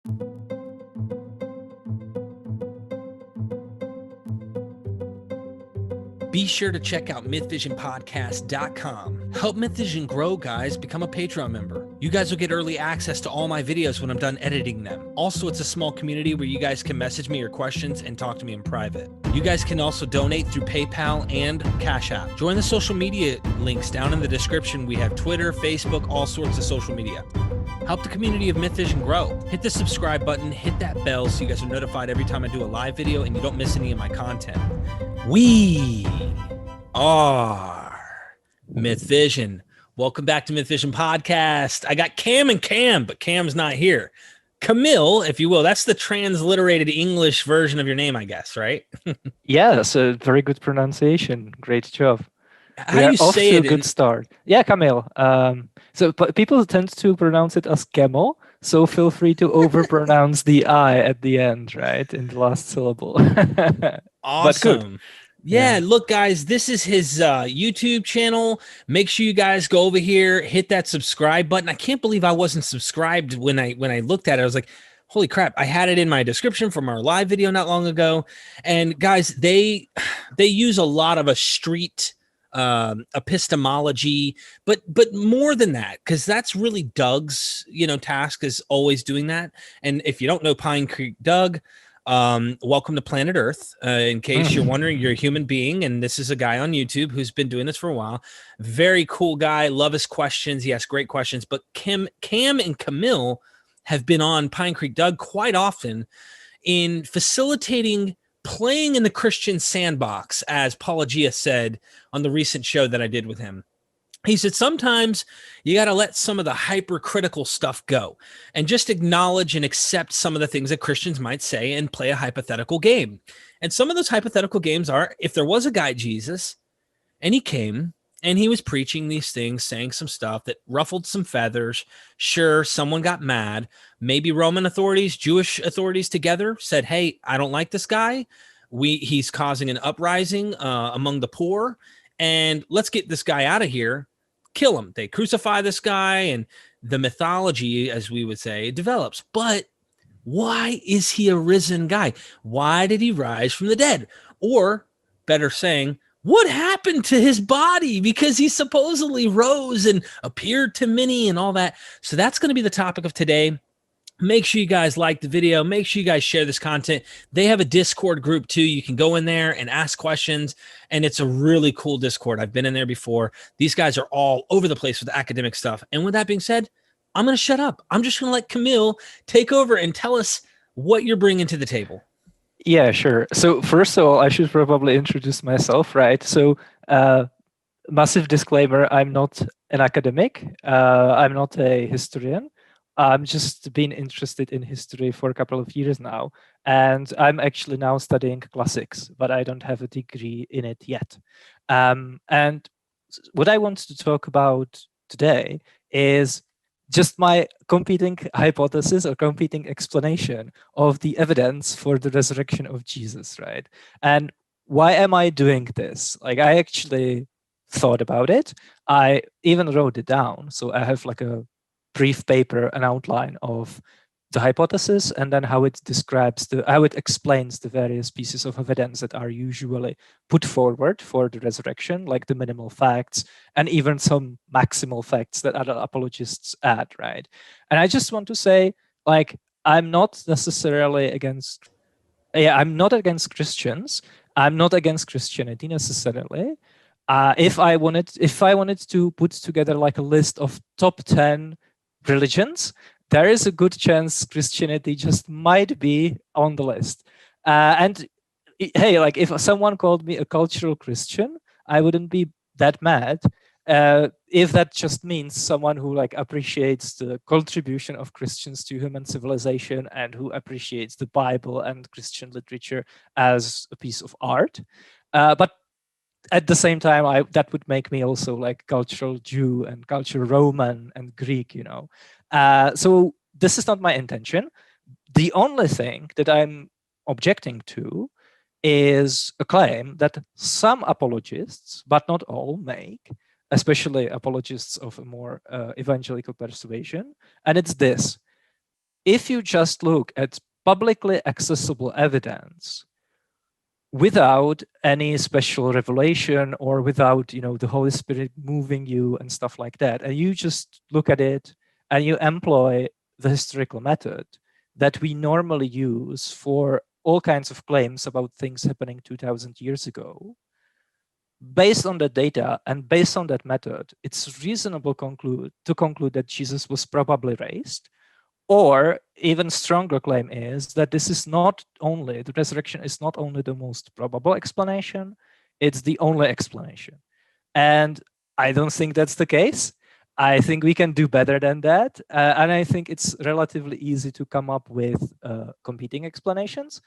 Be sure to check out mythvisionpodcast.com. Help MythVision grow, guys. Become a Patreon member. You guys will get early access to all my videos when I'm done editing them. Also, it's a small community where you guys can message me your questions and talk to me in private. You guys can also donate through PayPal and Cashapp. Join the social media links down in the description. We have Twitter, Facebook, all sorts of social media. Help the community of MythVision grow. Hit the subscribe button, hit that bell so you guys are notified every time I do a live video and you don't miss any of my content. We are MythVision. Welcome back to MythVision Podcast. I got Cam and Cam, but Cam's not here. Kamil, if you will, that's the transliterated English version of your name, I guess, right? Yeah, that's a very good pronunciation. Great job. How do you say it? A good start. Yeah, Kamil. So people tend to pronounce it as Camel, so feel free to overpronounce the I at the end, right? In the last syllable. Awesome. Yeah, look, guys, this is his YouTube channel. Make sure you guys go over here, hit that subscribe button. I can't believe I wasn't subscribed when I looked at it. I was like, holy crap, I had it in my description from our live video not long ago. And guys, they use a lot of a street epistemology, but more than that, because that's really Doug's, task is always doing that. And if you don't know Pine Creek Doug, welcome to Planet Earth. In case you're wondering, you're a human being, and this is a guy on YouTube who's been doing this for a while. Very cool guy. Love his questions. He asks great questions. But Cam and Kamil have been on Pine Creek Doug quite often in facilitating playing in the Christian sandbox, as Paulogia said on the recent show that I did with him. He said, sometimes you got to let some of the hypercritical stuff go and just acknowledge and accept some of the things that Christians might say and play a hypothetical game. And some of those hypothetical games are, if there was a guy, Jesus, and he came and he was preaching these things, saying some stuff that ruffled some feathers. Sure, someone got mad. Maybe Roman authorities, Jewish authorities together said, hey, I don't like this guy. He's causing an uprising among the poor, and let's get this guy out of here. Kill him. They crucify this guy, and the mythology, as we would say, develops. But why is he a risen guy? Why did he rise from the dead? Or better saying, what happened to his body? Because he supposedly rose and appeared to many and all that. So that's going to be the topic of today. Make sure you guys like the video. Make sure you guys share this content. They have a Discord group too. You can go in there and ask questions, and it's a really cool Discord. I've been in there before. These guys are all over the place with academic stuff. And with that being said, I'm going to shut up. I'm just going to let Kamil take over and tell us what you're bringing to the table. Yeah, sure. So first of all, I should probably introduce myself, right? So massive disclaimer, I'm not an academic. I'm not a historian. I'm just been interested in history for a couple of years now. And I'm actually now studying classics, but I don't have a degree in it yet. And what I want to talk about today is just my competing hypothesis or competing explanation of the evidence for the resurrection of Jesus, right? And why am I doing this? Like, I actually thought about it. I even wrote it down. So I have like a brief paper, an outline of the hypothesis, and then how it describes how it explains the various pieces of evidence that are usually put forward for the resurrection, like the minimal facts and even some maximal facts that other apologists add, right? And I just want to say, like, I'm not necessarily against, I'm not against Christians. I'm not against Christianity necessarily. If I wanted to put together like a list of top 10 religions, there is a good chance Christianity just might be on the list. And hey, like, if someone called me a cultural Christian, I wouldn't be that mad. If that just means someone who like appreciates the contribution of Christians to human civilization and who appreciates the Bible and Christian literature as a piece of art. But at the same time, that would make me also like cultural Jew and cultural Roman and Greek, you know. So this is not my intention. The only thing that I'm objecting to is a claim that some apologists, but not all, make, especially apologists of a more evangelical persuasion. And it's this: if you just look at publicly accessible evidence without any special revelation or without, the Holy Spirit moving you and stuff like that, and you just look at it and you employ the historical method that we normally use for all kinds of claims about things happening 2000 years ago, based on the data and based on that method, it's reasonable to conclude that Jesus was probably raised. Or even stronger claim is that this is not only, the resurrection is not only the most probable explanation, it's the only explanation. And I don't think that's the case. I think we can do better than that. And I think it's relatively easy to come up with competing explanations.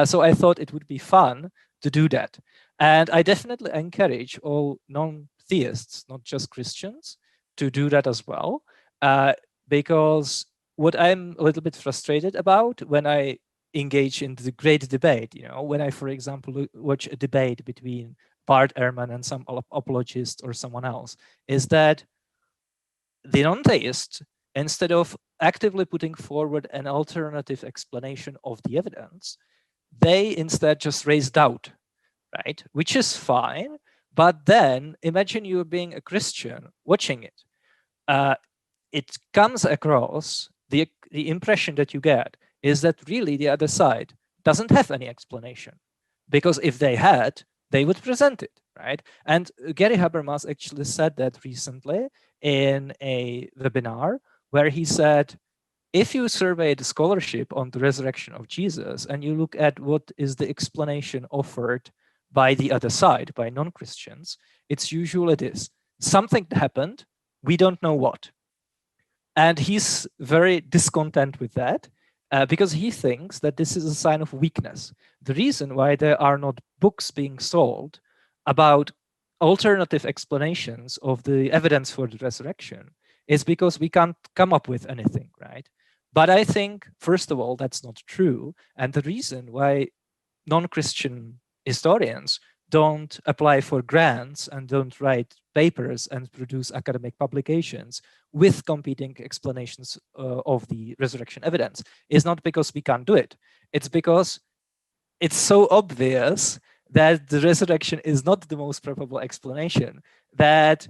So I thought it would be fun to do that. And I definitely encourage all non-theists, not just Christians, to do that as well. Because what I'm a little bit frustrated about when I engage in the great debate, when I, for example, watch a debate between Bart Ehrman and some apologist or someone else, is that the non-theist, instead of actively putting forward an alternative explanation of the evidence, they instead just raise doubt, right? Which is fine. But then imagine you being a Christian watching it. It comes across, the impression that you get is that really the other side doesn't have any explanation. Because if they had, they would present it, right? And Gary Habermas actually said that recently in a webinar where he said, if you survey the scholarship on the resurrection of Jesus and you look at what is the explanation offered by the other side, by non-Christians, it's usually this: something happened, we don't know what. And he's very discontent with that because he thinks that this is a sign of weakness. The reason why there are not books being sold about alternative explanations of the evidence for the resurrection is because we can't come up with anything, right? But I think, first of all, that's not true. And the reason why non-Christian historians don't apply for grants and don't write papers and produce academic publications with competing explanations of the resurrection evidence is not because we can't do it. It's because it's so obvious that the resurrection is not the most probable explanation that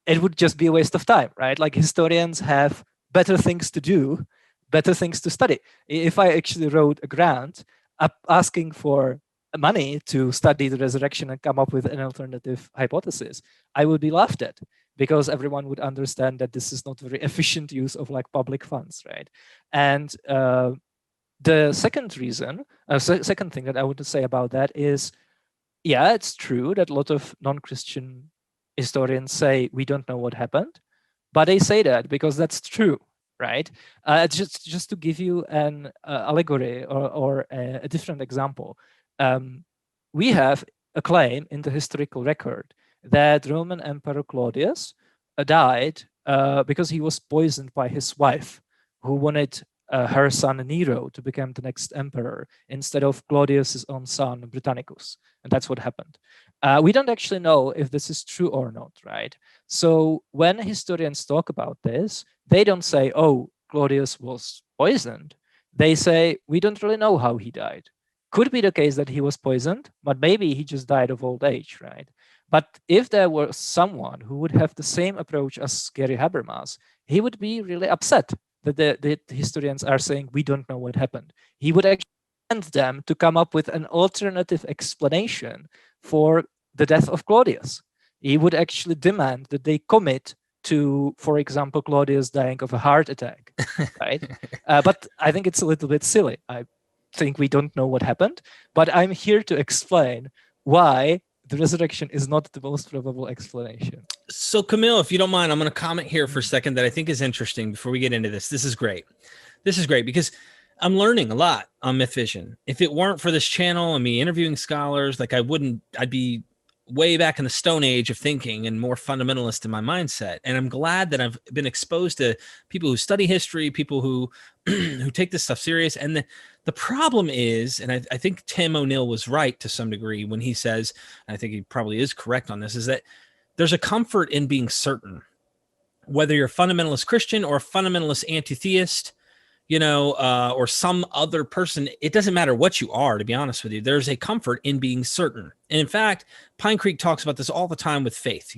it would just be a waste of time, right? Like, historians have better things to do, better things to study. If I actually wrote a grant asking for money to study the resurrection and come up with an alternative hypothesis, I would be laughed at because everyone would understand that this is not very efficient use of like public funds, right? And the second reason, second thing that I want to say about that is, yeah, it's true that a lot of non-Christian historians say we don't know what happened, but they say that because that's true, right? Just to give you an allegory or a different example, we have a claim in the historical record that Roman Emperor Claudius died because he was poisoned by his wife, who wanted her son Nero to become the next emperor instead of Claudius's own son Britannicus, and that's what happened. We don't actually know if this is true or not, right? So when historians talk about this, they don't say, oh, Claudius was poisoned. They say, we don't really know how he died. Could be the case that he was poisoned, but maybe he just died of old age, right? But if there were someone who would have the same approach as Gary Habermas, he would be really upset that the historians are saying we don't know what happened. He would actually want them to come up with an alternative explanation for the death of Claudius. He would actually demand that they commit to, for example, Claudius dying of a heart attack, right? But I think it's a little bit silly. I think we don't know what happened, but I'm here to explain why the resurrection is not the most probable explanation. So, Kamil, if you don't mind, I'm going to comment here for a second that I think is interesting before we get into this. This is great. This is great because I'm learning a lot on Myth Vision. If it weren't for this channel and me interviewing scholars, like I'd be way back in the Stone Age of thinking and more fundamentalist in my mindset. And I'm glad that I've been exposed to people who study history, people who who take this stuff serious. And the problem is, and I think Tim O'Neill was right to some degree when he says, and I think he probably is correct on this, is that there's a comfort in being certain. Whether you're a fundamentalist Christian or a fundamentalist anti-theist, or some other person. It doesn't matter what you are, to be honest with you. There's a comfort in being certain. And in fact, Pine Creek talks about this all the time with faith.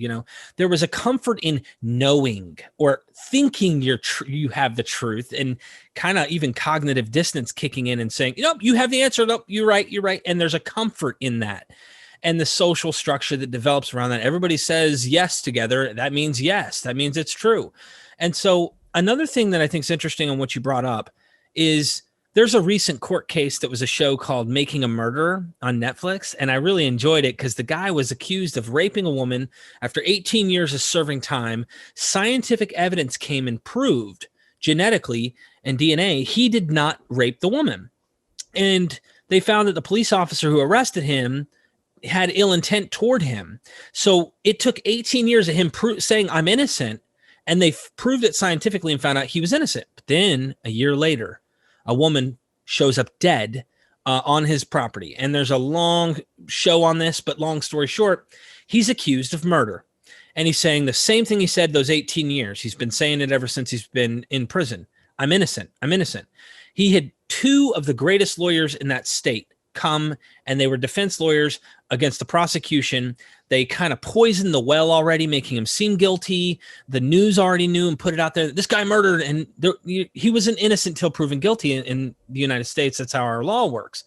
There was a comfort in knowing or thinking you have the truth, and kind of even cognitive dissonance kicking in and saying, you have the answer. Nope, you're right. And there's a comfort in that. And the social structure that develops around that. Everybody says yes together. That means yes. That means it's true. And so another thing that I think is interesting on what you brought up is there's a recent court case that was a show called Making a Murderer on Netflix. And I really enjoyed it because the guy was accused of raping a woman after 18 years of serving time. Scientific evidence came and proved genetically and DNA, he did not rape the woman. And they found that the police officer who arrested him had ill intent toward him. So it took 18 years of him saying, I'm innocent. And they proved it scientifically and found out he was innocent. But then a year later, a woman shows up dead on his property. And there's a long show on this, but long story short, he's accused of murder. And he's saying the same thing he said those 18 years. He's been saying it ever since he's been in prison. I'm innocent. I'm innocent. He had two of the greatest lawyers in that state come, and they were defense lawyers against the prosecution. They kind of poisoned the well already, making him seem guilty. The news already knew and put it out there. This guy murdered, and he wasn't innocent until proven guilty in the United States. That's how our law works.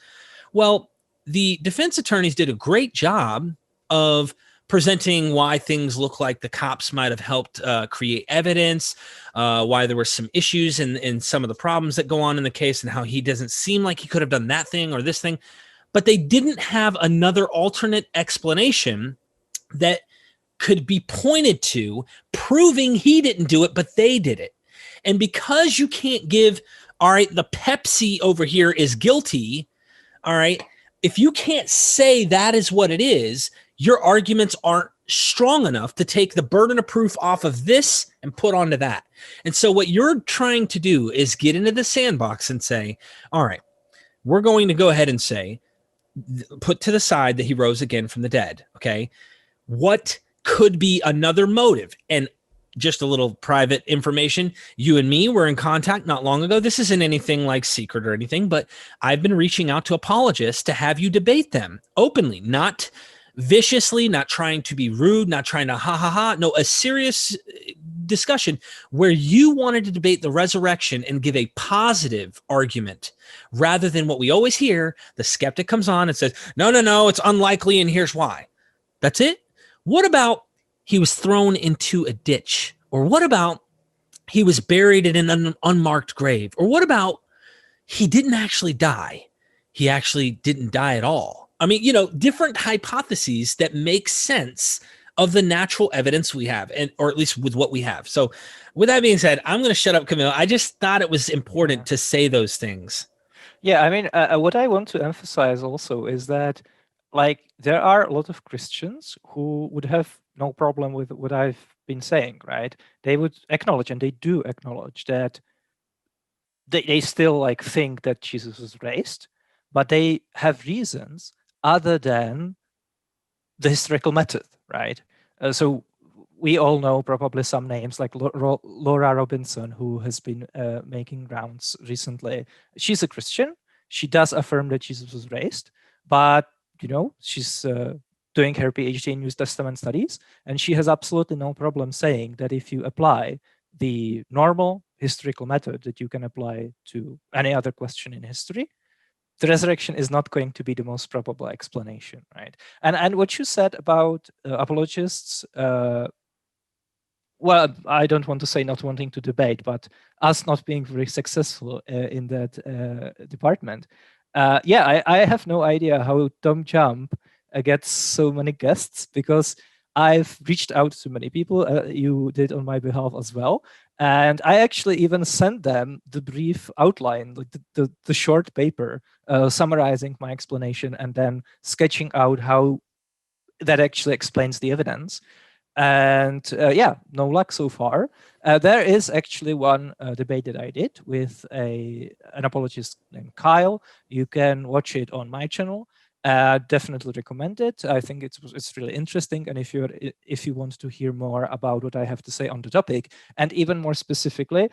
Well, the defense attorneys did a great job of presenting why things look like the cops might have helped create evidence, why there were some issues in some of the problems that go on in the case, and how he doesn't seem like he could have done that thing or this thing. But they didn't have another alternate explanation that could be pointed to proving he didn't do it, but they did it. And because you can't give, all right, the Pepsi over here is guilty, all right, if you can't say that is what it is, your arguments aren't strong enough to take the burden of proof off of this and put onto that. And so what you're trying to do is get into the sandbox and say, all right, we're going to go ahead and say, put to the side that he rose again from the dead. Okay. What could be another motive? And just a little private information. You and me were in contact not long ago. This isn't anything like secret or anything, but I've been reaching out to apologists to have you debate them openly, not viciously, not trying to be rude, not trying to no, a serious discussion where you wanted to debate the resurrection and give a positive argument rather than what we always hear. The skeptic comes on and says, no, it's unlikely, and here's why. That's it. What about he was thrown into a ditch? Or what about he was buried in an unmarked grave? Or what about he didn't actually die? He actually didn't die at all. I mean, different hypotheses that make sense of the natural evidence we have, or at least with what we have. So with that being said, I'm going to shut up, Kamil. I just thought it was important to say those things. Yeah, I mean, what I want to emphasize also is that, there are a lot of Christians who would have no problem with what I've been saying, right? They would acknowledge, and they do acknowledge, that they still think that Jesus was raised, but they have reasons other than the historical method, right? So we all know probably some names like Laura Robinson, who has been making rounds recently. She's a Christian. She does affirm that Jesus was raised, but she's doing her PhD in New Testament studies, and she has absolutely no problem saying that if you apply the normal historical method that you can apply to any other question in history, the resurrection is not going to be the most probable explanation, right? And what you said about apologists, well, I don't want to say not wanting to debate, but us not being very successful in that department. Yeah, I have no idea how Tom Jump gets so many guests, because I've reached out to many people. You did on my behalf as well. And I actually even sent them the brief outline, like the short paper summarizing my explanation and then sketching out how that actually explains the evidence. And yeah, no luck so far. There is actually one debate that I did with an apologist named Kyle. You can watch it on my channel. Definitely recommend it. I think it's really interesting. And if you want to hear more about what I have to say on the topic, and even more specifically,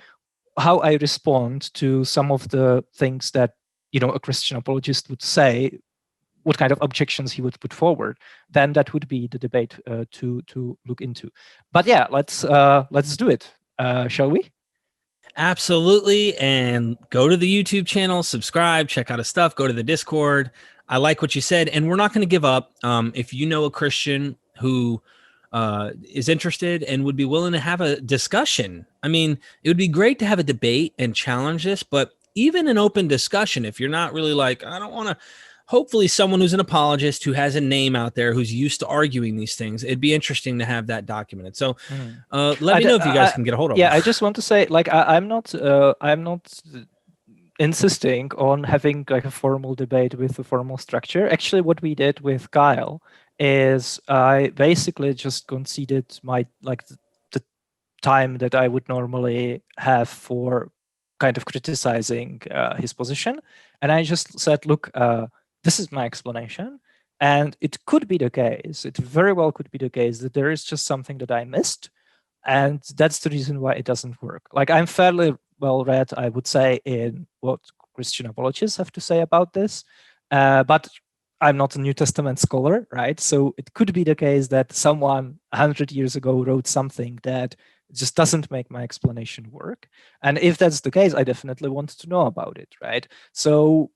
how I respond to some of the things that a Christian apologist would say, what kind of objections he would put forward, then that would be the debate to look into. But yeah, let's do it, shall we? Absolutely. And go to the YouTube channel, subscribe, check out his stuff, go to the Discord. I like what you said, and we're not going to give up. If you know a Christian who is interested and would be willing to have a discussion, I mean, it would be great to have a debate and challenge this, but even an open discussion, if you're not really like, I don't want to, hopefully someone who's an apologist who has a name out there who's used to arguing these things, it'd be interesting to have that documented. So let me know if you guys can get a hold of yeah, them. I just want to say, like, I'm not insisting on having like a formal debate with a formal structure. Actually, what we did with Kyle is I basically just conceded my the time that I would normally have for kind of criticizing his position, and I just said, look, this is my explanation, and it could be the case, it very well could be the case that there is just something that I missed, and that's the reason why it doesn't work. Like, I'm fairly well read, I would say, in what Christian apologists have to say about this, but I'm not a New Testament scholar, right? So it could be the case that someone 100 years ago wrote something that just doesn't make my explanation work. And if that's the case, I definitely want to know about it, right? So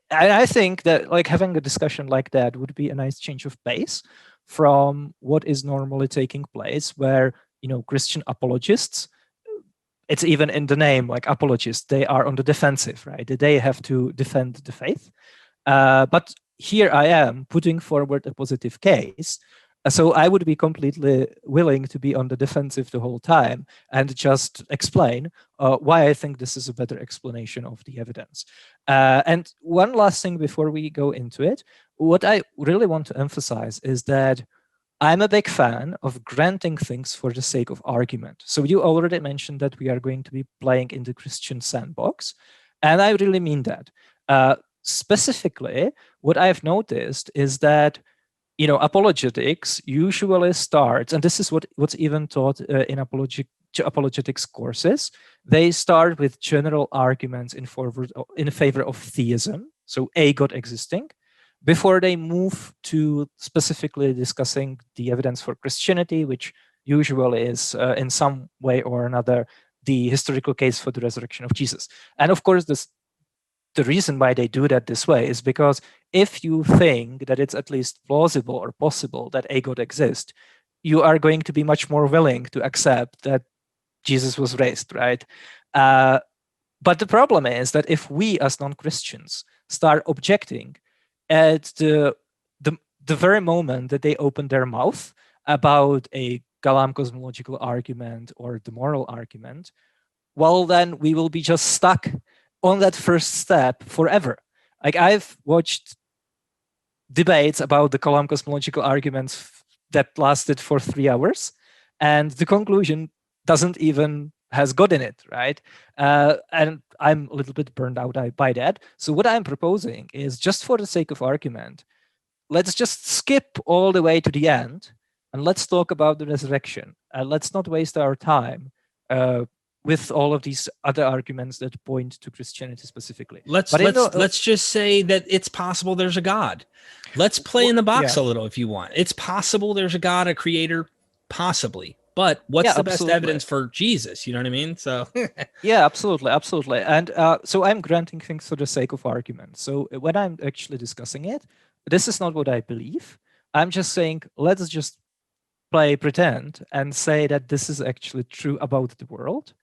I think that like having a discussion like that would be a nice change of pace from what is normally taking place, where Christian apologists, it's even in the name, like apologists, they are on the defensive, right? They have to defend the faith. But here I am putting forward a positive case. So I would be completely willing to be on the defensive the whole time and just explain why I think this is a better explanation of the evidence. And one last thing before we go into it, what I really want to emphasize is that I'm a big fan of granting things for the sake of argument. So you already mentioned that we are going to be playing in the Christian sandbox, and I really mean that. Specifically, what I've noticed is that apologetics usually starts, and this is what's even taught in apologetics courses. They start with general arguments in favor of theism, so a God existing, before they move to specifically discussing the evidence for Christianity, which usually is in some way or another the historical case for the resurrection of Jesus. And of course, the reason why they do that this way is because if you think that it's at least plausible or possible that a God exists, you are going to be much more willing to accept that Jesus was raised, right? But the problem is that if we as non-Christians start objecting at the very moment that they open their mouth about a Kalam cosmological argument or the moral argument, well, then we will be just stuck on that first step forever. Like, I've watched debates about the Kalam cosmological arguments that lasted for 3 hours, and the conclusion doesn't even has God in it, right? And I'm a little bit burned out by that. So what I'm proposing is, just for the sake of argument, let's just skip all the way to the end and let's talk about the resurrection. Let's not waste our time with all of these other arguments that point to Christianity specifically. Let's just say that it's possible there's a God. Let's play in the box a little if you want. It's possible there's a God, a creator, possibly. But what's the best evidence for Jesus? You know what I mean? So yeah, absolutely. And so I'm granting things for the sake of argument. So when I'm actually discussing it, this is not what I believe. I'm just saying, let's just play pretend and say that this is actually true about the world.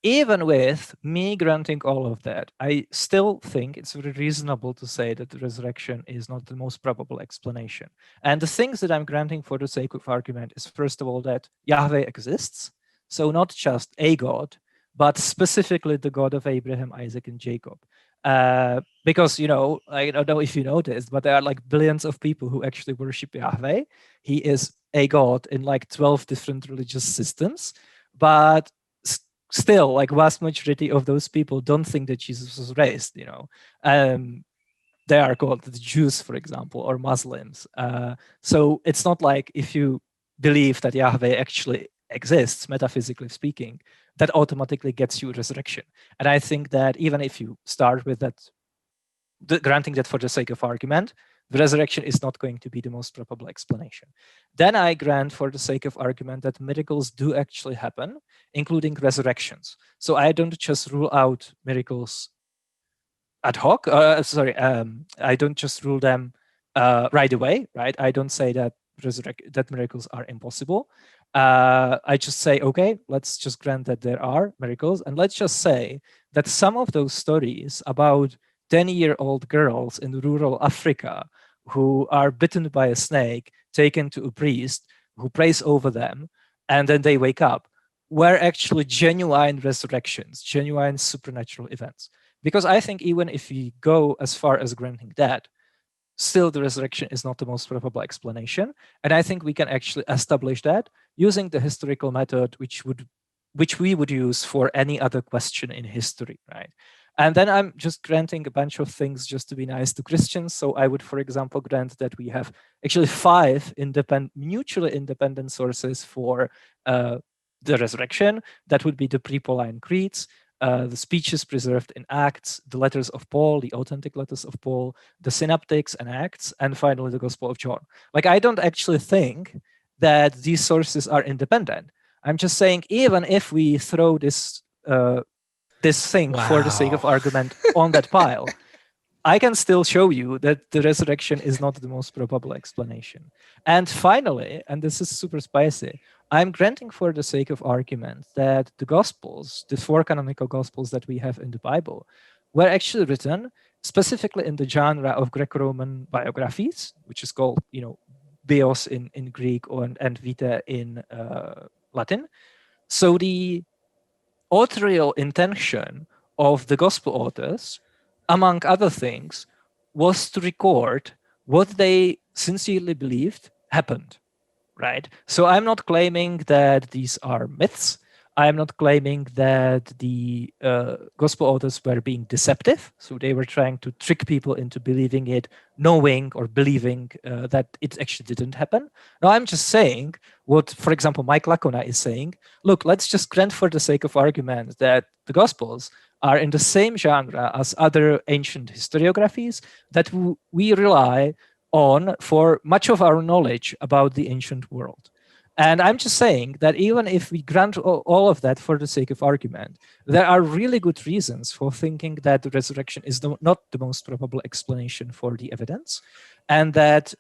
Even with me granting all of that, I still think it's very reasonable to say that the resurrection is not the most probable explanation. And the things that I'm granting for the sake of argument is, first of all, that Yahweh exists. So not just a God, but specifically the God of Abraham, Isaac, and Jacob. Because, I don't know if you noticed, but there are like billions of people who actually worship Yahweh. He is a God in like 12 different religious systems. But still, like, vast majority of those people don't think that Jesus was raised. They are called the Jews, for example, or Muslims. So it's not like if you believe that Yahweh actually exists, metaphysically speaking, that automatically gets you resurrection. And I think that even if you start with that, granting that for the sake of argument, the resurrection is not going to be the most probable explanation. Then I grant for the sake of argument that miracles do actually happen, including resurrections. So I don't just rule out miracles ad hoc. I don't just rule them right away, right? I don't say that that miracles are impossible. I just say, okay, let's just grant that there are miracles, and let's just say that some of those stories about 10-year-old girls in rural Africa who are bitten by a snake, taken to a priest who prays over them, and then they wake up, were actually genuine resurrections, genuine supernatural events. Because I think even if we go as far as granting that, still the resurrection is not the most probable explanation. And I think we can actually establish that using the historical method which we would use for any other question in history, right? And then I'm just granting a bunch of things just to be nice to Christians. So I would, for example, grant that we have actually 5 mutually independent sources for the resurrection. That would be the pre-Pauline creeds, the speeches preserved in Acts, the letters of Paul, the authentic letters of Paul, the synoptics and Acts, and finally the Gospel of John. Like, I don't actually think that these sources are independent. I'm just saying, even if we throw this thing for the sake of argument on that pile, I can still show you that the resurrection is not the most probable explanation. And finally, and this is super spicy, I'm granting for the sake of argument that the Gospels, the 4 canonical Gospels that we have in the Bible, were actually written specifically in the genre of Greco-Roman biographies, which is called, bios in Greek and vitae in Latin. So the authorial intention of the Gospel authors, among other things, was to record what they sincerely believed happened, right? So I'm not claiming that these are myths. I'm not claiming that the Gospel authors were being deceptive. So they were trying to trick people into believing it, knowing or believing that it actually didn't happen. No, I'm just saying what, for example, Mike Lacona is saying. Look, let's just grant for the sake of argument that the Gospels are in the same genre as other ancient historiographies that we rely on for much of our knowledge about the ancient world. And I'm just saying that even if we grant all of that for the sake of argument, there are really good reasons for thinking that the resurrection is not the most probable explanation for the evidence, and that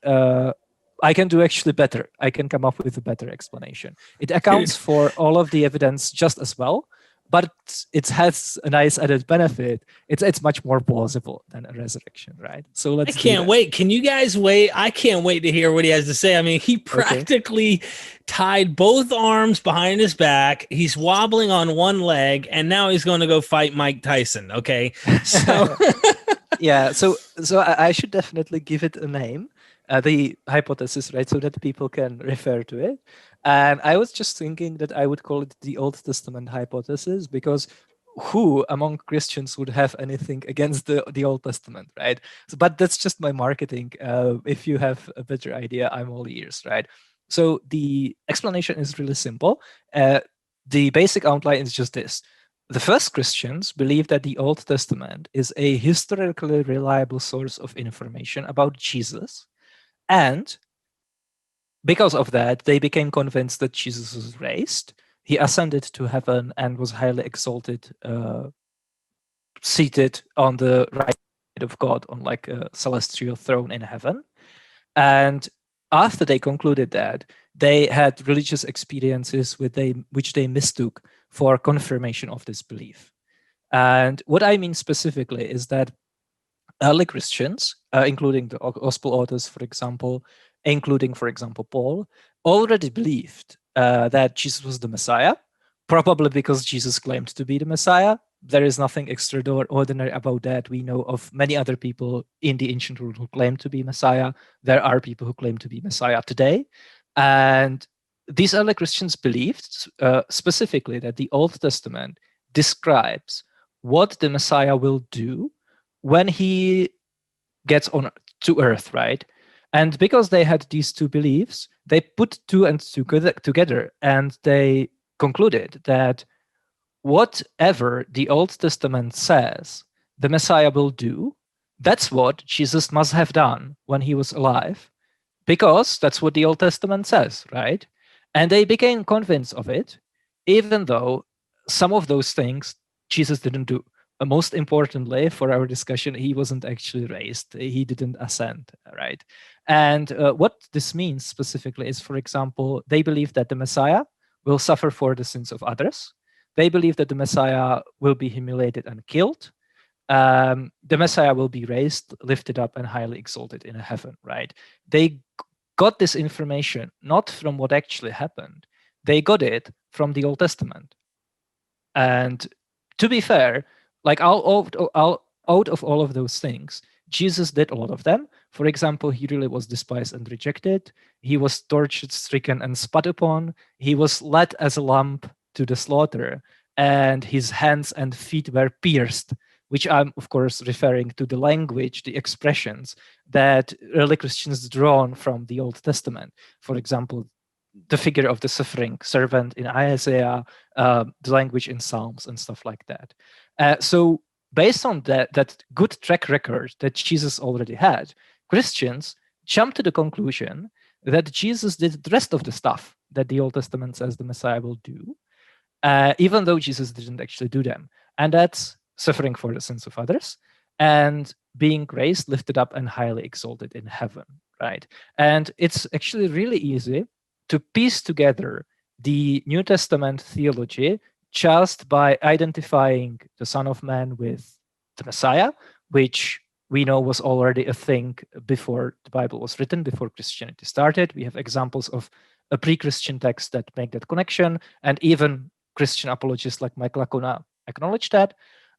I can do actually better. I can come up with a better explanation. It accounts for all of the evidence just as well, but it has a nice added benefit. It's much more plausible than a resurrection, right? So let's. I can't wait. Can you guys wait? I can't wait to hear what he has to say. I mean, he practically tied both arms behind his back. He's wobbling on one leg, and now he's going to go fight Mike Tyson. Okay, so yeah. So I should definitely give it a name, the hypothesis, right, so that people can refer to it. And I was just thinking that I would call it the Old Testament hypothesis, because who among Christians would have anything against the Old Testament, right? So, but that's just my marketing. If you have a better idea, I'm all ears, right? So the explanation is really simple. The basic outline is just this. The first Christians believed that the Old Testament is a historically reliable source of information about Jesus, and because of that, they became convinced that Jesus was raised. He ascended to heaven and was highly exalted, seated on the right side of God on like a celestial throne in heaven. And after they concluded that, they had religious experiences which they mistook for confirmation of this belief. And what I mean specifically is that early Christians, including the Gospel authors, for example, including, for example, Paul, already believed that Jesus was the Messiah, probably because Jesus claimed to be the Messiah. There is nothing extraordinary about that. We know of many other people in the ancient world who claim to be Messiah. There are people who claim to be Messiah today. And these early Christians believed specifically that the Old Testament describes what the Messiah will do when he gets on to earth, right? And because they had these two beliefs, they put two and two together, and they concluded that whatever the Old Testament says the Messiah will do, that's what Jesus must have done when he was alive, because that's what the Old Testament says, right? And they became convinced of it, even though some of those things Jesus didn't do. Most importantly, for our discussion, he wasn't actually raised. He didn't ascend, right? And what this means specifically is, for example, they believe that the Messiah will suffer for the sins of others. They believe that the Messiah will be humiliated and killed. The Messiah will be raised, lifted up, and highly exalted in heaven, right? They got this information not from what actually happened. They got it from the Old Testament. And to be fair, like out of all of those things, Jesus did a lot of them. For example, he really was despised and rejected. He was tortured, stricken, and spat upon. He was led as a lamb to the slaughter, and his hands and feet were pierced, which I'm, of course, referring to the language, the expressions that early Christians drawn from the Old Testament. For example, the figure of the suffering servant in Isaiah, the language in Psalms and stuff like that. So based on that good track record that Jesus already had, Christians jumped to the conclusion that Jesus did the rest of the stuff that the Old Testament says the Messiah will do, even though Jesus didn't actually do them. And that's suffering for the sins of others and being raised, lifted up, and highly exalted in heaven, right? And it's actually really easy to piece together the New Testament theology just by identifying the Son of Man with the Messiah, which we know was already a thing before the Bible was written, before Christianity started. We have examples of a pre-Christian text that make that connection, and even Christian apologists like Mike Lacuna acknowledge that,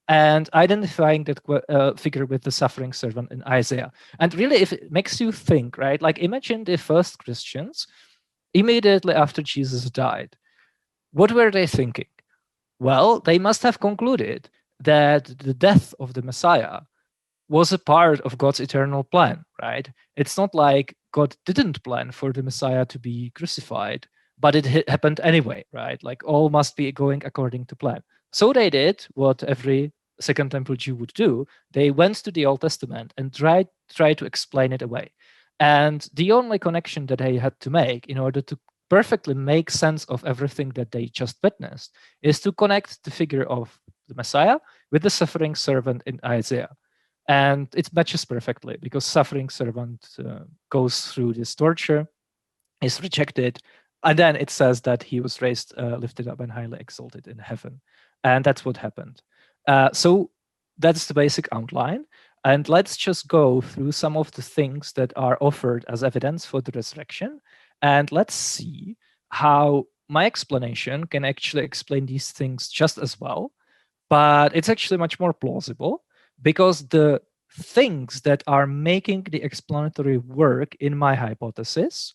and identifying that figure with the suffering servant in Isaiah. And really, if it makes you think, right, like imagine the first Christians immediately after Jesus died. What were they thinking? Well, they must have concluded that the death of the Messiah was a part of God's eternal plan, right? It's not like God didn't plan for the Messiah to be crucified, but it happened anyway, right? Like all must be going according to plan. So they did what every Second Temple Jew would do. They went to the Old Testament and tried to explain it away. And the only connection that they had to make in order to perfectly make sense of everything that they just witnessed is to connect the figure of the Messiah with the suffering servant in Isaiah. And it matches perfectly because suffering servant goes through this torture, is rejected, and then it says that he was raised, lifted up, and highly exalted in heaven. And that's what happened. So that's the basic outline. And let's just go through some of the things that are offered as evidence for the resurrection. And let's see how my explanation can actually explain these things just as well. But it's actually much more plausible because the things that are making the explanatory work in my hypothesis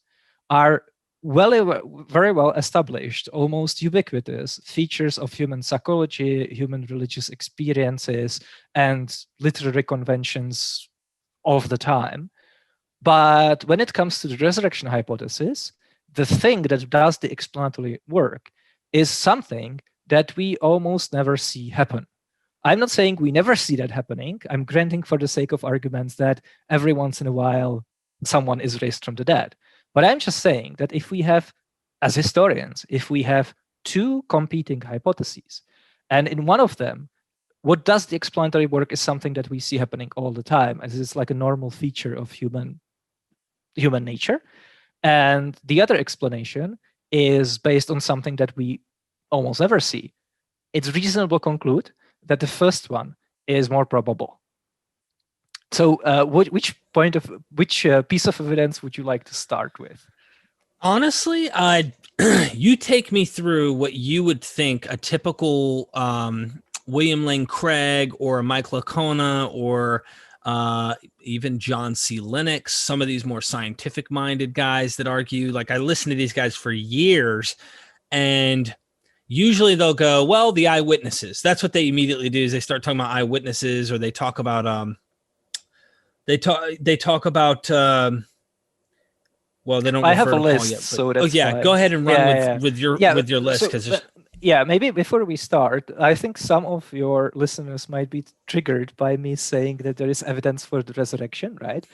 are very well established, almost ubiquitous features of human psychology, human religious experiences, and literary conventions of the time. But when it comes to the resurrection hypothesis, the thing that does the explanatory work is something that we almost never see happen. I'm not saying we never see that happening. I'm granting for the sake of arguments that every once in a while someone is raised from the dead. But I'm just saying that if we have, as historians, if we have two competing hypotheses, and in one of them, what does the explanatory work is something that we see happening all the time, as it's like a normal feature of human nature. And the other explanation is based on something that we almost never see. It's reasonable to conclude that the first one is more probable. So which piece of evidence would you like to start with? Honestly, you take me through what you would think a typical William Lane Craig or Mike Lacona or even John C. Lennox, some of these more scientific-minded guys that argue. Like I listened to these guys for years, and usually they'll go, well, the eyewitnesses. That's what they immediately do is they start talking about eyewitnesses, or they talk about Well, they don't I have refer a to Paul list, yet, but so that's yeah, fine. go ahead and run with your list, So, because there's yeah, maybe before we start, I think some of your listeners might be triggered by me saying that there is evidence for the resurrection, right?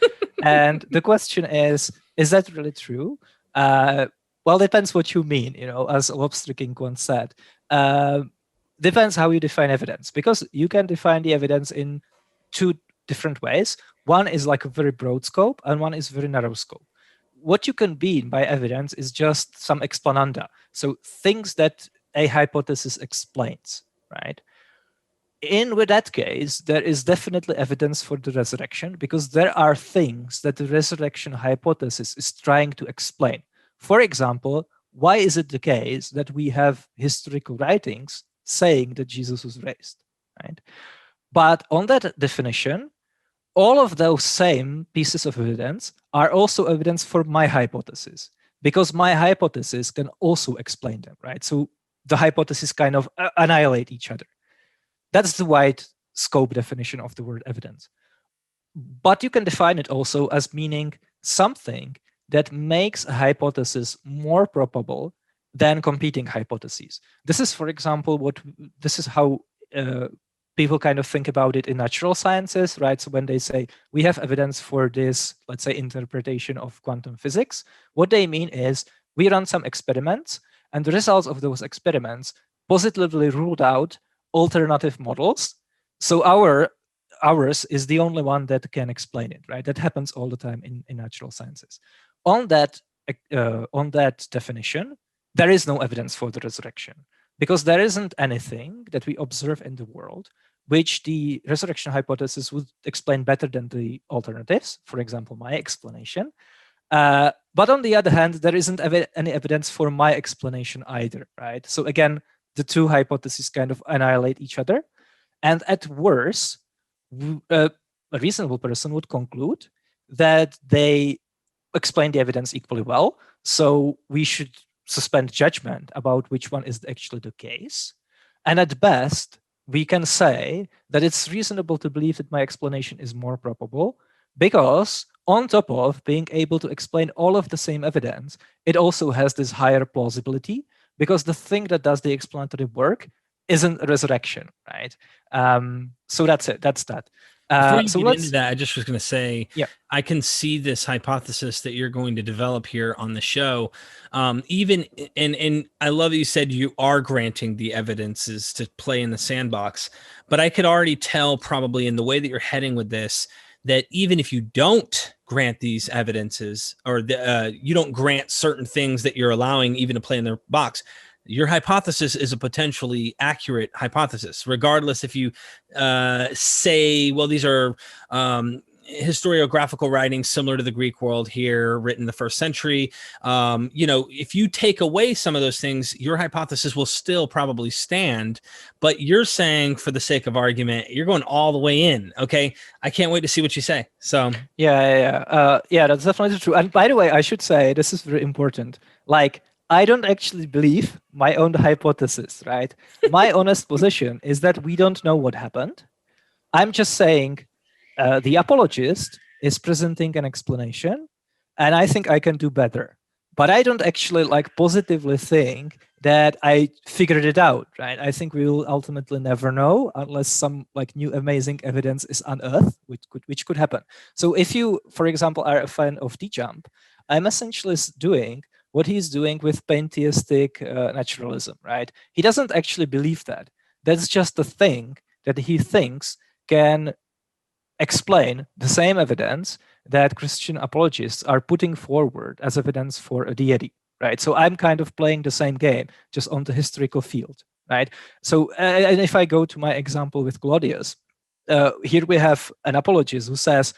And the question is that really true? Well, depends what you mean, as Lobster King once said. Depends how you define evidence, because you can define the evidence in two different ways. One is like a very broad scope, and one is very narrow scope. What you can mean by evidence is just some explananda, so things that a hypothesis explains, right? With that case, there is definitely evidence for the resurrection, because there are things that the resurrection hypothesis is trying to explain. For example, why is it the case that we have historical writings saying that Jesus was raised, right? But on that definition, all of those same pieces of evidence are also evidence for my hypothesis, because my hypothesis can also explain them, right? So the hypotheses kind of annihilate each other. That's the wide scope definition of the word evidence. But you can define it also as meaning something that makes a hypothesis more probable than competing hypotheses. This is, for example, this is how people kind of think about it in natural sciences, right? So when they say we have evidence for this, let's say, interpretation of quantum physics, what they mean is we run some experiments, and the results of those experiments positively ruled out alternative models. So ours is the only one that can explain it, right? That happens all the time in natural sciences. On that definition, there is no evidence for the resurrection, because there isn't anything that we observe in the world which the resurrection hypothesis would explain better than the alternatives, for example, my explanation. But on the other hand, there isn't any evidence for my explanation either, right? So again, the two hypotheses kind of annihilate each other. And at worst, a reasonable person would conclude that they explain the evidence equally well. So we should suspend judgment about which one is actually the case. And at best, we can say that it's reasonable to believe that my explanation is more probable, because on top of being able to explain all of the same evidence, it also has this higher plausibility, because the thing that does the explanatory work isn't a resurrection, right? So that's it. That's that. Before you get into that, I just was going to say, yeah, I can see this hypothesis that you're going to develop here on the show. Even and I love that you said you are granting the evidences to play in the sandbox, but I could already tell probably in the way that you're heading with this, that even if you don't grant these evidences, or you don't grant certain things that you're allowing even to play in their box, your hypothesis is a potentially accurate hypothesis, regardless if you say, well, these are historiographical writings similar to the Greek world here, written in the 1st century. If you take away some of those things, your hypothesis will still probably stand. But you're saying, for the sake of argument, you're going all the way in. Okay, I can't wait to see what you say. So yeah, that's definitely true. And by the way, I should say, this is very important. Like, I don't actually believe my own hypothesis, right? My honest position is that we don't know what happened. I'm just saying the apologist is presenting an explanation, and I think I can do better. But I don't actually positively think that I figured it out, right? I think we will ultimately never know unless some new amazing evidence is unearthed, which could happen. So if you, for example, are a fan of D-Jump, I'm essentially doing what he's doing with pantheistic naturalism, right? He doesn't actually believe that. That's just a thing that he thinks can explain the same evidence that Christian apologists are putting forward as evidence for a deity, right? So I'm kind of playing the same game, just on the historical field, right? So, and if I go to my example with Claudius, here we have an apologist who says,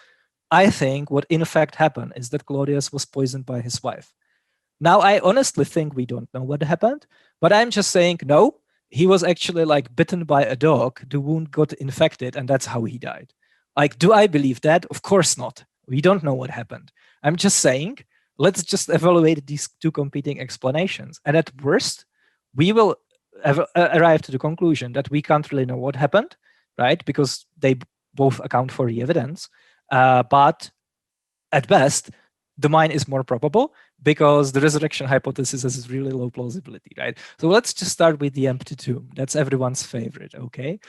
I think what in fact happened is that Claudius was poisoned by his wife. Now, I honestly think we don't know what happened, but I'm just saying, no, he was actually bitten by a dog, the wound got infected, and that's how he died. Do I believe that? Of course not. We don't know what happened. I'm just saying, let's just evaluate these two competing explanations. And at worst, we will arrive to the conclusion that we can't really know what happened, right? Because they both account for the evidence. But at best, the mine is more probable because the resurrection hypothesis has really low plausibility, right? So let's just start with the empty tomb. That's everyone's favorite, okay?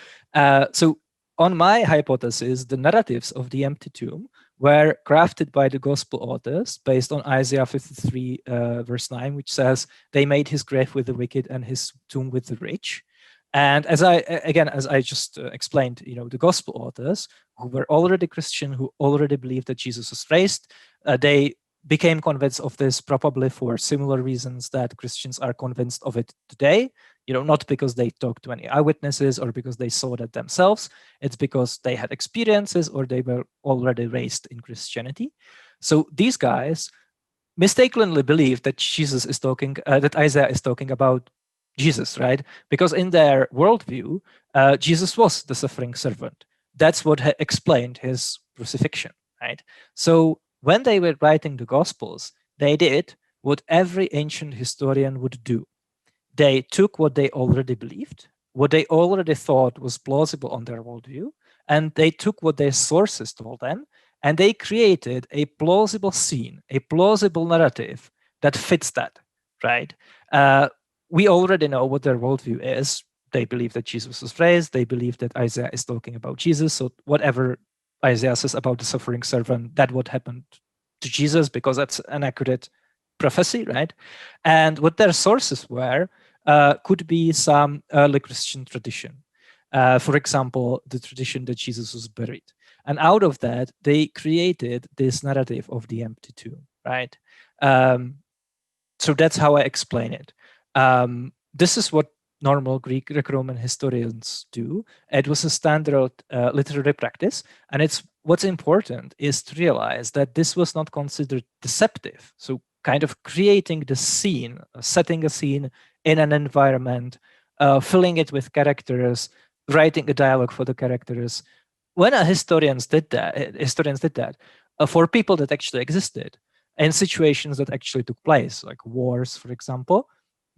So on my hypothesis, the narratives of the empty tomb were crafted by the gospel authors based on Isaiah 53, verse 9, which says, they made his grave with the wicked and his tomb with the rich. And as I just explained, the gospel authors who were already Christian, who already believed that Jesus was raised, they became convinced of this probably for similar reasons that Christians are convinced of it today. Not because they talked to any eyewitnesses or because they saw that themselves. It's because they had experiences or they were already raised in Christianity. So these guys mistakenly believe that that Isaiah is talking about Jesus, right? Because in their worldview, Jesus was the suffering servant. That's what explained his crucifixion, right? So when they were writing the Gospels, they did what every ancient historian would do. They took what they already believed, what they already thought was plausible on their worldview, and they took what their sources told them, and they created a plausible scene, a plausible narrative that fits that, right? We already know what their worldview is. They believe that Jesus was raised. They believe that Isaiah is talking about Jesus. So whatever Isaiah says about the suffering servant, that what happened to Jesus, because that's an accurate prophecy, right? And what their sources were could be some early Christian tradition. For example, the tradition that Jesus was buried. And out of that, they created this narrative of the empty tomb, right? So that's how I explain it. This is what normal Greek-Roman historians do. It was a standard literary practice, and what's important is to realize that this was not considered deceptive. So kind of creating the scene, setting a scene in an environment, filling it with characters, writing a dialogue for the characters. When historians did that for people that actually existed in situations that actually took place, like wars, for example,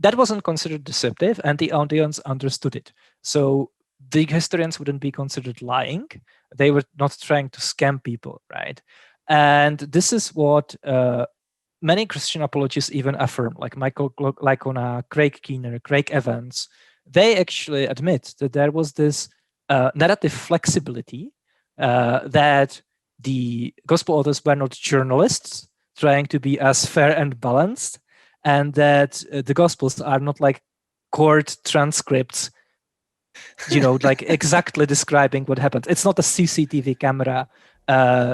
that wasn't considered deceptive, and the audience understood it. So the historians wouldn't be considered lying. They were not trying to scam people, right? And this is what many Christian apologists even affirm, like Michael Licona, Craig Keener, Craig Evans. They actually admit that there was this narrative flexibility that the gospel authors were not journalists trying to be as fair and balanced, and that the gospels are not like court transcripts, like exactly describing what happened. It's not a CCTV camera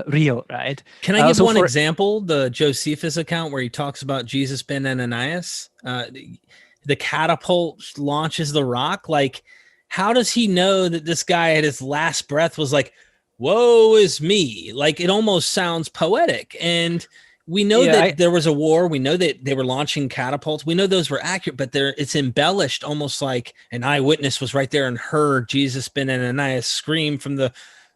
reel, right? Can I give one example? The Josephus account where he talks about Jesus ben Ananias, the catapult launches the rock. Like, how does he know that this guy at his last breath was like, "Woe is me"? Like, it almost sounds poetic. And we know that there was a war. We know that they were launching catapults. We know those were accurate, but it's embellished almost like an eyewitness was right there and heard Jesus ben Ananias scream from the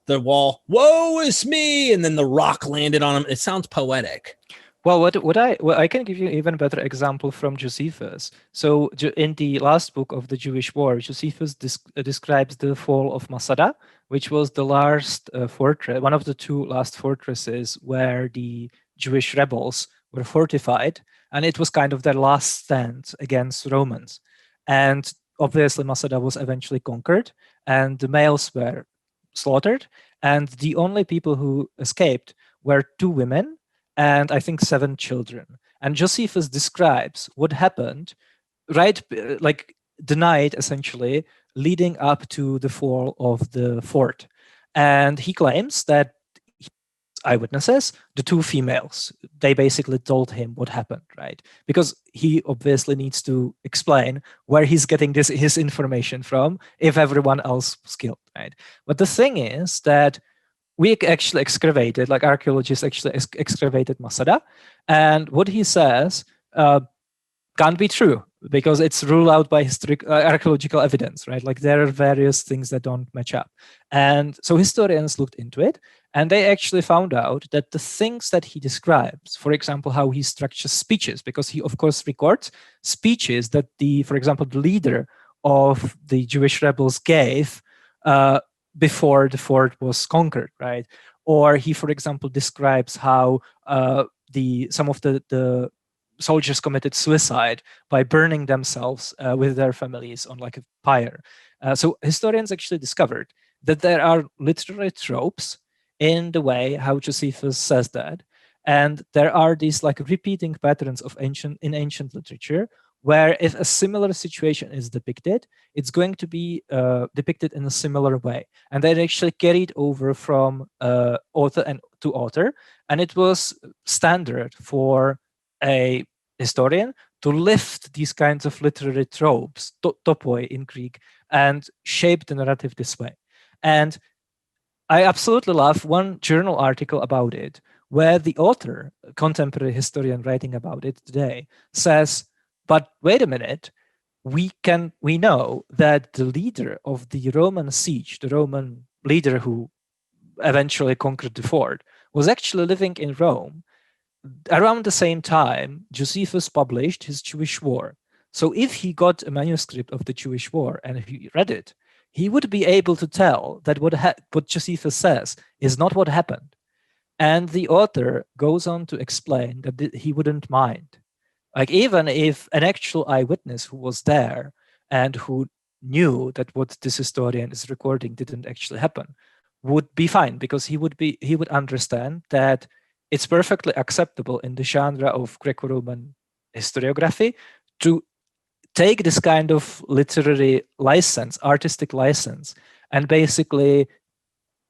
wall, "Woe is me," and then the rock landed on him. It sounds poetic. Well, I can give you an even better example from Josephus. So in the last book of the Jewish War, Josephus describes the fall of Masada, which was the last fortress, one of the two last fortresses where the Jewish rebels were fortified, and it was kind of their last stand against Romans. And obviously Masada was eventually conquered, and the males were slaughtered, and the only people who escaped were 2 women and I think 7 children. And Josephus describes what happened right, like the night essentially leading up to the fall of the fort. And he claims that eyewitnesses, the 2 females, they basically told him what happened, right? Because he obviously needs to explain where he's getting his information from if everyone else was killed, right? But the thing is that we actually excavated, like archaeologists actually excavated Masada, and what he says can't be true because it's ruled out by archaeological evidence, right? Like there are various things that don't match up. And so historians looked into it, and they actually found out that the things that he describes, for example, how he structures speeches, because he of course records speeches that for example, the leader of the Jewish rebels gave before the fort was conquered, right? Or he, for example, describes how some of the soldiers committed suicide by burning themselves with their families on like a pyre. So historians actually discovered that there are literary tropes in the way how Josephus says that, and there are these like repeating patterns of ancient literature, where if a similar situation is depicted, it's going to be depicted in a similar way, and they're actually carried over from author to author, and it was standard for a historian to lift these kinds of literary tropes, topoi in Greek, and shape the narrative this way. And I absolutely love one journal article about it, where the author, a contemporary historian writing about it today, says, but wait a minute, we know that the leader of the Roman siege, the Roman leader who eventually conquered the fort, was actually living in Rome around the same time Josephus published his Jewish War. So if he got a manuscript of the Jewish War and he read it, he would be able to tell that what Josephus says is not what happened. And the author goes on to explain that he wouldn't mind. Like, even if an actual eyewitness who was there and who knew that what this historian is recording didn't actually happen would be fine, because he would understand that it's perfectly acceptable in the genre of Greco-Roman historiography to take this kind of literary license, artistic license, and basically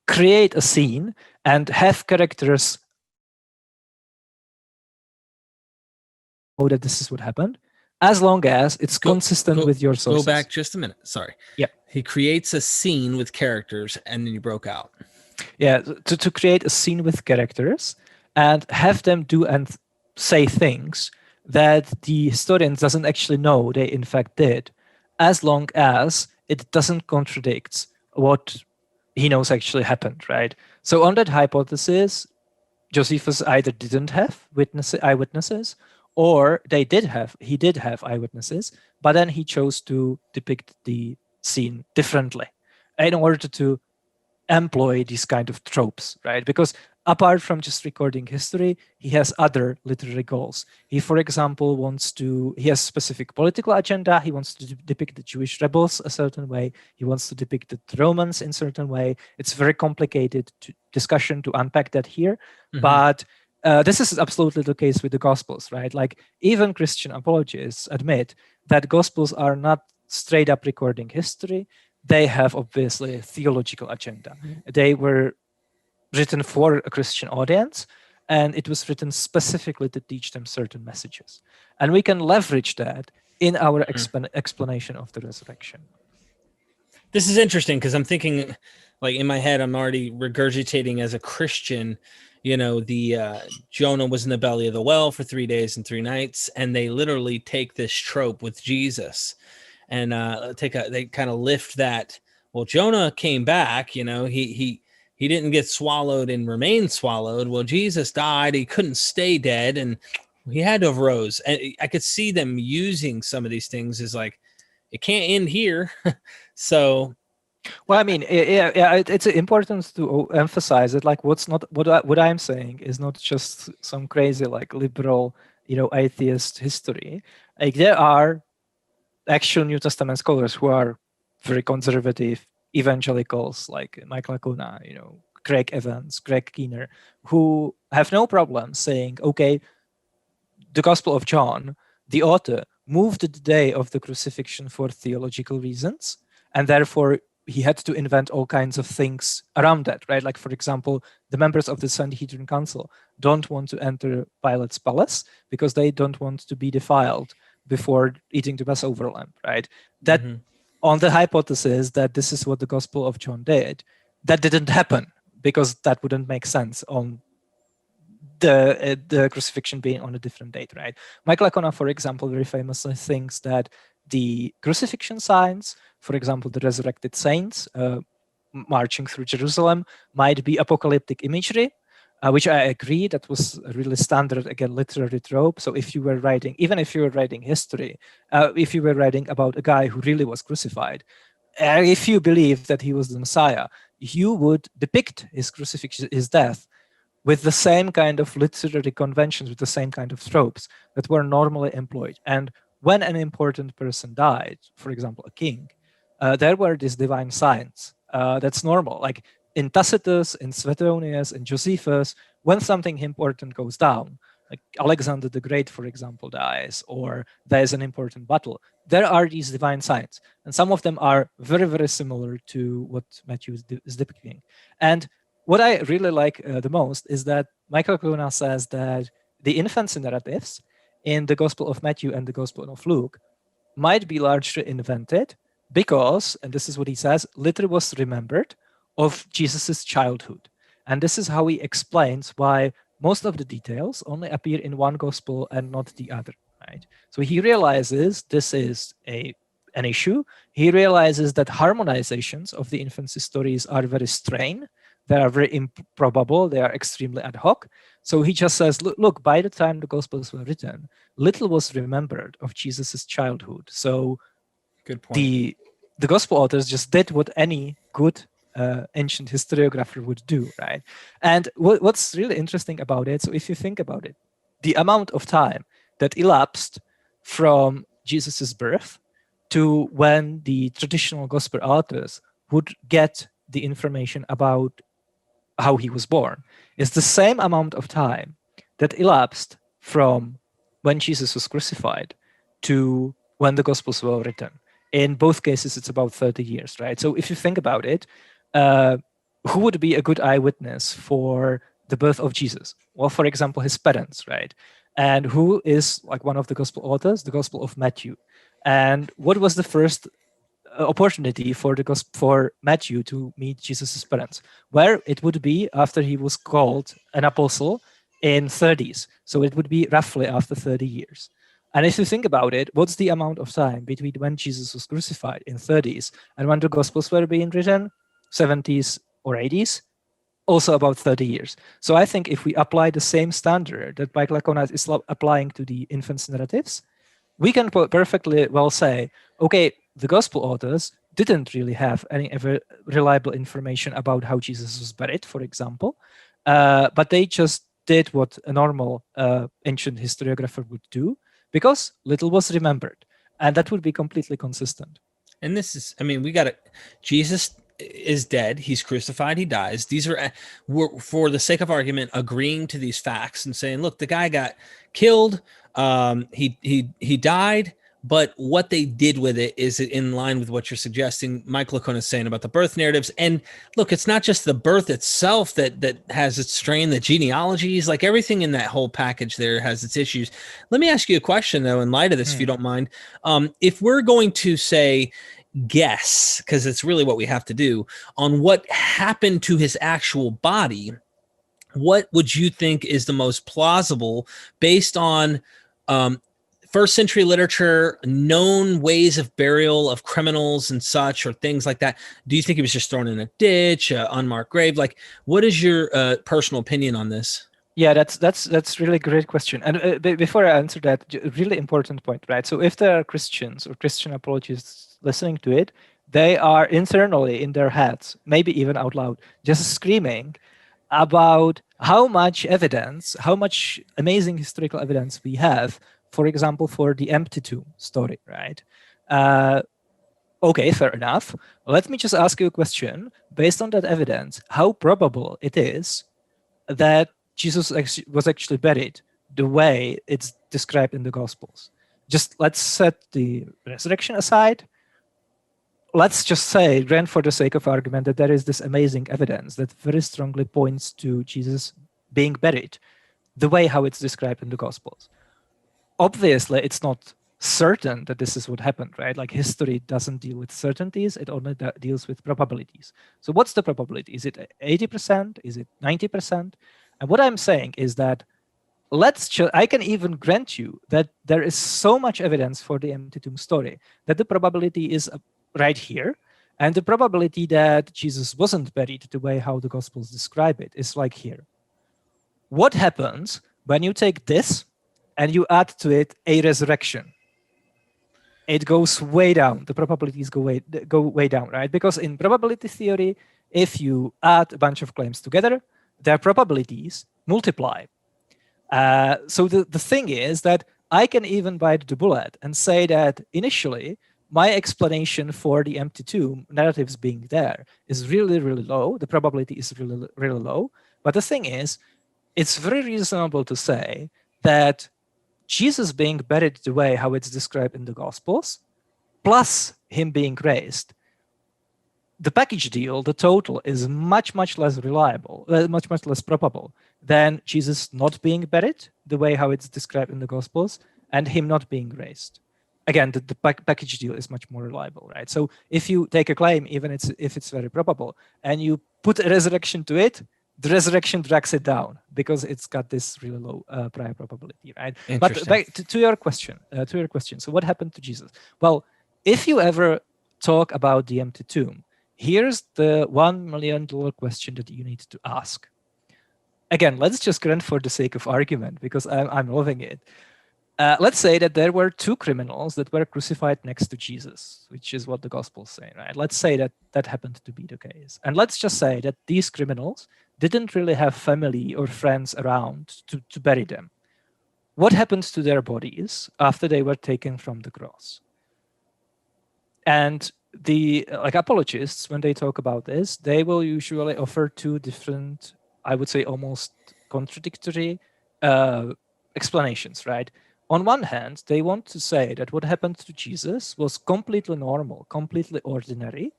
create a scene and have characters know that this is what happened, as long as it's consistent with your sources. Go back just a minute. Sorry. Yeah. He creates a scene with characters, and then you broke out. Yeah, to create a scene with characters and have them do and say things that the historian doesn't actually know they in fact did, as long as it doesn't contradict what he knows actually happened, right? So on that hypothesis, Josephus either didn't have eyewitnesses, or he did have eyewitnesses, but then he chose to depict the scene differently in order to employ these kind of tropes, right? Because apart from just recording history, he has other literary goals. He, for example, he has specific political agenda. He wants to depict the Jewish rebels a certain way. He wants to depict the Romans in a certain way. It's very complicated discussion to unpack that here. Mm-hmm. But this is absolutely the case with the Gospels, right? Like, even Christian apologists admit that Gospels are not straight up recording history. They have obviously a theological agenda. Mm-hmm. They were written for a Christian audience, and it was written specifically to teach them certain messages. And we can leverage that in our explanation of the resurrection. This is interesting because I'm thinking, like, in my head, I'm already regurgitating as a Christian, the Jonah was in the belly of the well for 3 days and 3 nights, and they literally take this trope with Jesus and they kind of lift that. Well, Jonah came back, he didn't get swallowed and remain swallowed. Well, Jesus died. He couldn't stay dead, and he had to have rose. And I could see them using some of these things as like, it can't end here. So, well, I mean, it's important to emphasize that, like, what I'm saying is not just some crazy, like, liberal, atheist history. Like, there are actual New Testament scholars who are very conservative evangelicals, like Mike Lacuna, Greg Evans, Greg Keener, who have no problem saying, okay, the Gospel of John, the author moved the day of the crucifixion for theological reasons, and therefore he had to invent all kinds of things around that, right? Like, for example, the members of the Sanhedrin Council don't want to enter Pilate's palace because they don't want to be defiled before eating the Passover lamb, right? That, on the hypothesis that this is what the Gospel of John did, that didn't happen, because that wouldn't make sense on the crucifixion being on a different date, right? Mike Lacuna, for example, very famously thinks that the crucifixion signs, for example, the resurrected saints marching through Jerusalem, might be apocalyptic imagery, which I agree, that was a really standard, again, literary trope. So if you were writing, even if you were writing history, if you were writing about a guy who really was crucified, if you believe that he was the Messiah, you would depict his crucifixion, his death, with the same kind of literary conventions, with the same kind of tropes that were normally employed. And when an important person died, for example, a king, there were these divine signs. That's normal. Like in Tacitus, in Suetonius, in Josephus, when something important goes down, like Alexander the Great, for example, dies, or there's an important battle, there are these divine signs. And some of them are very, very similar to what Matthew is depicting. And what I really like the most is that Michael Kuna says that the infancy narratives in the Gospel of Matthew and the Gospel of Luke might be largely invented because, and this is what he says, little was remembered of Jesus's childhood. And this is how he explains why most of the details only appear in one gospel and not the other, right? So he realizes this is an issue. He realizes that harmonizations of the infancy stories are very strained. They are very improbable. They are extremely ad hoc. So he just says, look, by the time the Gospels were written, little was remembered of Jesus's childhood. So good point. The Gospel authors just did what any good ancient historiographer would do, right? And what's really interesting about it, so if you think about it, the amount of time that elapsed from Jesus's birth to when the traditional Gospel authors would get the information about how he was born is the same amount of time that elapsed from when Jesus was crucified to when the Gospels were written. In both cases, it's about 30 years, right? So if you think about it, who would be a good eyewitness for the birth of Jesus? Well, for example, his parents, right? And who is like one of the Gospel authors? The Gospel of Matthew. And what was the first opportunity for Matthew to meet Jesus' parents, where it would be after he was called an apostle in 30s. So it would be roughly after 30 years. And if you think about it, what's the amount of time between when Jesus was crucified in 30s and when the Gospels were being written, 70s or 80s? Also about 30 years. So I think if we apply the same standard that Michael Conrad is applying to the infants narratives, we can perfectly well say, okay, the Gospel authors didn't really have any reliable information about how Jesus was buried, for example, but they just did what a normal ancient historiographer would do because little was remembered, and that would be completely consistent. And this is, I mean, we got it. Jesus is dead. He's crucified. He dies. These are, we're, for the sake of argument, agreeing to these facts and saying, look, the guy got killed. He died. But what they did with it is in line with what you're suggesting. Michael Lacona is saying about the birth narratives. And look, it's not just the birth itself that has its strain, the genealogies, like everything in that whole package there has its issues. Let me ask you a question, though, in light of this, if you don't mind. If we're going to say, guess, because it's really what we have to do, on what happened to his actual body, what would you think is the most plausible based on first century literature, known ways of burial of criminals and such, or things like that? Do you think he was just thrown in a ditch, unmarked grave? Like, what is your personal opinion on this? Yeah, that's really great question. And before I answer that, really important point, right? So if there are Christians or Christian apologists listening to it, they are internally in their heads, maybe even out loud, just screaming about how much evidence, how much amazing historical evidence we have, for example, for the empty tomb story, right? Okay, fair enough. Let me just ask you a question. Based on that evidence, how probable it is that Jesus was actually buried the way it's described in the Gospels? Just let's set the resurrection aside. Let's just say, grant for the sake of argument, that there is this amazing evidence that very strongly points to Jesus being buried the way how it's described in the Gospels. Obviously, it's not certain that this is what happened, right? Like history doesn't deal with certainties, it only deals with probabilities. So what's the probability? Is it 80%? Is it 90%? And what I'm saying is that I can even grant you that there is so much evidence for the empty tomb story that the probability is right here. And the probability that Jesus wasn't buried the way how the Gospels describe it is like here. What happens when you take this and you add to it a resurrection? It goes way down. The probabilities go way down, right? Because in probability theory, if you add a bunch of claims together, their probabilities multiply. So the thing is that I can even bite the bullet and say that initially my explanation for the empty tomb narratives being there is really, really low. The probability is really, really low. But the thing is, it's very reasonable to say that Jesus being buried the way how it's described in the Gospels, plus him being raised, the package deal, the total, is much, much less reliable, much, much less probable than Jesus not being buried, the way how it's described in the Gospels, and him not being raised. Again, the package deal is much more reliable, right? So if you take a claim, even if it's very probable, and you put a resurrection to it, the resurrection drags it down because it's got this really low prior probability, right? But back to your question, So what happened to Jesus? Well, if you ever talk about the empty tomb, here's the $1 million question that you need to ask. Again, let's just grant for the sake of argument, because I'm loving it. Let's say that there were two criminals that were crucified next to Jesus, which is what the Gospels say, right? Let's say that that happened to be the case. And let's just say that these criminals didn't really have family or friends around to bury them. What happened to their bodies after they were taken from the cross? And the apologists, when they talk about this, they will usually offer two different, I would say almost contradictory explanations, right? On one hand, they want to say that what happened to Jesus was completely normal, completely ordinary,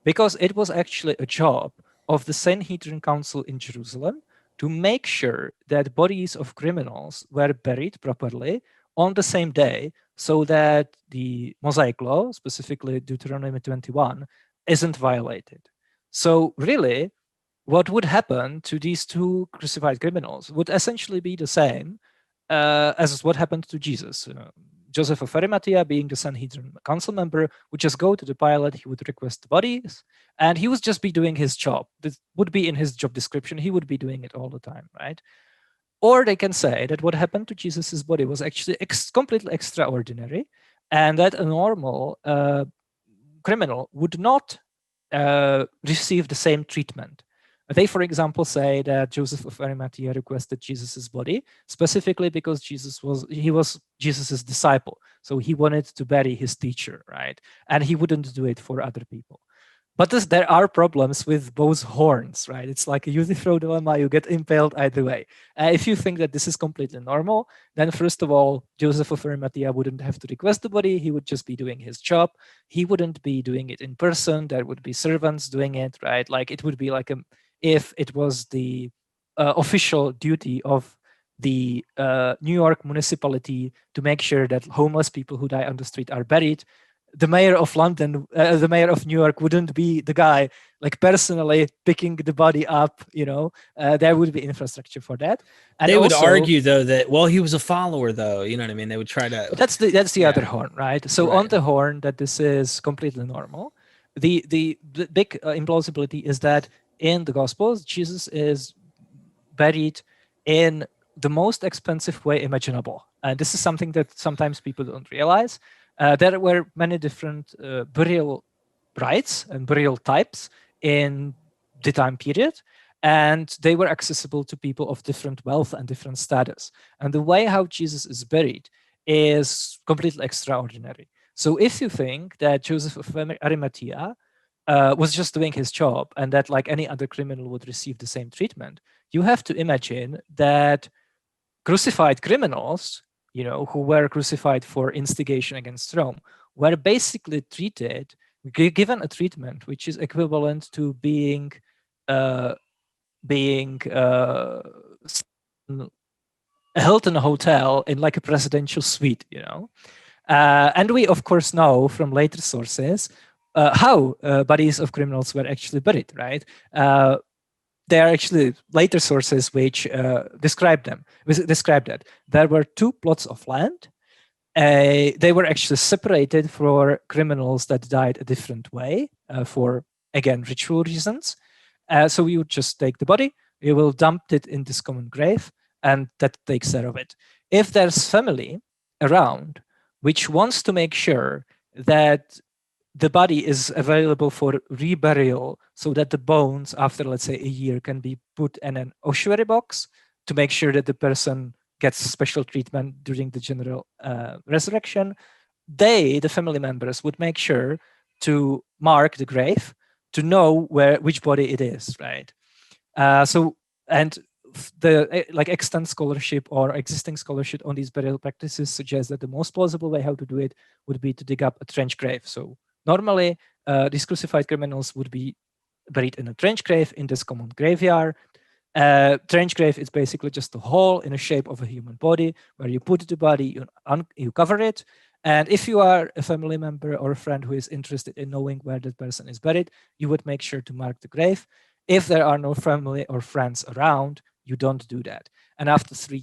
because it was actually a job of the Sanhedrin Council in Jerusalem to make sure that bodies of criminals were buried properly on the same day, so that the Mosaic law, specifically Deuteronomy 21, isn't violated. So really, what would happen to these two crucified criminals would essentially be the same as what happened to Jesus. Joseph of Arimathea, being the Sanhedrin council member, would just go to the Pilate, he would request the bodies, and he would just be doing his job. This would be in his job description. He would be doing it all the time, right? Or they can say that what happened to Jesus's body was actually completely extraordinary, and that a normal criminal would not receive the same treatment. They, for example, say that Joseph of Arimathea requested Jesus's body specifically because Jesus was Jesus's disciple, so he wanted to bury his teacher, right? And he wouldn't do it for other people. But there are problems with both horns, right? It's like a Euthyphro dilemma. You get impaled either way. If you think that this is completely normal, then first of all, Joseph of Arimathea wouldn't have to request the body. He would just be doing his job. He wouldn't be doing it in person. There would be servants doing it, right? Like it would be like if it was the official duty of the New York municipality to make sure that homeless people who die on the street are buried. The mayor of London, the mayor of New York wouldn't be the guy like personally picking the body up, there would be infrastructure for that. And they would argue though that, well, he was a follower though, you know what I mean? They would try to, that's the other horn, right? So right. On the horn that this is completely normal, the big implausibility is that in the Gospels, Jesus is buried in the most expensive way imaginable. And this is something that sometimes people don't realize. There were many different burial rites and burial types in the time period, and they were accessible to people of different wealth and different status. And the way how Jesus is buried is completely extraordinary. So if you think that Joseph of Arimathea was just doing his job and that like any other criminal would receive the same treatment, you have to imagine that crucified criminals, who were crucified for instigation against Rome, were basically given a treatment which is equivalent to being held in a hotel in like a presidential suite, and we of course know from later sources how bodies of criminals were actually buried, right? There are actually later sources which describe that. There were two plots of land. They were actually separated for criminals that died a different way for, again, ritual reasons. So you would just take the body, you will dump it in this common grave, and that takes care of it. If there's family around which wants to make sure that the body is available for reburial so that the bones, after, let's say, a year, can be put in an ossuary box to make sure that the person gets special treatment during the general resurrection, the family members, would make sure to mark the grave to know which body it is, right? And the like extant scholarship or existing scholarship on these burial practices suggests that the most plausible way how to do it would be to dig up a trench grave. So normally, these crucified criminals would be buried in a trench grave in this common graveyard. Trench grave is basically just a hole in the shape of a human body where you put the body, you cover it. And if you are a family member or a friend who is interested in knowing where that person is buried, you would make sure to mark the grave. If there are no family or friends around, you don't do that. And after 3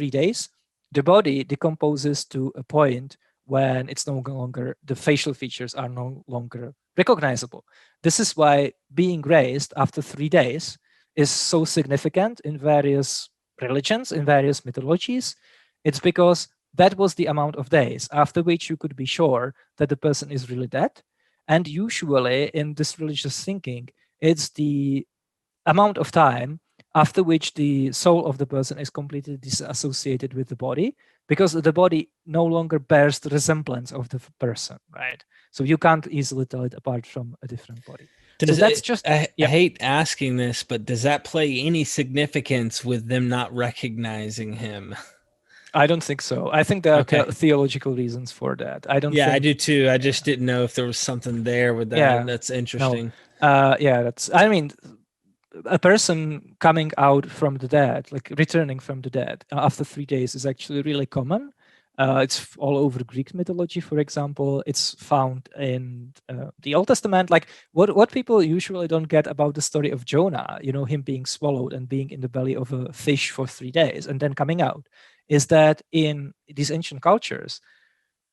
days, the body decomposes to a point when it's no longer, the facial features are no longer recognizable. This is why being raised after 3 days is so significant in various religions, in various mythologies. It's because that was the amount of days after which you could be sure that the person is really dead. And usually in this religious thinking, it's the amount of time after which the soul of the person is completely disassociated with the body, because the body no longer bears the resemblance of the person, right? So you can't easily tell it apart from a different body. So that's just. I hate asking this, but does that play any significance with them not recognizing him? I don't think so. I think there are theological reasons for that. I don't. Yeah, think, I do too. I just didn't know if there was something there with that. Yeah, That's interesting. No. That's. I mean, a person coming out from the dead, like returning from the dead after 3 days, is actually really common. It's all over Greek mythology, for example. It's found in the Old Testament. Like what people usually don't get about the story of Jonah, him being swallowed and being in the belly of a fish for 3 days and then coming out, is that in these ancient cultures,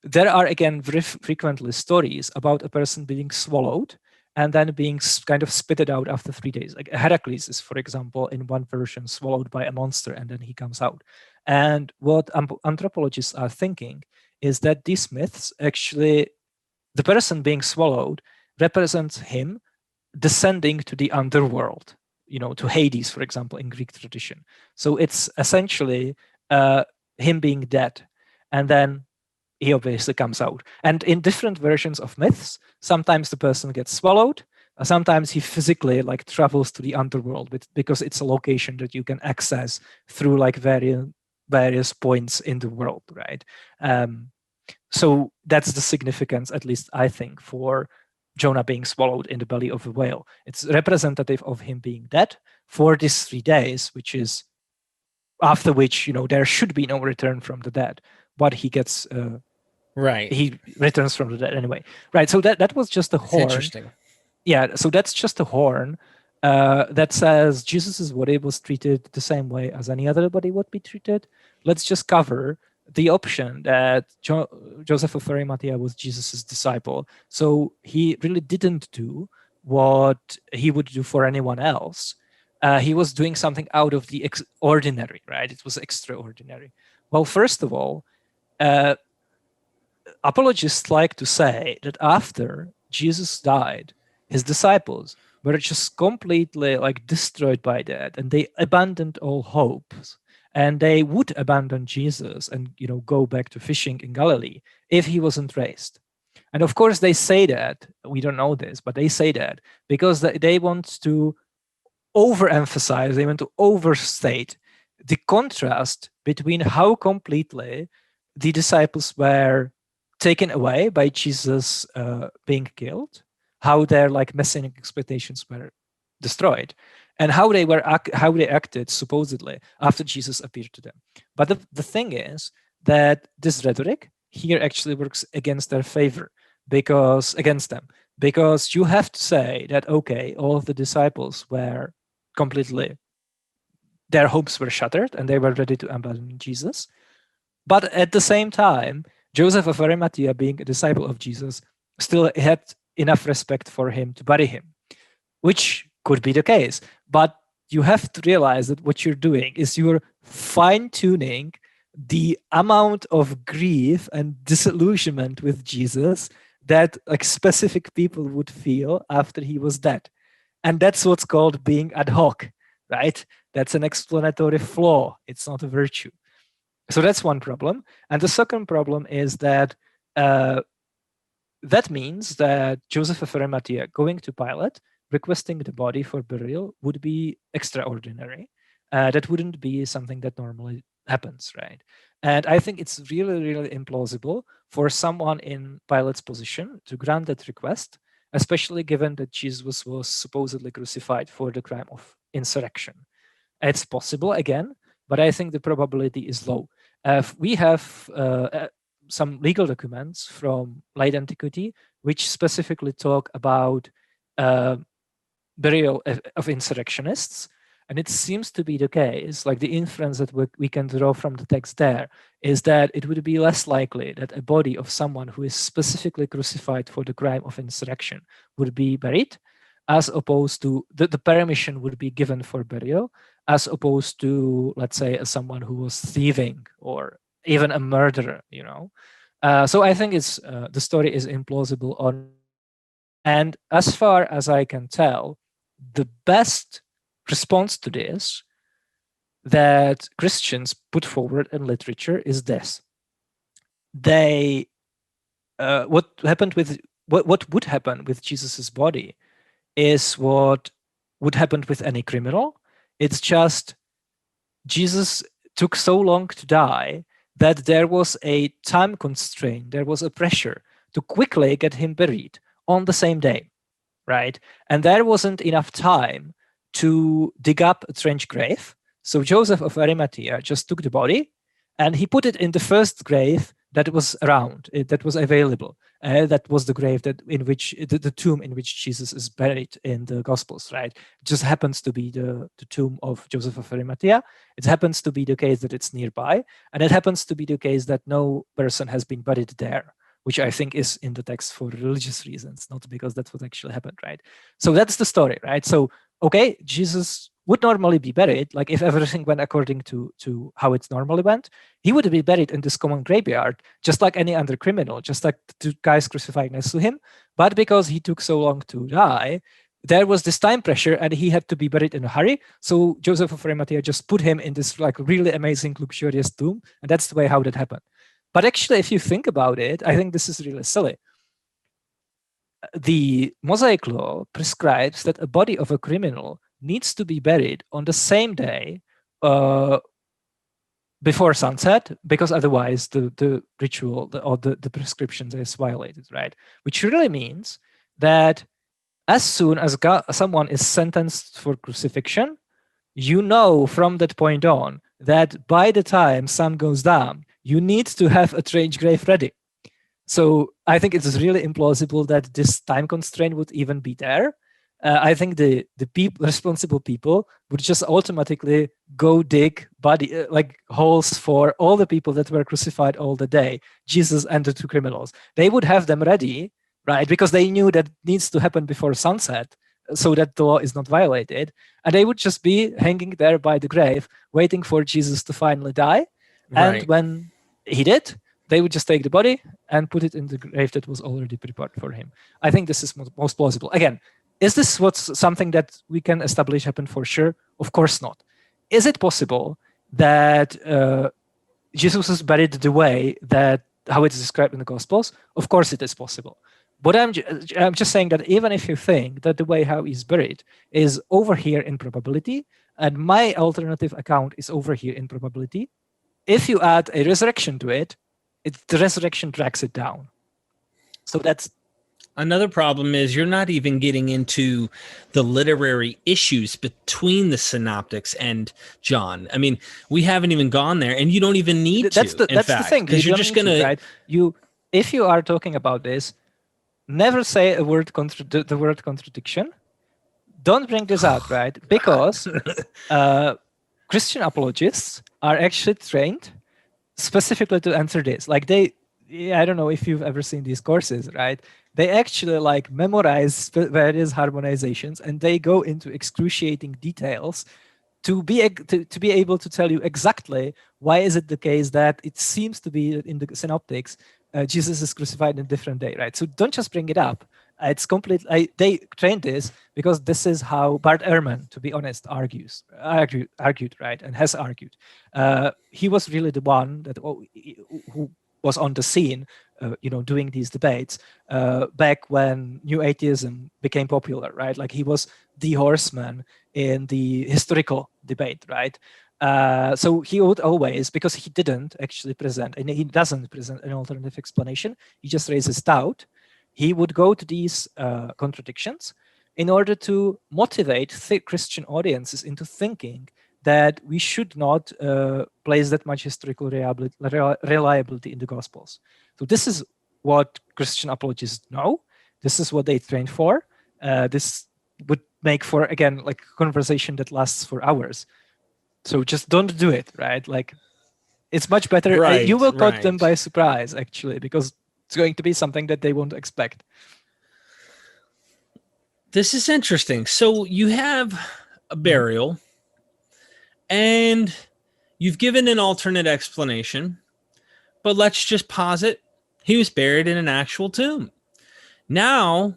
there are again very frequently stories about a person being swallowed and then being kind of spitted out after 3 days. Like Heracles is, for example, in one version swallowed by a monster and then he comes out. And what anthropologists are thinking is that these myths actually, the person being swallowed represents him descending to the underworld, to Hades, for example, in Greek tradition. So it's essentially him being dead. And then he obviously comes out. And in different versions of myths, sometimes the person gets swallowed, sometimes he physically travels to the underworld because it's a location that you can access through various points in the world, right? So that's the significance, at least I think, for Jonah being swallowed in the belly of a whale. It's representative of him being dead for these 3 days, which is after which, there should be no return from the dead, but he gets right. He returns from the dead anyway. Right. So that was just a horn. Interesting. Yeah. So that's just a horn that says Jesus' body was treated the same way as any other body would be treated. Let's just cover the option that Joseph of Arimathea was Jesus' disciple. So he really didn't do what he would do for anyone else. He was doing something out of the ordinary, right? It was extraordinary. Well, first of all, apologists like to say that after Jesus died, his disciples were just completely destroyed by that, and they abandoned all hopes. And they would abandon Jesus and go back to fishing in Galilee if he wasn't raised. And of course, they say that, we don't know this, but they say that because they want to overemphasize, they want to overstate the contrast between how completely the disciples were taken away by Jesus being killed, how their messianic expectations were destroyed, and how they acted supposedly after Jesus appeared to them. But the thing is that this rhetoric here actually works against their favor, against them, because you have to say that, okay, all of the disciples were completely, their hopes were shattered and they were ready to abandon Jesus. But at the same time, Joseph of Arimathea, being a disciple of Jesus, still had enough respect for him to bury him, which could be the case. But you have to realize that what you're doing is you're fine-tuning the amount of grief and disillusionment with Jesus that specific people would feel after he was dead. And that's what's called being ad hoc, right? That's an explanatory flaw. It's not a virtue. So that's one problem. And the second problem is that that means that Joseph of Arimathea going to Pilate, requesting the body for burial would be extraordinary. That wouldn't be something that normally happens, right? And I think it's really, really implausible for someone in Pilate's position to grant that request, especially given that Jesus was supposedly crucified for the crime of insurrection. It's possible again, but I think the probability is low. We have some legal documents from late antiquity which specifically talk about burial of insurrectionists. And it seems to be the case, like the inference that we can draw from the text there is that it would be less likely that a body of someone who is specifically crucified for the crime of insurrection would be buried, as opposed to the permission would be given for burial, as opposed to, let's say, someone who was thieving or even a murderer, you know. So I think it's the story is implausible on its own. And as far as I can tell, the best response to this that Christians put forward in literature is this. They what would happen with Jesus's body is what would happen with any criminal. It's just Jesus took so long to die that there was a time constraint, there was a pressure to quickly get him buried on the same day, right? And there wasn't enough time to dig up a trench grave. So Joseph of Arimathea just took the body and he put it in the first grave that was around, that was available. That was the grave in which the tomb in which Jesus is buried in the Gospels, right? It just happens to be the tomb of Joseph of Arimathea. It happens to be the case that it's nearby, and it happens to be the case that no person has been buried there, which I think is in the text for religious reasons, not because that's what actually happened, right? So that's the story, right? So, okay, Jesus would normally be buried, like if everything went according to how it normally went, he would be buried in this common graveyard, just like any other criminal, just like the two guys crucified next to him. But because he took so long to die, there was this time pressure and he had to be buried in a hurry. So Joseph of Arimathea just put him in this like really amazing, luxurious tomb. And that's the way how that happened. But actually, if you think about it, I think this is really silly. The Mosaic law prescribes that a body of a criminal needs to be buried on the same day before sunset, because otherwise the ritual or the prescription is violated, right? Which really means that as soon as someone is sentenced for crucifixion, you know from that point on that by the time sun goes down, you need to have a trench grave ready. So I think it's really implausible that this time constraint would even be there. I think the responsible people would just automatically go dig like holes for all the people that were crucified all the day, Jesus and the two criminals. They would have them ready, right? Because they knew that needs to happen before sunset, so that the law is not violated. And they would just be hanging there by the grave, waiting for Jesus to finally die. Right. And when he did, they would just take the body and put it in the grave that was already prepared for him. I think this is most plausible. Again, is this something that we can establish happened for sure? Of course not. Is it possible that Jesus was buried the way that how it's described in the Gospels? Of course it is possible. But I'm just saying that even if you think that the way how he's buried is over here in probability, and my alternative account is over here in probability, if you add a resurrection to it, the resurrection drags it down. So that's another problem. Is you're not even getting into the literary issues between the synoptics and John. I mean, we haven't even gone there, and you don't even need that's to. That's the thing, because you're just gonna right? If you are talking about this, never say the word contradiction. Don't bring this up, right? Because Christian apologists are actually trained specifically to answer this. Like I don't know if you've ever seen these courses, right? They actually like memorize various harmonizations and they go into excruciating details to be able to tell you exactly why is it the case that it seems to be in the synoptics Jesus is crucified in a different day, right? So don't just bring it up. It's complete. They trained this because this is how Bart Ehrman, to be honest, argued, right, and has argued. He was really the one that who was on the scene, doing these debates back when New Atheism became popular, right? Like he was the horseman in the historical debate, right? So he would always, because he didn't actually present, and he doesn't present an alternative explanation, he just raises doubt. He would go to these contradictions in order to motivate Christian audiences into thinking that we should not place that much historical reliability in the Gospels. So this is what Christian apologists know. This is what they trained for. This would make for, again, like a conversation that lasts for hours. So just don't do it, right? Like it's much better. Right, You will caught them right. by surprise, actually, because it's going to be something that they won't expect. This is interesting. So you have a burial, and you've given an alternate explanation, but let's just posit he was buried in an actual tomb. Now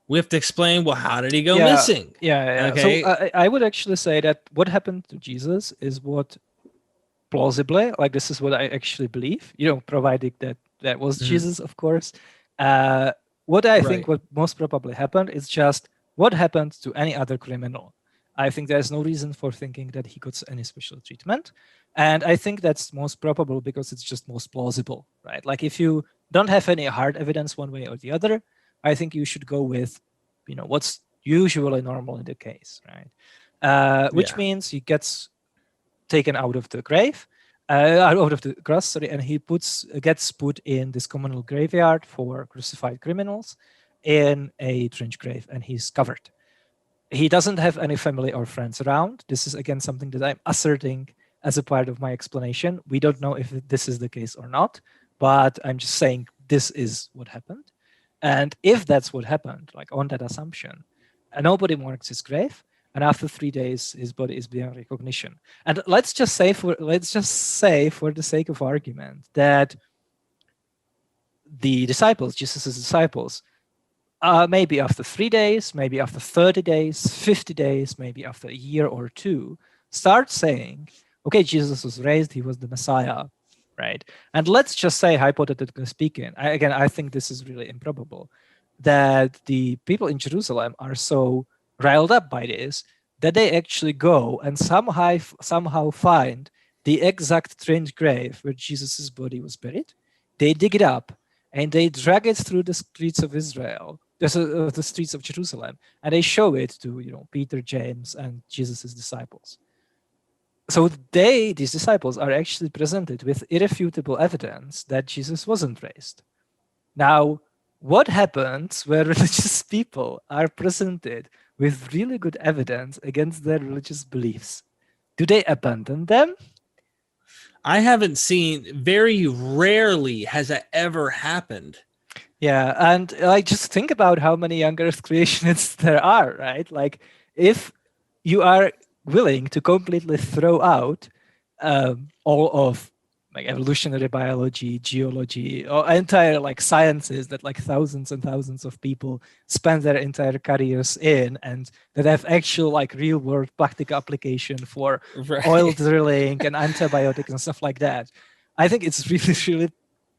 we have to explain, well, how did he go missing? Yeah. Okay. So I would actually say that what happened to Jesus is what plausibly, like this is what I actually believe, providing that was Jesus, of course. What I think what most probably happened is just what happened to any other criminal. I think there's no reason for thinking that he got any special treatment. And I think that's most probable because it's just most plausible, right? Like if you don't have any hard evidence one way or the other, I think you should go with, what's usually normal in the case, right? Which means he gets taken out of the grave, out of the cross, sorry, and he gets put in this communal graveyard for crucified criminals in a trench grave, and he's covered. He doesn't have any family or friends around. This is again something that I'm asserting as a part of my explanation. We don't know if this is the case or not, but I'm just saying this is what happened. And if that's what happened, like on that assumption, nobody marks his grave, and after 3 days, his body is beyond recognition. And let's just say, for the sake of argument, that the disciples, Jesus' disciples, maybe after 3 days, maybe after 30 days, 50 days, maybe after a year or two, start saying, okay, Jesus was raised, he was the Messiah, right? And let's just say, hypothetically speaking, I think this is really improbable, that the people in Jerusalem are so riled up by this that they actually go and somehow find the exact trench grave where Jesus' body was buried. They dig it up and they drag it through the streets of Israel, the streets of Jerusalem, and they show it to Peter, James, and Jesus' disciples. So these disciples are actually presented with irrefutable evidence that Jesus wasn't raised. Now, what happens where religious people are presented with really good evidence against their religious beliefs? Do they abandon them? I haven't seen, very rarely has that ever happened. Yeah, and just think about how many young Earth creationists there are, right? Like, if you are willing to completely throw out all of like evolutionary biology, geology, or entire like sciences that like thousands and thousands of people spend their entire careers in, and that have actual like real world practical application for oil drilling and antibiotics and stuff like that. I think it's really, really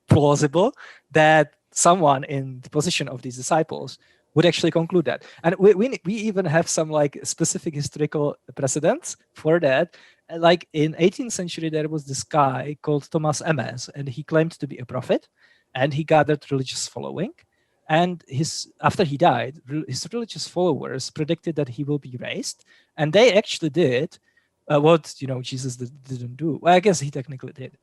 plausible that someone in the position of these disciples would actually conclude that. And we even have some like specific historical precedents for that. Like in 18th century, there was this guy called Thomas Ms, and he claimed to be a prophet, and he gathered religious following. And after he died, his religious followers predicted that he will be raised, and they actually did what Jesus didn't do. Well, I guess he technically did.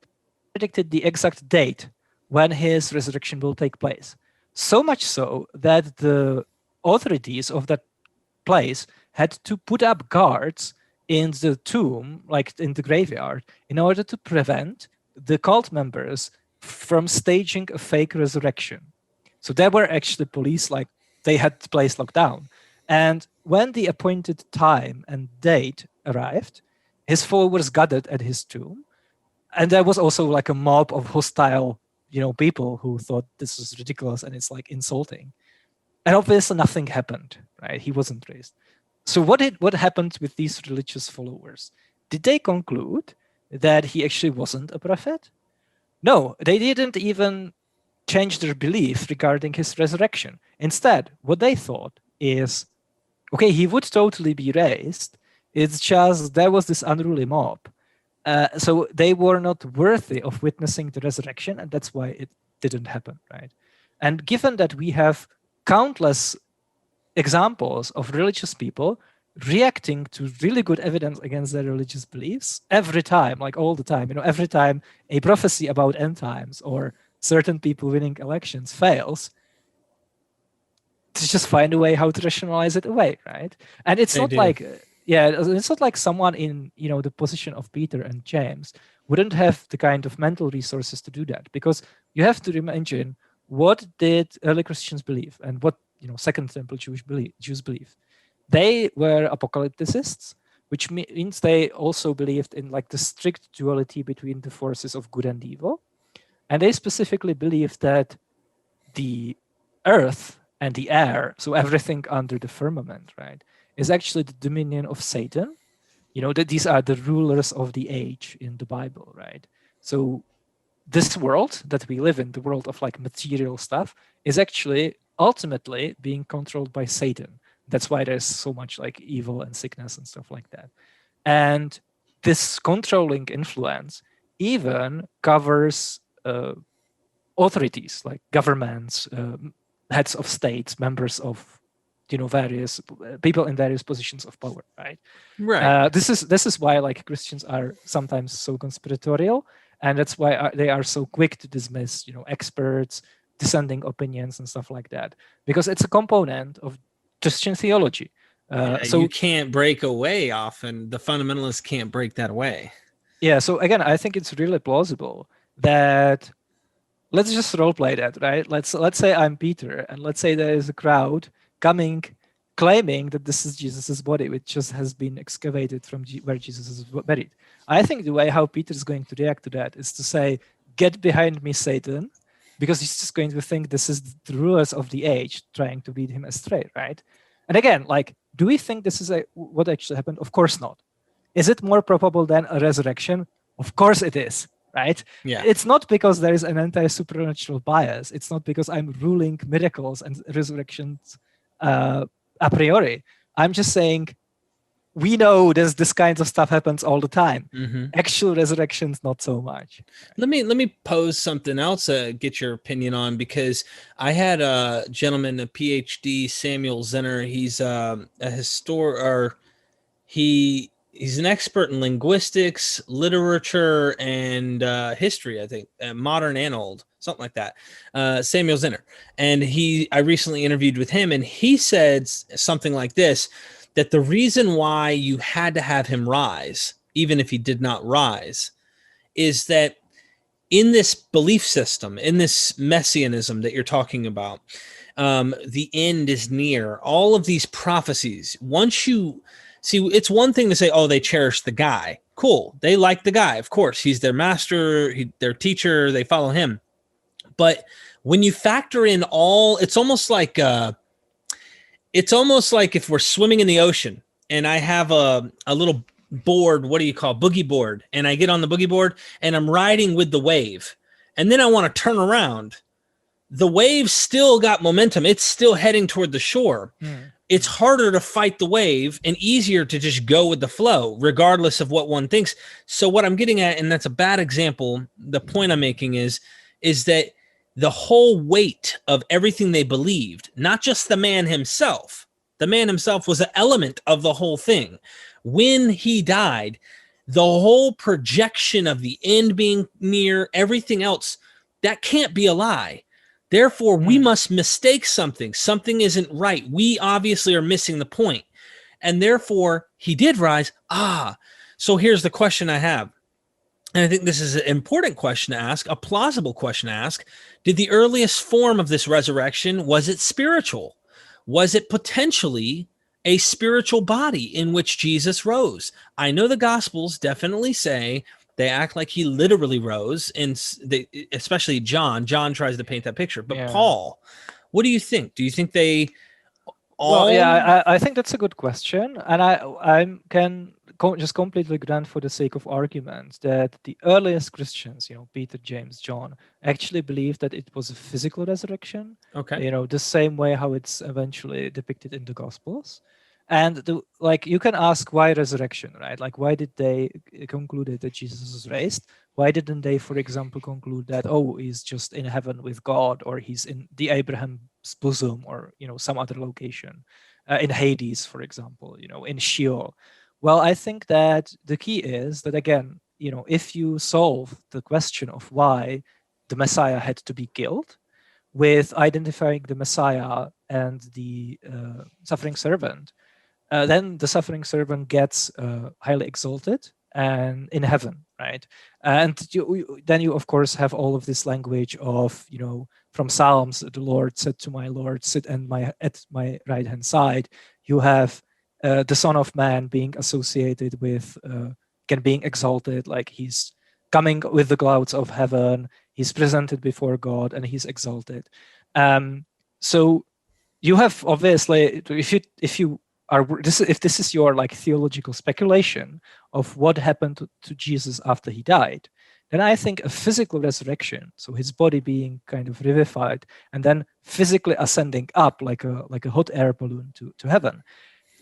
Predicted the exact date when his resurrection will take place. So much so that the authorities of that place had to put up guards in the tomb, like in the graveyard, in order to prevent the cult members from staging a fake resurrection. So there were actually police, like they had the place locked down. And when the appointed time and date arrived, his followers gathered at his tomb. And there was also like a mob of hostile people who thought this was ridiculous and it's like insulting. And obviously nothing happened, right? He wasn't raised. So what happened with these religious followers? Did they conclude that he actually wasn't a prophet? No, they didn't even change their belief regarding his resurrection. Instead, what they thought is, okay, he would totally be raised. It's just there was this unruly mob. So they were not worthy of witnessing the resurrection, and that's why it didn't happen, right? And given that we have countless examples of religious people reacting to really good evidence against their religious beliefs every time, like all the time, every time a prophecy about end times or certain people winning elections fails, to just find a way how to rationalize it away, right? And it's not like, it's not like someone in the position of Peter and James wouldn't have the kind of mental resources to do that, because you have to imagine, what did early Christians believe, and what Second Temple Jews believe? They were apocalypticists, which means they also believed in like the strict duality between the forces of good and evil, and they specifically believed that the earth and the air, so everything under the firmament, right, is actually the dominion of Satan. That these are the rulers of the age in the Bible, right? So this world that we live in, the world of like material stuff, is actually ultimately being controlled by Satan. That's why there's so much like evil and sickness and stuff like that. And this controlling influence even covers authorities like governments, heads of states, members of various people in various positions of power, right? Right. This is why like Christians are sometimes so conspiratorial, and that's why they are so quick to dismiss experts, dissenting opinions, and stuff like that, because it's a component of Christian theology. So you can't break away often. The fundamentalists can't break that away. Yeah. So again, I think it's really plausible that, let's just role play that, right? Let's say I'm Peter, and let's say there is a crowd coming, claiming that this is Jesus's body, which just has been excavated from where Jesus is buried. I think the way how Peter is going to react to that is to say, "Get behind me, Satan," because he's just going to think this is the rulers of the age trying to lead him astray, right? And again, like, do we think this is what actually happened? Of course not. Is it more probable than a resurrection? Of course it is, right? Yeah. It's not because there is an anti-supernatural bias. It's not because I'm ruling miracles and resurrections a priori. I'm just saying, we know this kind of stuff happens all the time. Mm-hmm. Actual resurrections, not so much. Let me pose something else, get your opinion on, because I had a gentleman, a PhD, Samuel Zenner. He's a he's an expert in linguistics, literature, and history, I think, modern and old, something like that. Samuel Zenner. And I recently interviewed with him, and he said something like this, that the reason why you had to have him rise, even if he did not rise, is that in this belief system, in this messianism that you're talking about, the end is near. All of these prophecies, once you see, it's one thing to say, oh, they cherish the guy. Cool. They like the guy. Of course, he's their master, their teacher. They follow him. But when you factor in it's almost like if we're swimming in the ocean and I have a little board, what do you call, boogie board, and I get on the boogie board and I'm riding with the wave, and then I want to turn around. The wave still got momentum. It's still heading toward the shore. It's harder to fight the wave and easier to just go with the flow, regardless of what one thinks. So what I'm getting at, and that's a bad example, the point I'm making is that the whole weight of everything they believed, not just the man himself was an element of the whole thing. When he died, the whole projection of the end being near, everything else, that can't be a lie. Therefore, we must mistake something. Something isn't right. We obviously are missing the point. And therefore, he did rise. So here's the question I have. And I think this is an important question to ask, a plausible question to ask. Did the earliest form of this resurrection, was it spiritual? Was it potentially a spiritual body in which Jesus rose? I know the Gospels definitely say, they act like he literally rose, and especially John tries to paint that picture. But Paul, What do you think? Do you think they Well, all? yeah, I think that's a good question, and I can just completely grant, for the sake of argument, that the earliest Christians, Peter, James, John, actually believed that it was a physical resurrection. Okay. The same way how it's eventually depicted in the Gospels. And you can ask why resurrection, right? Like, why did they conclude that Jesus was raised? Why didn't they, for example, conclude that, oh, he's just in heaven with God, or he's in the Abraham's bosom, or some other location, in Hades, for example, in Sheol? Well, I think that the key is that, again, if you solve the question of why the Messiah had to be killed with identifying the Messiah and the suffering servant, then the suffering servant gets highly exalted and in heaven, right? And then you of course have all of this language of, from Psalms, the Lord said to my Lord, sit at my right hand side. You have the Son of Man being associated with being exalted, like he's coming with the clouds of heaven, he's presented before God, and he's exalted. So you have, obviously, if you are if this is your theological speculation of what happened to Jesus after he died, then I think a physical resurrection, so his body being kind of revivified and then physically ascending up like a hot air balloon to heaven,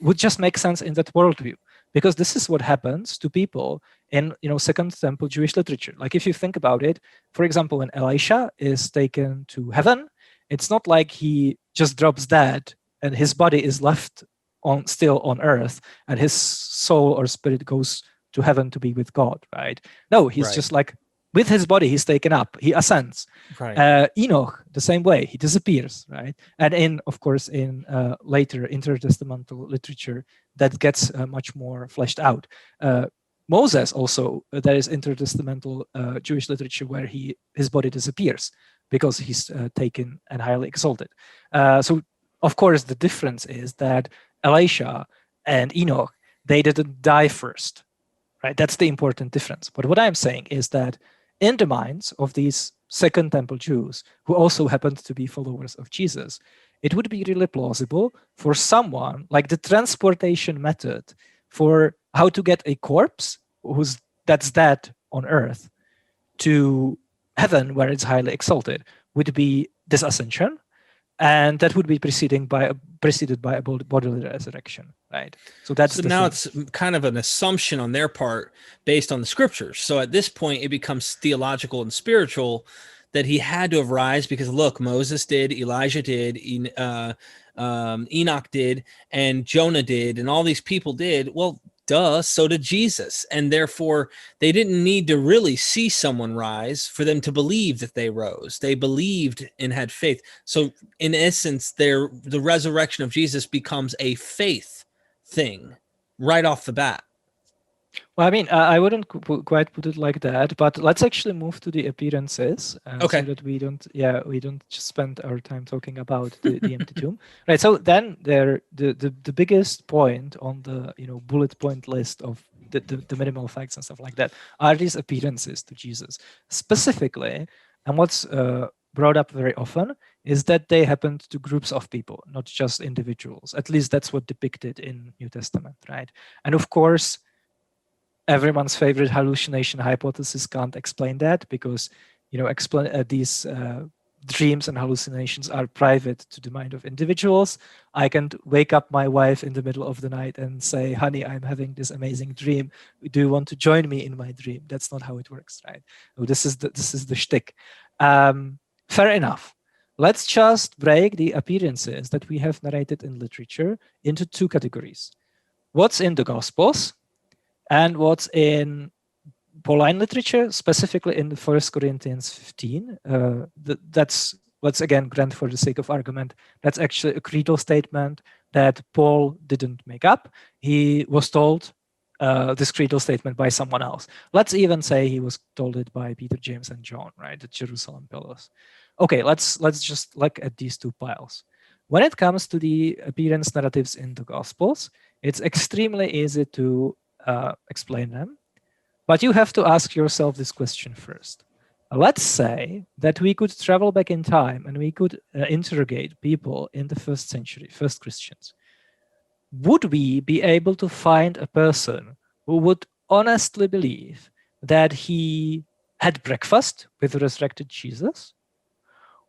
would just make sense in that worldview, because this is what happens to people in Second Temple Jewish literature. Like, if you think about it, for example, when Elisha is taken to heaven, it's not like he just drops dead and his body is left still on earth and his soul or spirit goes to heaven to be with God, right? No, he's Right. just like, with his body, he's taken up, he ascends. Right. Enoch, the same way, he disappears, right? And of course, in later intertestamental literature, that gets much more fleshed out. Moses also, there is intertestamental Jewish literature where his body disappears because he's taken and highly exalted. So, of course, the difference is that Elisha and Enoch, they didn't die first, right? That's the important difference. But what I'm saying is that in the minds of these Second Temple Jews, who also happened to be followers of Jesus, it would be really plausible for someone, like the transportation method for how to get a corpse that's dead on earth to heaven, where it's highly exalted, would be this ascension, and that would be preceded by a bodily resurrection, right? So that's now it's kind of an assumption on their part based on the scriptures. So at this point, it becomes theological and spiritual that he had to have rise, because look, Moses did, Elijah did, Enoch did, and Jonah did, and all these people did. Well, duh, so did Jesus. And therefore, they didn't need to really see someone rise for them to believe that they rose. They believed and had faith. So in essence, the resurrection of Jesus becomes a faith thing right off the bat. Well, I mean, I wouldn't quite put it like that, but let's actually move to the appearances, Okay. so that we don't just spend our time talking about the empty tomb, right? So then the biggest point on the bullet point list of the minimal facts and stuff like that are these appearances to Jesus specifically, and what's brought up very often is that they happened to groups of people, not just individuals. At least that's what depicted in New Testament, right? And of course, everyone's favorite hallucination hypothesis can't explain that, because these dreams and hallucinations are private to the mind of individuals. I can wake up my wife in the middle of the night and say, honey, I'm having this amazing dream, do you want to join me in my dream? That's not how it works, right? So this is the shtick. Fair enough. Let's just break the appearances that we have narrated in literature into two categories: what's in the Gospels and what's in Pauline literature, specifically in 1 Corinthians 15. Let's again grant, for the sake of argument, that's actually a creedal statement that Paul didn't make up. He was told this creedal statement by someone else. Let's even say he was told it by Peter, James, and John, right, at Jerusalem Pillars. Okay, let's just look at these two piles. When it comes to the appearance narratives in the Gospels, it's extremely easy to explain them, but you have to ask yourself this question first. Let's say that we could travel back in time and we could interrogate people in the first century, first Christians. Would we be able to find a person who would honestly believe that he had breakfast with the resurrected Jesus?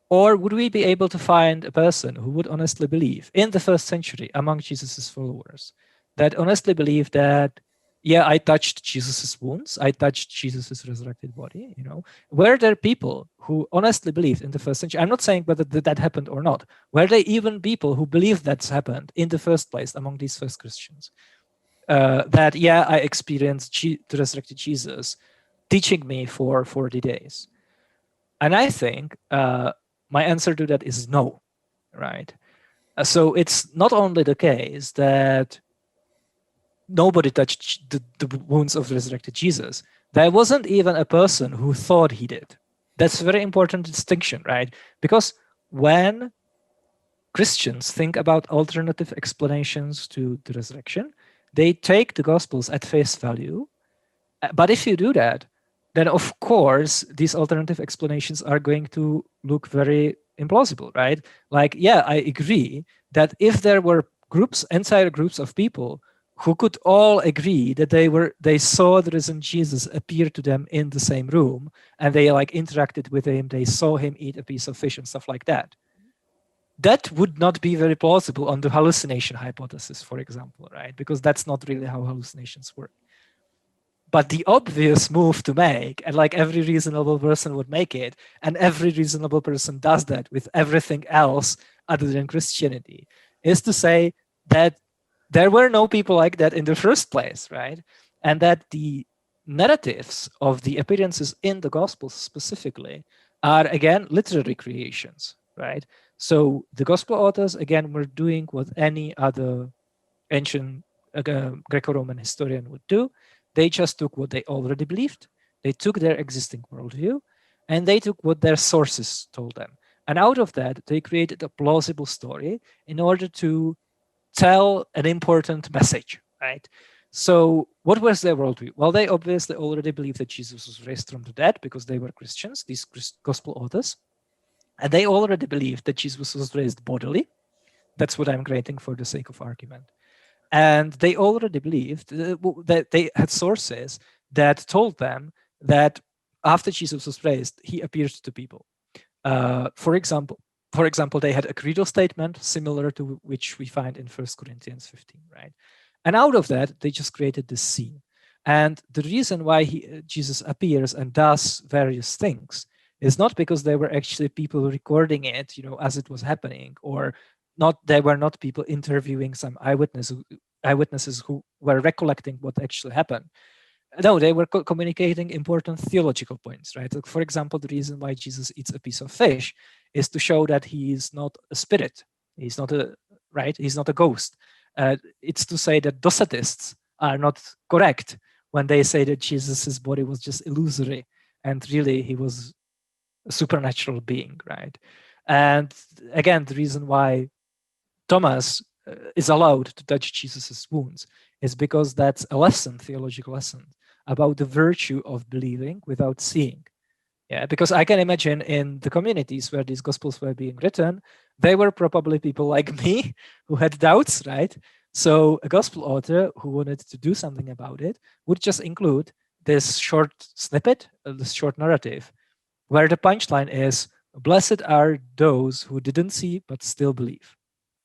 Or would we be able to find a person who would honestly believe in the first century among Jesus's followers, that honestly believe that, yeah, I touched Jesus's wounds, I touched Jesus's resurrected body, you know? Were there people who honestly believed in the first century? I'm not saying whether that happened or not. Were there even people who believed that's happened in the first place among these first Christians? That, yeah, I experienced the resurrected Jesus teaching me for 40 days. And I think my answer to that is no, right? So it's not only the case that nobody touched the wounds of the resurrected Jesus. There wasn't even a person who thought he did. That's a very important distinction, right? Because when Christians think about alternative explanations to the resurrection, they take the Gospels at face value. But if you do that, then of course these alternative explanations are going to look very implausible, right? Like, yeah, I agree that if there were groups, entire groups of people who could all agree that they saw the risen Jesus appear to them in the same room and they like interacted with him, they saw him eat a piece of fish and stuff like that. That would not be very plausible on the hallucination hypothesis, for example, right? Because that's not really how hallucinations work. But the obvious move to make, and like every reasonable person would make it, and every reasonable person does that with everything else other than Christianity, is to say that there were no people like that in the first place, right? And that the narratives of the appearances in the Gospels specifically are, again, literary creations, right? So the Gospel authors, again, were doing what any other ancient Greco-Roman historian would do. They just took what they already believed, they took their existing worldview, and they took what their sources told them. And out of that, they created a plausible story in order to tell an important message, right? So what was their worldview? Well, they obviously already believed that Jesus was raised from the dead because they were Christians, these gospel authors. And they already believed that Jesus was raised bodily. That's what I'm creating for the sake of argument. And they already believed that they had sources that told them that after Jesus was raised, he appeared to people. For example, they had a creedal statement similar to which we find in 1 Corinthians 15, right? And out of that, they just created this scene. And the reason why Jesus appears and does various things is not because there were actually people recording it, you know, as it was happening, or not. There were not people interviewing some eyewitnesses who were recollecting what actually happened. No, they were communicating important theological points, right? Like, for example, the reason why Jesus eats a piece of fish is to show that he is not a spirit. He's not a right. He's not a ghost. It's to say that Docetists are not correct when they say that Jesus's body was just illusory and really he was a supernatural being, right? And again, the reason why Thomas is allowed to touch Jesus's wounds is because that's a lesson, theological lesson, about the virtue of believing without seeing. Yeah, because I can imagine in the communities where these gospels were being written, they were probably people like me who had doubts, right? So a gospel author who wanted to do something about it would just include this short snippet, this short narrative, where the punchline is, "Blessed are those who didn't see but still believe."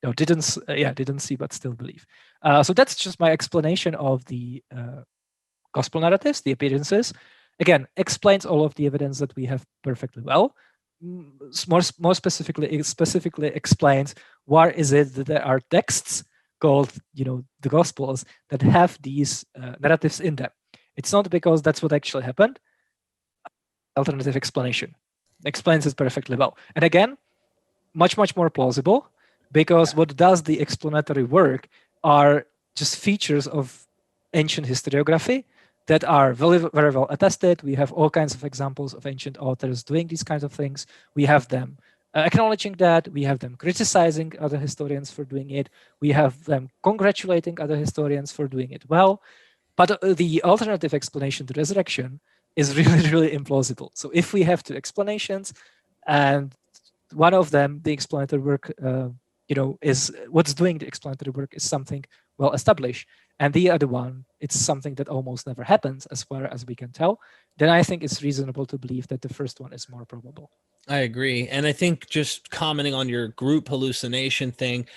No, didn't see but still believe. So that's just my explanation of the gospel narratives, the appearances. Again, explains all of the evidence that we have perfectly well. More specifically explains why is it that there are texts called, you know, the Gospels that have these narratives in them. It's not because that's what actually happened. Alternative explanation explains it perfectly well. And again, much more plausible, because what does the explanatory work are just features of ancient historiography that are very, very well attested. We have all kinds of examples of ancient authors doing these kinds of things. We have them acknowledging that. We have them criticizing other historians for doing it. We have them congratulating other historians for doing it well. But the alternative explanation to resurrection is really, really implausible. So if we have two explanations, and one of them, the explanatory work, is what's doing the explanatory work is something well established, and the other one, it's something that almost never happens as far as we can tell, then I think it's reasonable to believe that the first one is more probable. I agree. And I think just commenting on your group hallucination thing,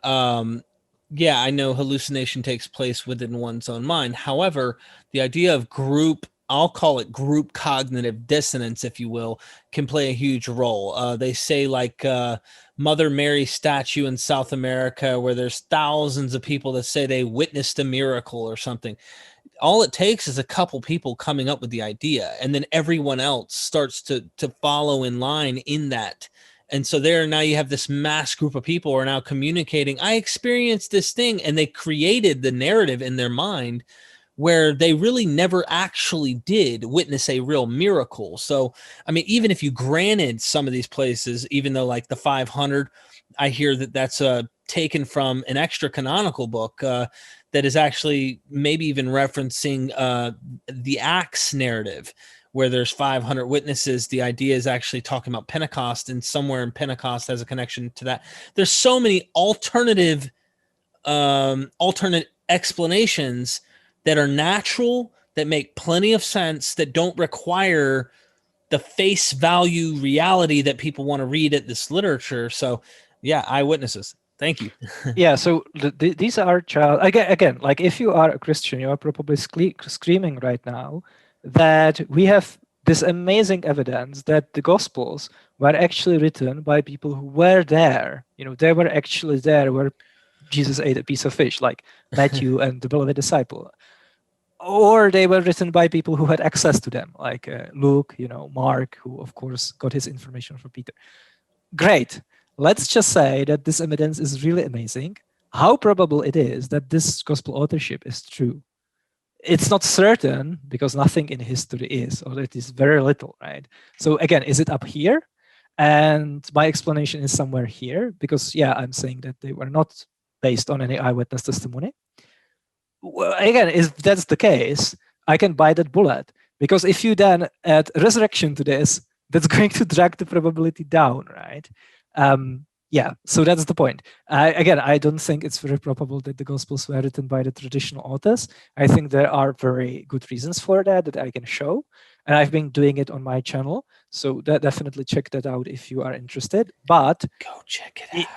yeah, I know hallucination takes place within one's own mind. However, the idea of group, I'll call it group cognitive dissonance, if you will, can play a huge role. They say, like, Mother Mary statue in South America, where there's thousands of people that say they witnessed a miracle or something. All it takes is a couple people coming up with the idea, and then everyone else starts to follow in line in that. And so there, now you have this mass group of people who are now communicating, I experienced this thing, and they created the narrative in their mind where they really never actually did witness a real miracle. So, I mean, even if you granted some of these places, even though like the 500, I hear that that's taken from an extra canonical book that is actually maybe even referencing the Acts narrative, where there's 500 witnesses. The idea is actually talking about Pentecost, and somewhere in Pentecost has a connection to that. There's so many alternate explanations that are natural, that make plenty of sense, that don't require the face value reality that people want to read at this literature. So yeah, eyewitnesses. Thank you. Yeah, so these are again, like if you are a Christian, you are probably screaming right now that we have this amazing evidence that the Gospels were actually written by people who were there. They were actually there where Jesus ate a piece of fish, like Matthew and the beloved disciple. Or they were written by people who had access to them, like Luke, Mark, who of course got his information from Peter. Great. Let's just say that this evidence is really amazing. How probable it is that this gospel authorship is true? It's not certain, because nothing in history is, or it is very little, right? So again, is it up here? And my explanation is somewhere here, because yeah, I'm saying that they were not based on any eyewitness testimony. Well, again, if that's the case, I can buy that bullet, because if you then add resurrection to this, that's going to drag the probability down, right? Yeah, so that's the point. Again, I don't think it's very probable that the Gospels were written by the traditional authors. I think there are very good reasons for that I can show, and I've been doing it on my channel. So definitely check that out if you are interested. But go check it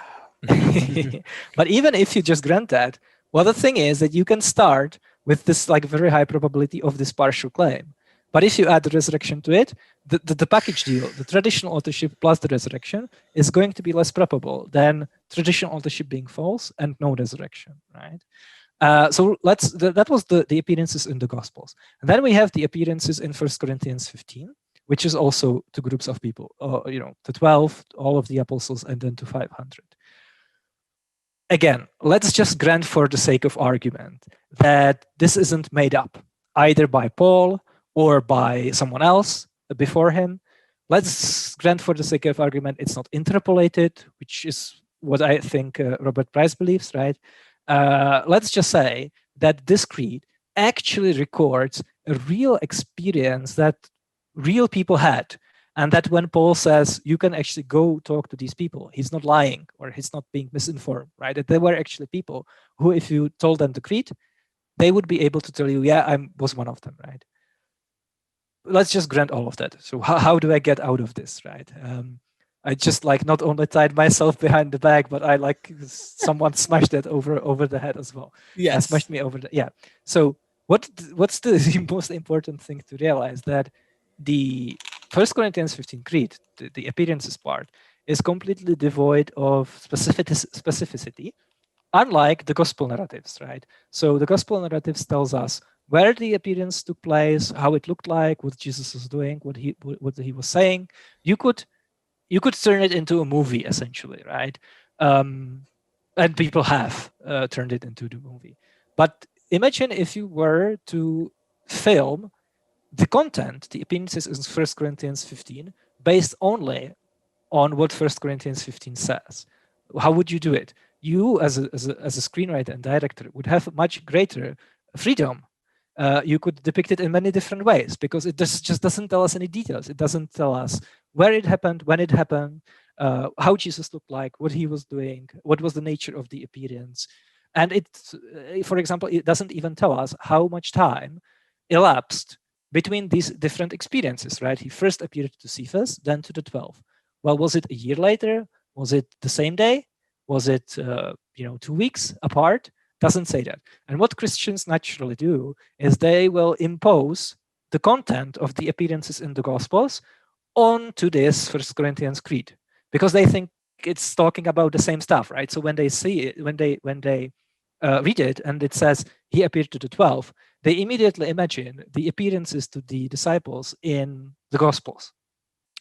out. But even if you just grant that, well, the thing is that you can start with this like very high probability of this partial claim. But if you add the resurrection to it, the package deal, the traditional authorship plus the resurrection, is going to be less probable than traditional authorship being false and no resurrection, right? So that was the appearances in the Gospels. And then we have the appearances in 1 Corinthians 15, which is also to groups of people, to 12, all of the apostles, and then to 500. Again, let's just grant for the sake of argument that this isn't made up either by Paul or by someone else before him. Let's grant for the sake of argument it's not interpolated, which is what I think Robert Price believes, right? Let's just say that this creed actually records a real experience that real people had. And that when Paul says you can actually go talk to these people, he's not lying or he's not being misinformed, right? That there were actually people who, if you told them the creed, they would be able to tell you, yeah, I was one of them, right? Let's just grant all of that. So how do I get out of this, right? I just like not only tied myself behind the back, but I like someone smashed it over the head as well. Yeah, smashed me over the yeah. So what's the most important thing to realize, that the 1 Corinthians 15 creed, the appearances part, is completely devoid of specificity, unlike the gospel narratives, right? So the gospel narratives tells us where the appearance took place, how it looked like, what Jesus was doing, what he was saying. You could turn it into a movie, essentially, right? And people have turned it into the movie. But imagine if you were to film the content, the appearances in 1 Corinthians 15, based only on what 1 Corinthians 15 says. How would you do it? You, as a screenwriter and director, would have much greater freedom you could depict it in many different ways, because it just doesn't tell us any details. It doesn't tell us where it happened, when it happened, how Jesus looked like, what he was doing, what was the nature of the appearance. And it, for example, it doesn't even tell us how much time elapsed between these different experiences, right? He first appeared to Cephas, then to the 12. Well, was it a year later? Was it the same day? Was it 2 weeks apart? Doesn't say that. And what Christians naturally do is they will impose the content of the appearances in the Gospels onto this First Corinthians Creed, because they think it's talking about the same stuff, right? So when they see it, when they read it and it says he appeared to the 12, they immediately imagine the appearances to the disciples in the Gospels.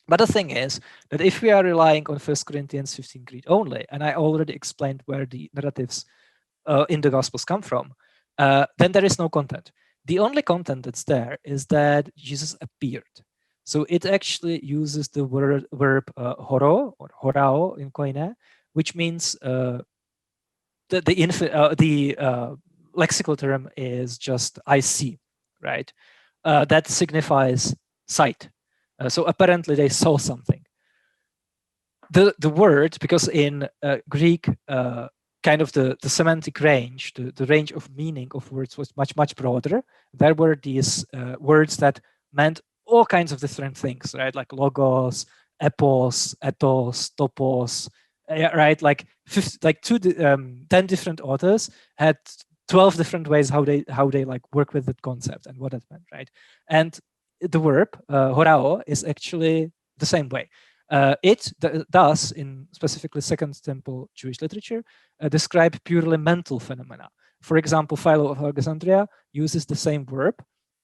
But the thing is that if we are relying on 1 Corinthians 15 Creed only, and I already explained where the narratives in the Gospels come from, then there is no content. The only content that's there is that Jesus appeared. So it actually uses the verb horo or horao in Koine, which means the lexical term is just I see, right? That signifies sight. So apparently they saw something. The word, because in Greek, kind of the semantic range, the range of meaning of words was much broader. There were these words that meant all kinds of different things, right? Like logos, epos, ethos, topos, right? Like 10 different authors had 12 different ways how they like work with the concept and what it meant, right? And the verb horao is actually the same way. It does, in specifically Second Temple Jewish literature, describe purely mental phenomena. For example, Philo of Alexandria uses the same verb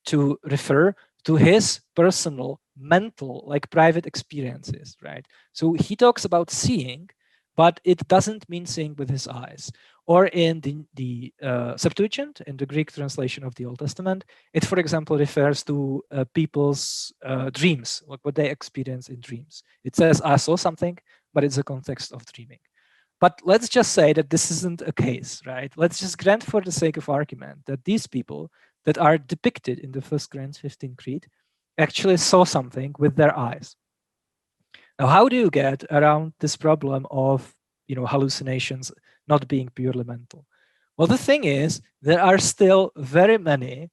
to refer to his personal mental, like private experiences, right? So he talks about seeing, but it doesn't mean seeing with his eyes. Or in the Septuagint, in the Greek translation of the Old Testament, it, for example, refers to people's dreams, like what they experience in dreams. It says, I saw something, but it's a context of dreaming. But let's just say that this isn't a case, right? Let's just grant for the sake of argument that these people that are depicted in the 1 Corinthians 15 Creed actually saw something with their eyes. Now, how do you get around this problem of hallucinations not being purely mental? Well, the thing is, there are still very many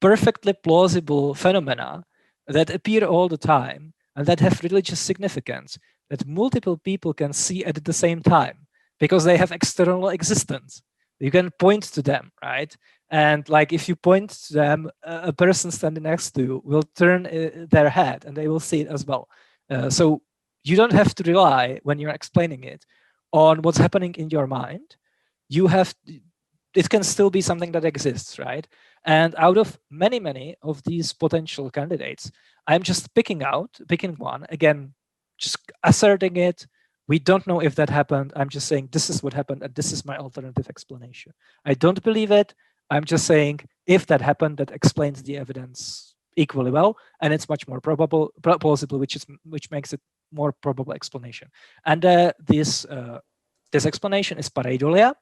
perfectly plausible phenomena that appear all the time and that have religious significance that multiple people can see at the same time because they have external existence. You can point to them, right? And like if you point to them, a person standing next to you will turn their head and they will see it as well. So you don't have to rely when you're explaining it on what's happening in your mind. It can still be something that exists, right? And out of many of these potential candidates, I'm just picking one, again, just asserting it. We don't know if that happened. I'm just saying this is what happened and this is my alternative explanation. I don't believe it. I'm just saying if that happened, that explains the evidence equally well, and it's much more plausible, which makes it more probable explanation. And this explanation is pareidolia,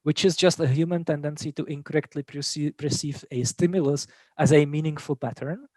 which is just a human tendency to incorrectly perceive a stimulus as a meaningful pattern.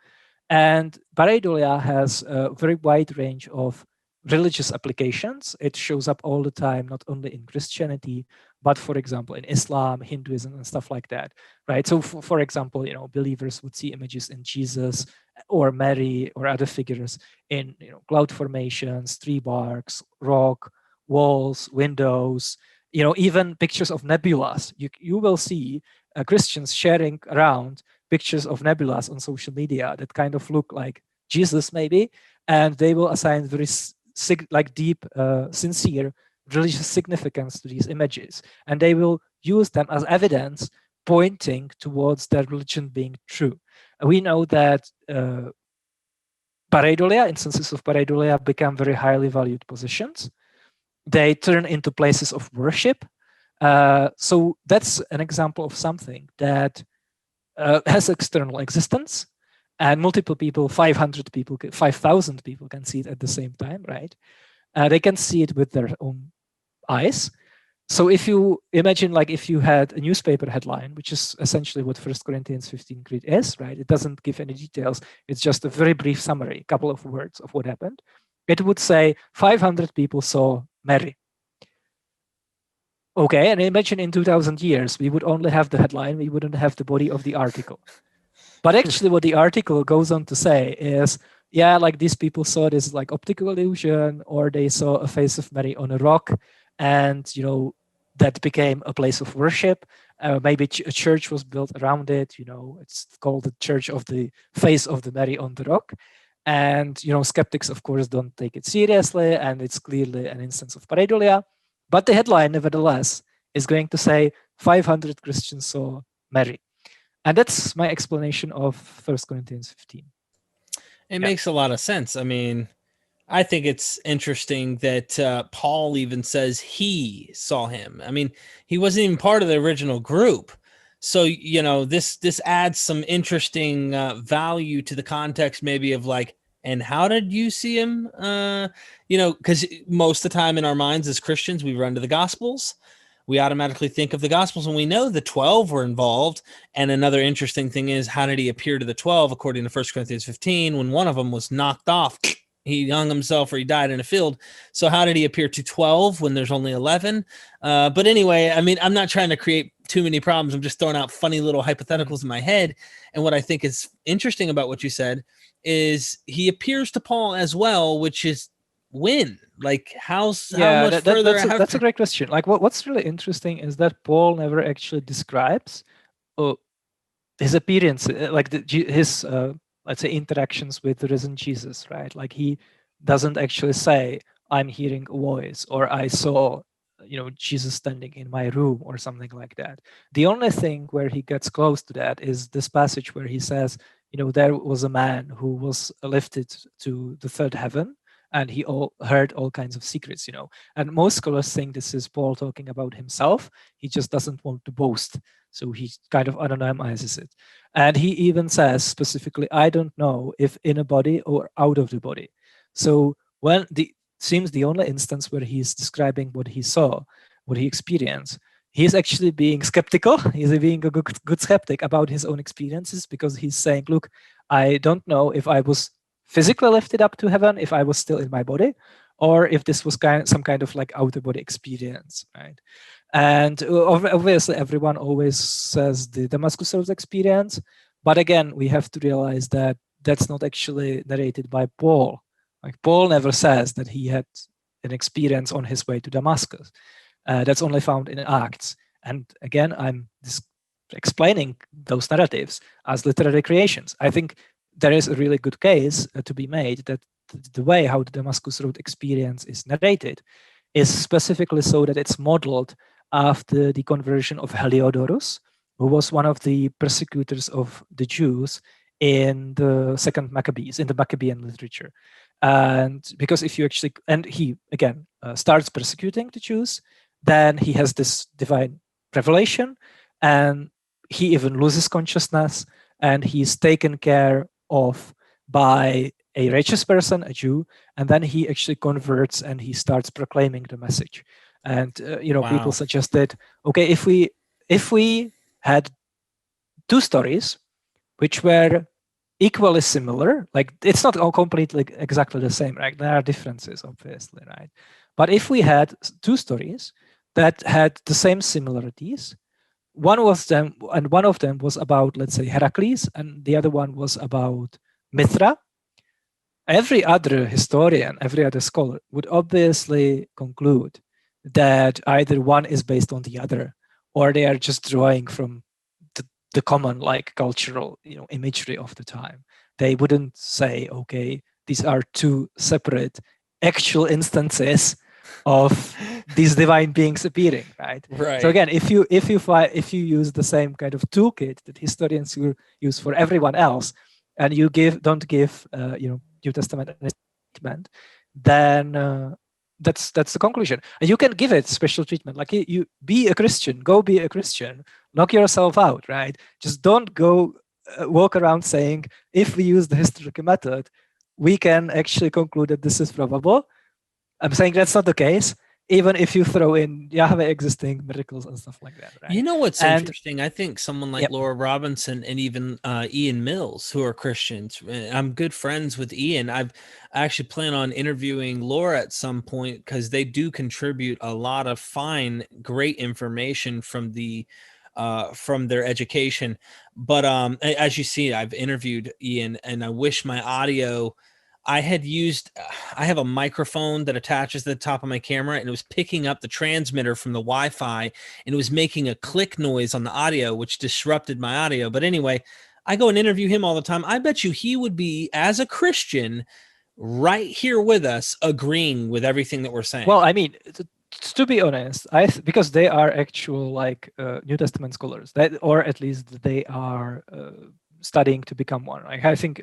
And pareidolia has a very wide range of religious applications. It shows up all the time, not only in Christianity, but for example, in Islam, Hinduism, and stuff like that, right? So for example, believers would see images in Jesus or Mary or other figures in cloud formations, tree barks, rock, walls, windows, even pictures of nebulas. You will see Christians sharing around pictures of nebulas on social media that kind of look like Jesus maybe, and they will assign very deep, sincere religious significance to these images, and they will use them as evidence pointing towards their religion being true. We know that pareidolia, instances of pareidolia, become very highly valued positions. They turn into places of worship. So that's an example of something that has external existence, and multiple people, 500 people, 5,000 people can see it at the same time, right? They can see it with their own eyes. So if you imagine, like, if you had a newspaper headline, which is essentially what 1 Corinthians 15 Creed is, right? It doesn't give any details. It's just a very brief summary, a couple of words of what happened. It would say 500 people saw Mary. Okay, and imagine in 2000 years, we would only have the headline, we wouldn't have the body of the article. But actually what the article goes on to say is, yeah, like these people saw this like optical illusion, or they saw a face of Mary on a rock, and that became a place of worship. Maybe a church was built around it. It's called the Church of the Face of the Mary on the Rock. And skeptics, of course, don't take it seriously, and it's clearly an instance of pareidolia. But the headline, nevertheless, is going to say 500 Christians saw Mary. And that's my explanation of 1 Corinthians 15. It makes a lot of sense. I mean, I think it's interesting that Paul even says he saw him. I mean, he wasn't even part of the original group. So, this adds some interesting value to the context, maybe of like, and how did you see him? Because most of the time in our minds as Christians, we run to the Gospels. We automatically think of the Gospels, and we know the 12 were involved. And another interesting thing is, how did he appear to the 12 according to 1 Corinthians 15 when one of them was knocked off? He hung himself or he died in a field. So how did he appear to 12 when there's only 11? But anyway, I mean, I'm not trying to create too many problems. I'm just throwing out funny little hypotheticals in my head. And what I think is interesting about what you said is he appears to Paul as well, which is when? Like, how much further? That's a great question. Like, what's really interesting is that Paul never actually describes his appearance, like his let's say interactions with the risen Jesus, right? Like, he doesn't actually say, I'm hearing a voice, or I saw Jesus standing in my room, or something like that. The only thing where he gets close to that is this passage where he says, there was a man who was lifted to the third heaven, and he heard all kinds of secrets, and most scholars think this is Paul talking about himself. He just doesn't want to boast, so he kind of anonymizes it. And he even says specifically, I don't know if in a body or out of the body. So when seems the only instance where he's describing what he saw, what he experienced, he's actually being skeptical. He's being a good skeptic about his own experiences, because he's saying, look, I don't know if I was physically lifted up to heaven, if I was still in my body, or if this was some kind of like outer body experience, right? And obviously everyone always says the Damascus Road experience, but again, we have to realize that that's not actually narrated by Paul. Like, Paul never says that he had an experience on his way to Damascus. That's only found in Acts. And again, I'm explaining those narratives as literary creations. I think there is a really good case to be made that the way how the Damascus Road experience is narrated is specifically so that it's modeled after the conversion of Heliodorus, who was one of the persecutors of the Jews in the second Maccabees, in the Maccabean literature. And because if you actually, and he again starts persecuting the Jews, then he has this divine revelation, and he even loses consciousness, and he's taken care of by a righteous person, a Jew, and then he actually converts and he starts proclaiming the message. And wow. People suggested, okay, if we had two stories which were equally similar, like, it's not all completely exactly the same, right? There are differences, obviously, right? But if we had two stories that had the same similarities, one of them was about, let's say, Heracles, and the other one was about Mithra, every other historian, every other scholar would obviously conclude that either one is based on the other, or they are just drawing from the common, like, cultural imagery of the time. They wouldn't say, okay, these are two separate actual instances of these divine beings appearing, right? So again, if you use the same kind of toolkit that historians use for everyone else, and you don't give New Testament treatment, then that's the conclusion. And you can give it special treatment, like, you be a Christian, go be a Christian, knock yourself out, right? Just don't go walk around saying, if we use the historical method, we can actually conclude that this is probable. I'm saying that's not the case. even if you throw in Yahweh existing, miracles and stuff like that, right? You know what's interesting? I think someone like Yep. Laura Robinson and even Ian Mills, who are Christians. I'm good friends with Ian. I actually plan on interviewing Laura at some point because they do contribute a lot of fine, great information from their education. But as you see, I've interviewed Ian, and I wish my audio. I have a microphone that attaches to the top of my camera, and it was picking up the transmitter from the Wi-Fi, and it was making a click noise on the audio, which disrupted my audio. But anyway, I go and interview him all the time. I bet you he would be, as a Christian, right here with us, agreeing with everything that we're saying. Well, I mean, to be honest, because they are actual like New Testament scholars, or at least they are studying to become one. Like I think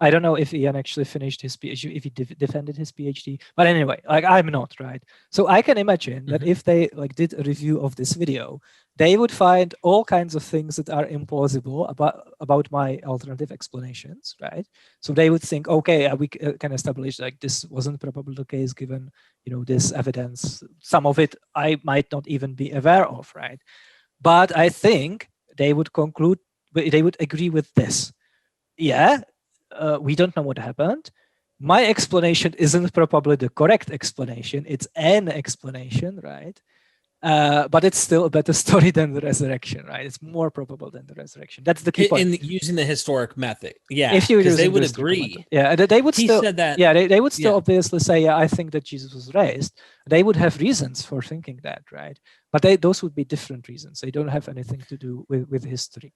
I don't know if Ian actually finished his PhD, if he defended his PhD, but anyway, like I'm not, right? So I can imagine that if they like did a review of this video, they would find all kinds of things that are implausible about my alternative explanations, right? So they would think, okay, we can establish like this wasn't probably the case given, you know, this evidence. Some of it I might not even be aware of, right? But I think they would conclude, they would agree with this. Yeah, we don't know what happened. My explanation isn't probably the correct explanation. It's an explanation, right? But it's still a better story than the resurrection, right? It's more probable than the resurrection. That's the key point. In using the historic method, yeah, if you because they would agree. Method. Yeah, they would still. Said that. Yeah, they would still obviously say, yeah, I think that Jesus was raised. They would have reasons for thinking that, right? But those would be different reasons. They don't have anything to do with history.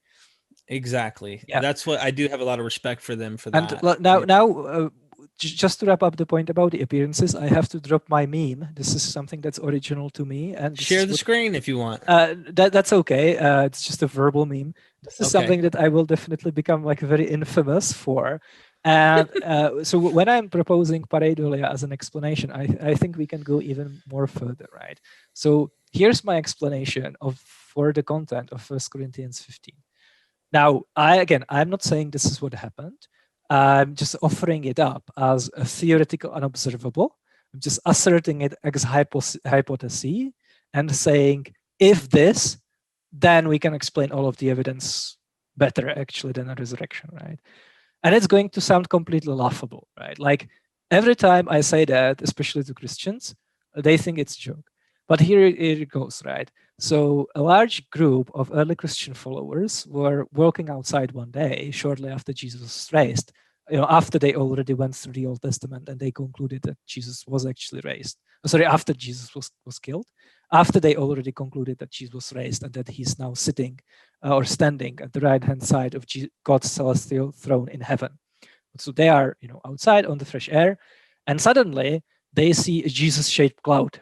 Exactly. Yeah. That's what I do have a lot of respect for them for that. And now, just to wrap up the point about the appearances, I have to drop my meme. This is something that's original to me. And share the screen if you want. That's okay. It's just a verbal meme. This is something that I will definitely become like very infamous for. And so when I'm proposing pareidolia as an explanation, I think we can go even more further, right? So here's my explanation for the content of 1 Corinthians 15. Now, I'm not saying this is what happened. I'm just offering it up as a theoretical unobservable. I'm just asserting it as hypothesis and saying, if this, then we can explain all of the evidence better actually than a resurrection, right? And it's going to sound completely laughable, right? Like every time I say that, especially to Christians, they think it's a joke. But here it goes, right? So a large group of early Christian followers were walking outside one day shortly after Jesus was raised, you know, after they already went through the Old Testament and they concluded that Jesus was actually raised. Sorry, after Jesus was killed, after they already concluded that Jesus was raised and that he's now sitting or standing at the right-hand side of God's celestial throne in heaven. So they are, you know, outside on the fresh air, and suddenly they see a Jesus-shaped cloud.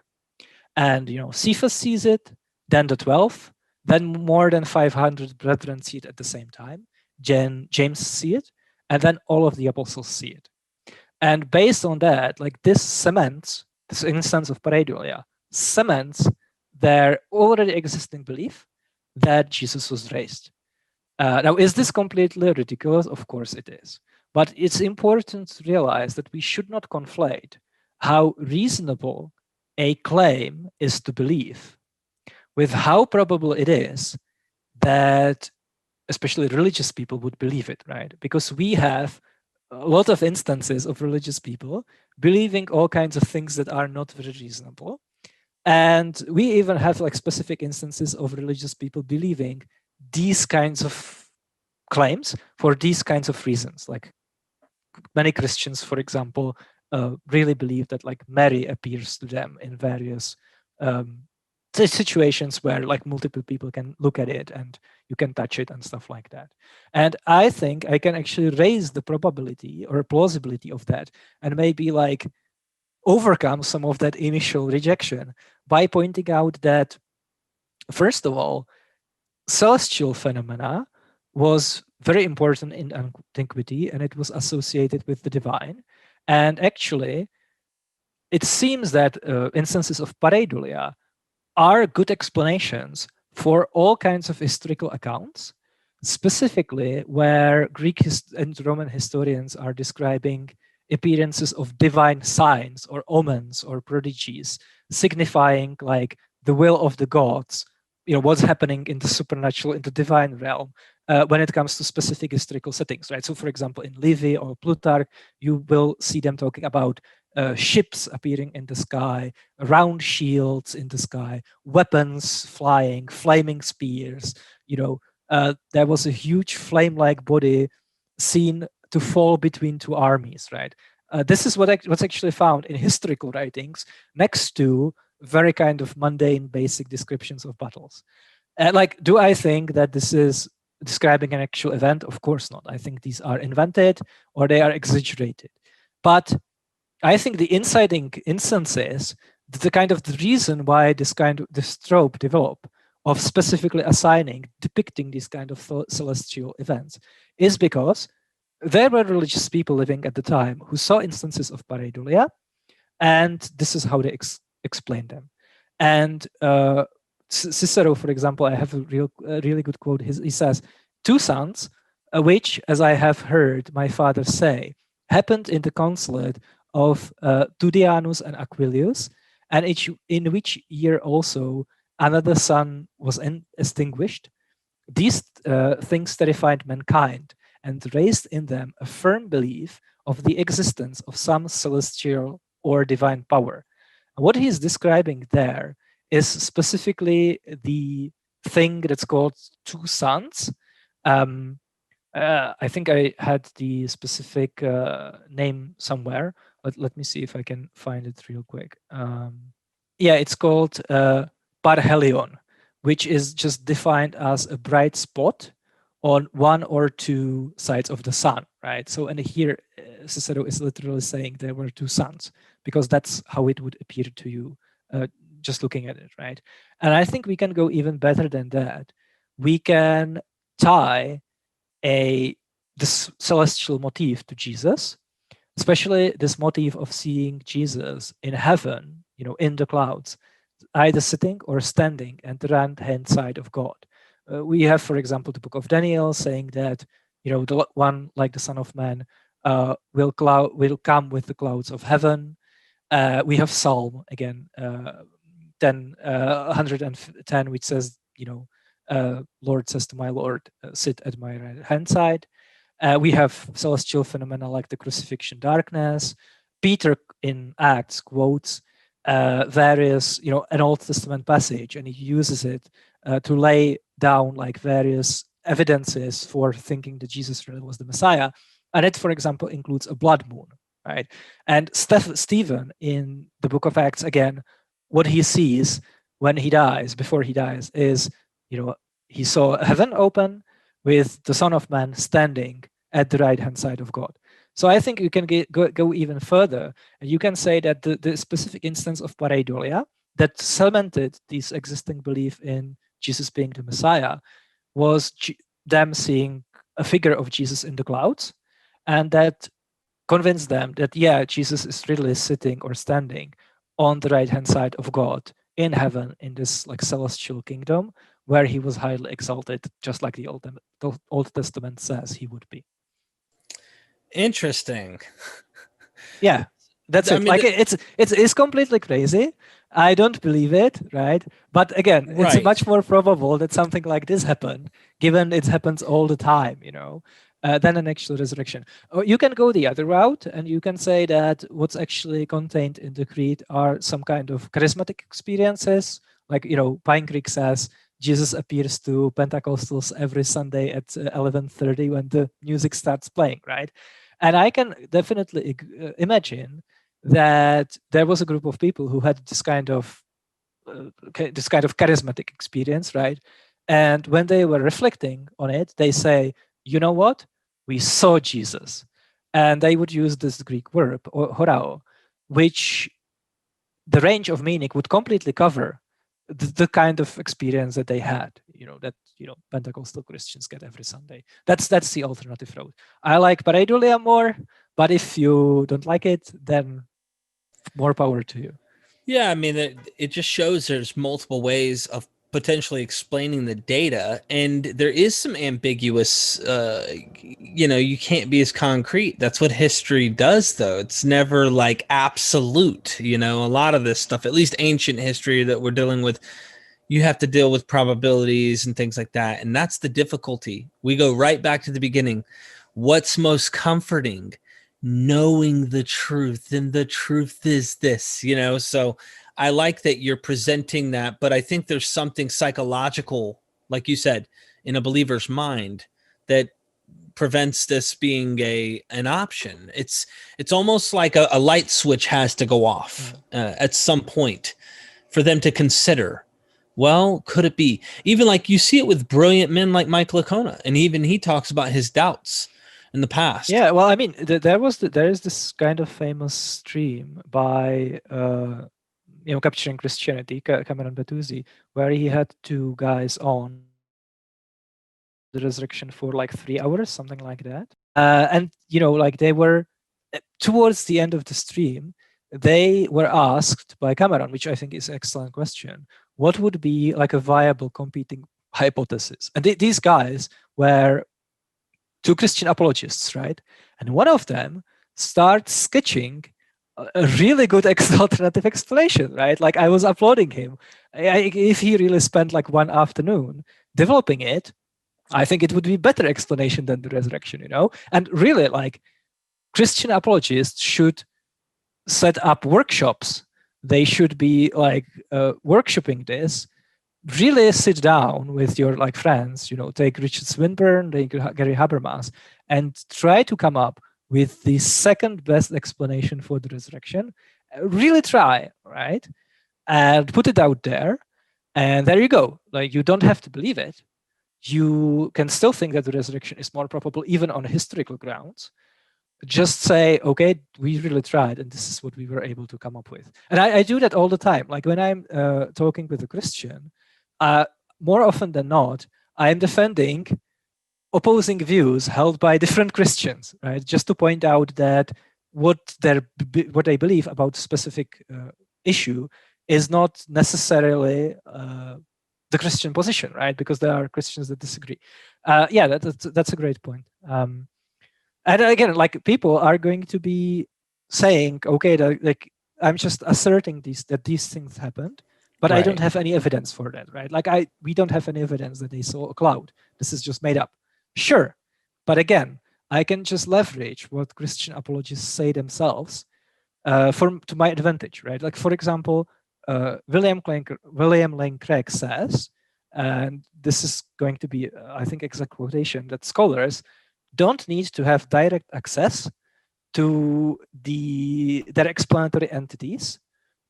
And, you know, Cephas sees it, then the 12, then more than 500 brethren see it at the same time. James see it, and then all of the apostles see it. And based on that, like this cements, this instance of pareidolia, cements their already existing belief that Jesus was raised. Now, is this completely ridiculous? Of course it is. But it's important to realize that we should not conflate how reasonable a claim is to believe with how probable it is that especially religious people would believe it, right? Because we have a lot of instances of religious people believing all kinds of things that are not very reasonable. And we even have like specific instances of religious people believing these kinds of claims for these kinds of reasons. Like many Christians, for example, really believe that like Mary appears to them in various situations where like multiple people can look at it and you can touch it and stuff like that. And I think I can actually raise the probability or plausibility of that and maybe like overcome some of that initial rejection by pointing out that, first of all, celestial phenomena was very important in antiquity and it was associated with the divine. And actually, it seems that instances of pareidolia are good explanations for all kinds of historical accounts, specifically where Greek and Roman historians are describing appearances of divine signs or omens or prodigies signifying like the will of the gods, what's happening in the supernatural, in the divine realm, when it comes to specific historical settings, right? So, for example, in Livy or Plutarch, you will see them talking about ships appearing in the sky, round shields in the sky, weapons flying, flaming spears. There was a huge flame-like body seen to fall between two armies, right? This is what's actually found in historical writings next to very kind of mundane, basic descriptions of battles. Do I think that this is describing an actual event? Of course not. I think these are invented or they are exaggerated. But I think the inciting instances, the reason why this trope developed of specifically depicting these kind of celestial events is because there were religious people living at the time who saw instances of pareidolia, and this is how they explain them. And Cicero, for example, I have a really good quote. He says, two sons, which, as I have heard my father say, happened in the consulate of Tudianus and Aquilius, and in which year also another son was extinguished. These things terrified mankind and raised in them a firm belief of the existence of some celestial or divine power. And what he's describing there is specifically the thing that's called two suns. I think I had the specific name somewhere, but let me see if I can find it real quick. Yeah, it's called parhelion, which is just defined as a bright spot on one or two sides of the sun, right? So, and here Cicero is literally saying there were two suns, because that's how it would appear to you just looking at it, right? And I think we can go even better than that. We can tie this celestial motif to Jesus, especially this motif of seeing Jesus in heaven, in the clouds, either sitting or standing at the right-hand side of God. We have, for example, the book of Daniel saying that, the one like the Son of Man will come with the clouds of heaven. We have Psalm again, 110, which says, Lord says to my Lord, sit at my right hand side. We have celestial phenomena like the crucifixion darkness. Peter in Acts quotes various, an Old Testament passage, and he uses it to lay down like various evidences for thinking that Jesus really was the Messiah. And it, for example, includes a blood moon, right? And Stephen in the book of Acts, again, what he sees when he dies, before he dies, is, he saw heaven open with the Son of Man standing at the right-hand side of God. So I think you can go even further, and you can say that the specific instance of pareidolia that cemented this existing belief in Jesus being the Messiah was them seeing a figure of Jesus in the clouds, and that convinced them that, yeah, Jesus is really sitting or standing on the right-hand side of God in heaven, in this like celestial kingdom where he was highly exalted, just like the Old Testament says he would be. Interesting. Yeah, that's it. Like it's completely crazy. I don't believe it, right? But again, it's much more probable that something like this happened, given it happens all the time, than an actual resurrection. Or you can go the other route, and you can say that what's actually contained in the creed are some kind of charismatic experiences. Like, Pine Creek says, Jesus appears to Pentecostals every Sunday at 11:30 when the music starts playing, right? And I can definitely imagine that there was a group of people who had this kind of charismatic experience, right? And when they were reflecting on it, they say, you know what? We saw Jesus. And they would use this Greek verb, horao, which the range of meaning would completely cover the kind of experience that they had, that Pentecostal Christians get every Sunday. That's the alternative road. I like pareidolia more, but if you don't like it, then more power to you. Yeah, I mean, it just shows there's multiple ways of potentially explaining the data, and there is some ambiguous, you can't be as concrete. That's what history does, though. It's never like absolute. A lot of this stuff, at least ancient history that we're dealing with, you have to deal with probabilities and things like that, and that's the difficulty. We go right back to the beginning. What's most comforting? Knowing the truth, and the truth is this. So I like that you're presenting that, but I think there's something psychological, like you said, in a believer's mind that prevents this being an option. It's almost like a light switch has to go off at some point for them to consider. Well, could it be? Even like you see it with brilliant men like Mike Licona, and even he talks about his doubts in the past. Yeah, well, I mean, there is this kind of famous stream by Capturing Christianity, Cameron Batuzzi, where he had two guys on the resurrection for like 3 hours, something like that. And like they were towards the end of the stream, they were asked by Cameron, which I think is an excellent question, what would be like a viable competing hypothesis? And these guys were two Christian apologists, right? And one of them starts sketching a really good alternative explanation, right? Like I was applauding him. If he really spent like one afternoon developing it, I think it would be a better explanation than the resurrection, And really, like Christian apologists should set up workshops. They should be like workshopping this. Really sit down with your like friends, take Richard Swinburne, take Gary Habermas, and try to come up with the second best explanation for the resurrection. Really try, right? And put it out there. And there you go. Like you don't have to believe it. You can still think that the resurrection is more probable, even on historical grounds. Just say, okay, we really tried, and this is what we were able to come up with. And I do that all the time. Like when I'm talking with a Christian, more often than not, I'm defending opposing views held by different Christians, right? Just to point out that what they believe about a specific issue is not necessarily the Christian position, right? Because there are Christians that disagree. Yeah, that's a great point. And again, like people are going to be saying, okay, like I'm just asserting that these things happened, but I don't have any evidence for that, right? Like we don't have any evidence that they saw a cloud. This is just made up. Sure, but again, I can just leverage what Christian apologists say themselves to my advantage, right? Like for example, William Lane Craig says, and this is going to be, I think, exact quotation, that scholars don't need to have direct access to their explanatory entities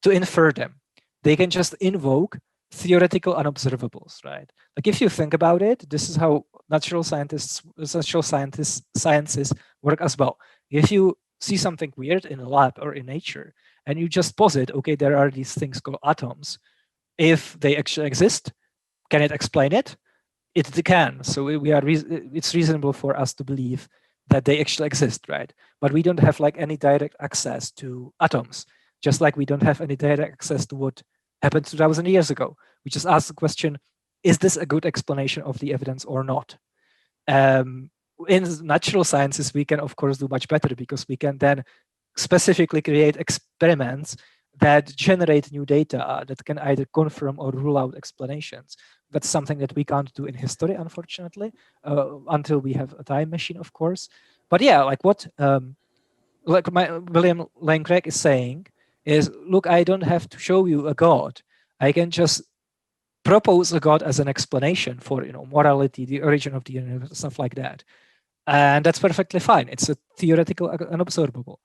to infer them. They can just invoke theoretical unobservables, right? Like if you think about it, this is how natural sciences work as well. If you see something weird in a lab or in nature, and you just posit, okay, there are these things called atoms. If they actually exist, can it explain it? It can. So it's reasonable for us to believe that they actually exist, right? But we don't have like any direct access to atoms, just like we don't have any direct access to what happened 2,000 years ago. We just ask the question, is this a good explanation of the evidence or not? In natural sciences, we can, of course, do much better because we can then specifically create experiments that generate new data that can either confirm or rule out explanations. That's something that we can't do in history, unfortunately, until we have a time machine, of course. But yeah, like what William Lane Craig is saying is, look, I don't have to show you a God. I can just propose a God as an explanation for morality, the origin of the universe, stuff like that. And that's perfectly fine. It's a theoretical unobservable.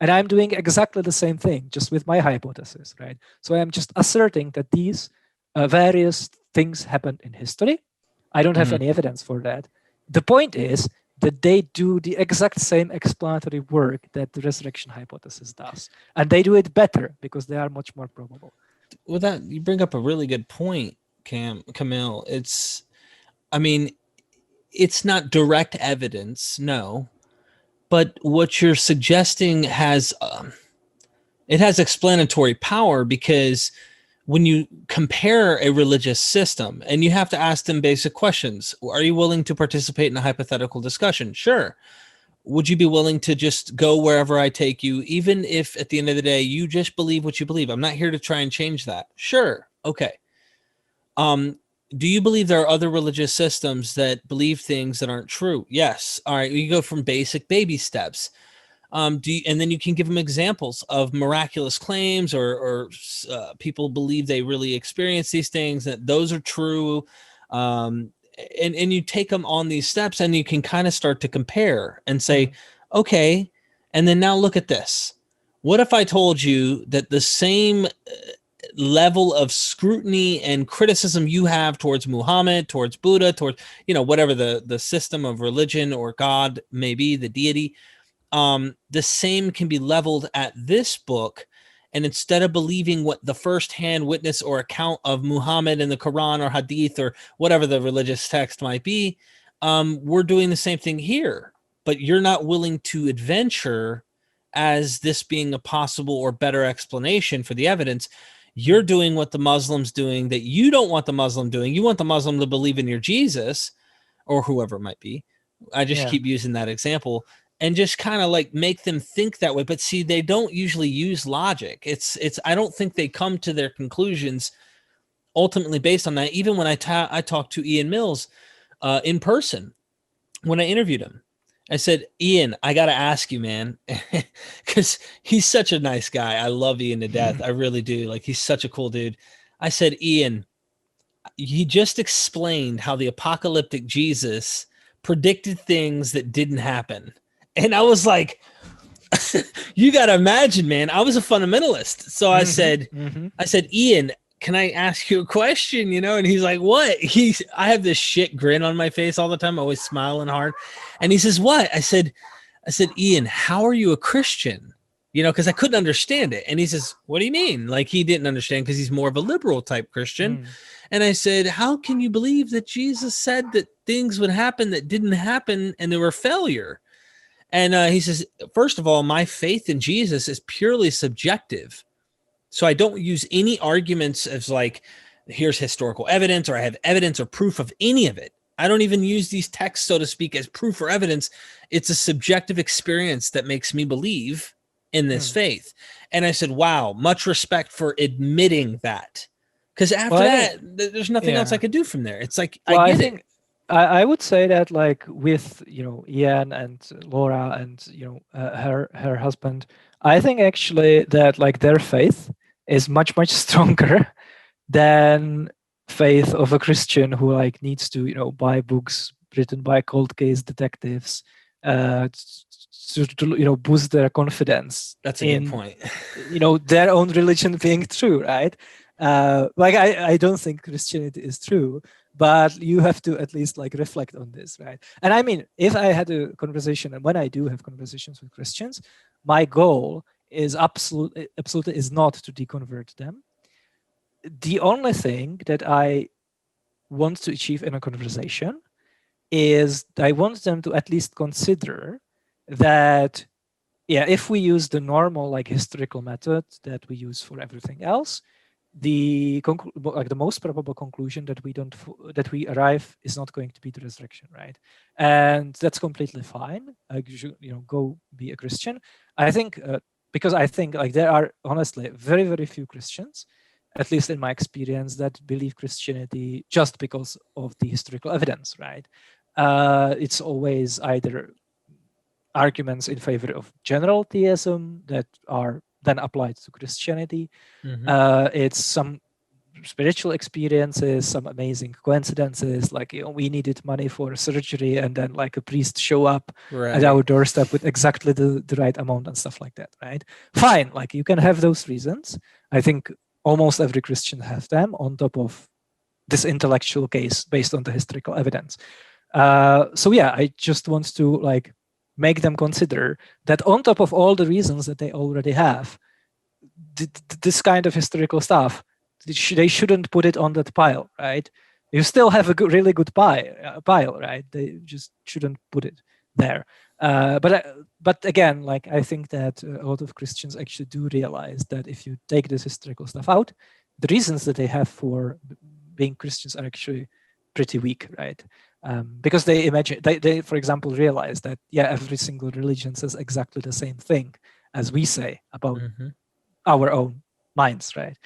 And I'm doing exactly the same thing, just with my hypothesis, right? So I'm just asserting that these various things happened in history. I don't have any evidence for that. The point is that they do the exact same explanatory work that the resurrection hypothesis does. And they do it better because they are much more probable. Well, that you bring up a really good point, Kamil. It's not direct evidence, no. But what you're suggesting has it has explanatory power, because when you compare a religious system, and you have to ask them basic questions. Are you willing to participate in a hypothetical discussion? Sure. Would you be willing to just go wherever I take you, even if at the end of the day you just believe what you believe? I'm not here to try and change that. Sure. Okay. Do you believe there are other religious systems that believe things that aren't true? Yes. All right. You go from basic baby steps. And then you can give them examples of miraculous claims, or people believe they really experience these things, that those are true. And you take them on these steps, and you can kind of start to compare and say, okay, and then now look at this. What if I told you that the same level of scrutiny and criticism you have towards Muhammad, towards Buddha, towards, whatever the system of religion or God may be, the deity, the same can be leveled at this book. And instead of believing what the first-hand witness or account of Muhammad in the Quran or Hadith or whatever the religious text might be, we're doing the same thing here. But you're not willing to adventure as this being a possible or better explanation for the evidence. You're doing what the Muslim's doing that you don't want the Muslim doing. You want the Muslim to believe in your Jesus or whoever it might be. I just keep using that example. And just kind of like make them think that way. But see, they don't usually use logic. I don't think they come to their conclusions ultimately based on that. Even when I talked to Ian Mills in person, when I interviewed him, I said, Ian, I got to ask you, man, because he's such a nice guy. I love Ian to death. I really do. Like, he's such a cool dude. I said, Ian, he just explained how the apocalyptic Jesus predicted things that didn't happen. And I was like, you got to imagine, man, I was a fundamentalist. So I said, Ian, can I ask you a question? And he's like, what? I have this shit grin on my face all the time, always smiling hard. And he says, what? I said, Ian, how are you a Christian? Because I couldn't understand it. And he says, what do you mean? Like, he didn't understand because he's more of a liberal type Christian. And I said, how can you believe that Jesus said that things would happen that didn't happen and they were failure? And he says, first of all, my faith in Jesus is purely subjective. So I don't use any arguments as like, here's historical evidence, or I have evidence or proof of any of it. I don't even use these texts, so to speak, as proof or evidence. It's a subjective experience that makes me believe in this faith. And I said, wow, much respect for admitting that. Because after there's nothing else I could do from there. It's like, I get it. I would say that, like, with Ian and Laura and her husband, I think actually that, like, their faith is much stronger than faith of a Christian who, like, needs to buy books written by cold case detectives to boost their confidence. That's a good point. Their own religion being true, right? Like, I don't think Christianity is true, but you have to at least, like, reflect on this, right? And I mean, if I had a conversation, and when I do have conversations with Christians, my goal is absolutely is not to deconvert them. The only thing that I want to achieve in a conversation is I want them to at least consider that, if we use the normal, like, historical method that we use for everything else, the most probable conclusion that we arrive is not going to be the resurrection, right? And that's completely fine. You should, go be a Christian. I think because I think, like, there are honestly very, very few Christians, at least in my experience, that believe Christianity just because of the historical evidence, right? It's always either arguments in favor of general theism that are then applied to Christianity. It's some spiritual experiences, some amazing coincidences, like, we needed money for surgery, and then, like, a priest show up at our doorstep with exactly the right amount and stuff like that, right? Fine, like, you can have those reasons. I think almost every Christian has them on top of this intellectual case based on the historical evidence. So I just want to, like, make them consider that on top of all the reasons that they already have, this kind of historical stuff, they shouldn't put it on that pile, right? You still have a really good pile, right? They just shouldn't put it there. But again, like, I think that a lot of Christians actually do realize that if you take this historical stuff out, the reasons that they have for being Christians are actually pretty weak, right? Because they imagine, they, for example, realize that, yeah, every single religion says exactly the same thing as we say about our own minds, right?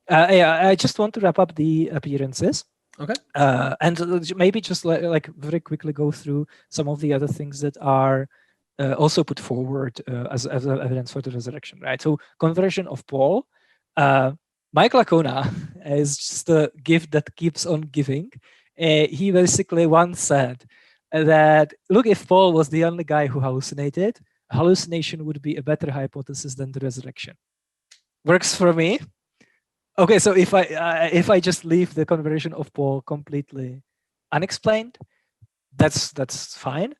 Yeah, I just want to wrap up the appearances. Okay. And maybe just like very quickly go through some of the other things that are also put forward as evidence for the resurrection, right? So conversion of Paul, Mike Lacona is just a gift that keeps on giving. He basically once said that, look, if Paul was the only guy who hallucinated, hallucination would be a better hypothesis than the resurrection. Works for me. Okay, so if I just leave the conversion of Paul completely unexplained, that's fine.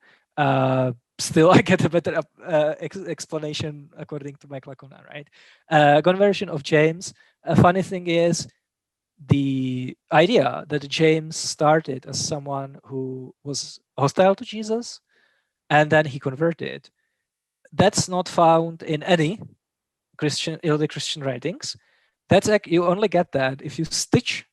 Still, I get a better explanation according to Mike Lacuna, right? Conversion of James. A funny thing is the idea that James started as someone who was hostile to Jesus and then he converted. That's not found in any early Christian writings. That's you only get that if you stitch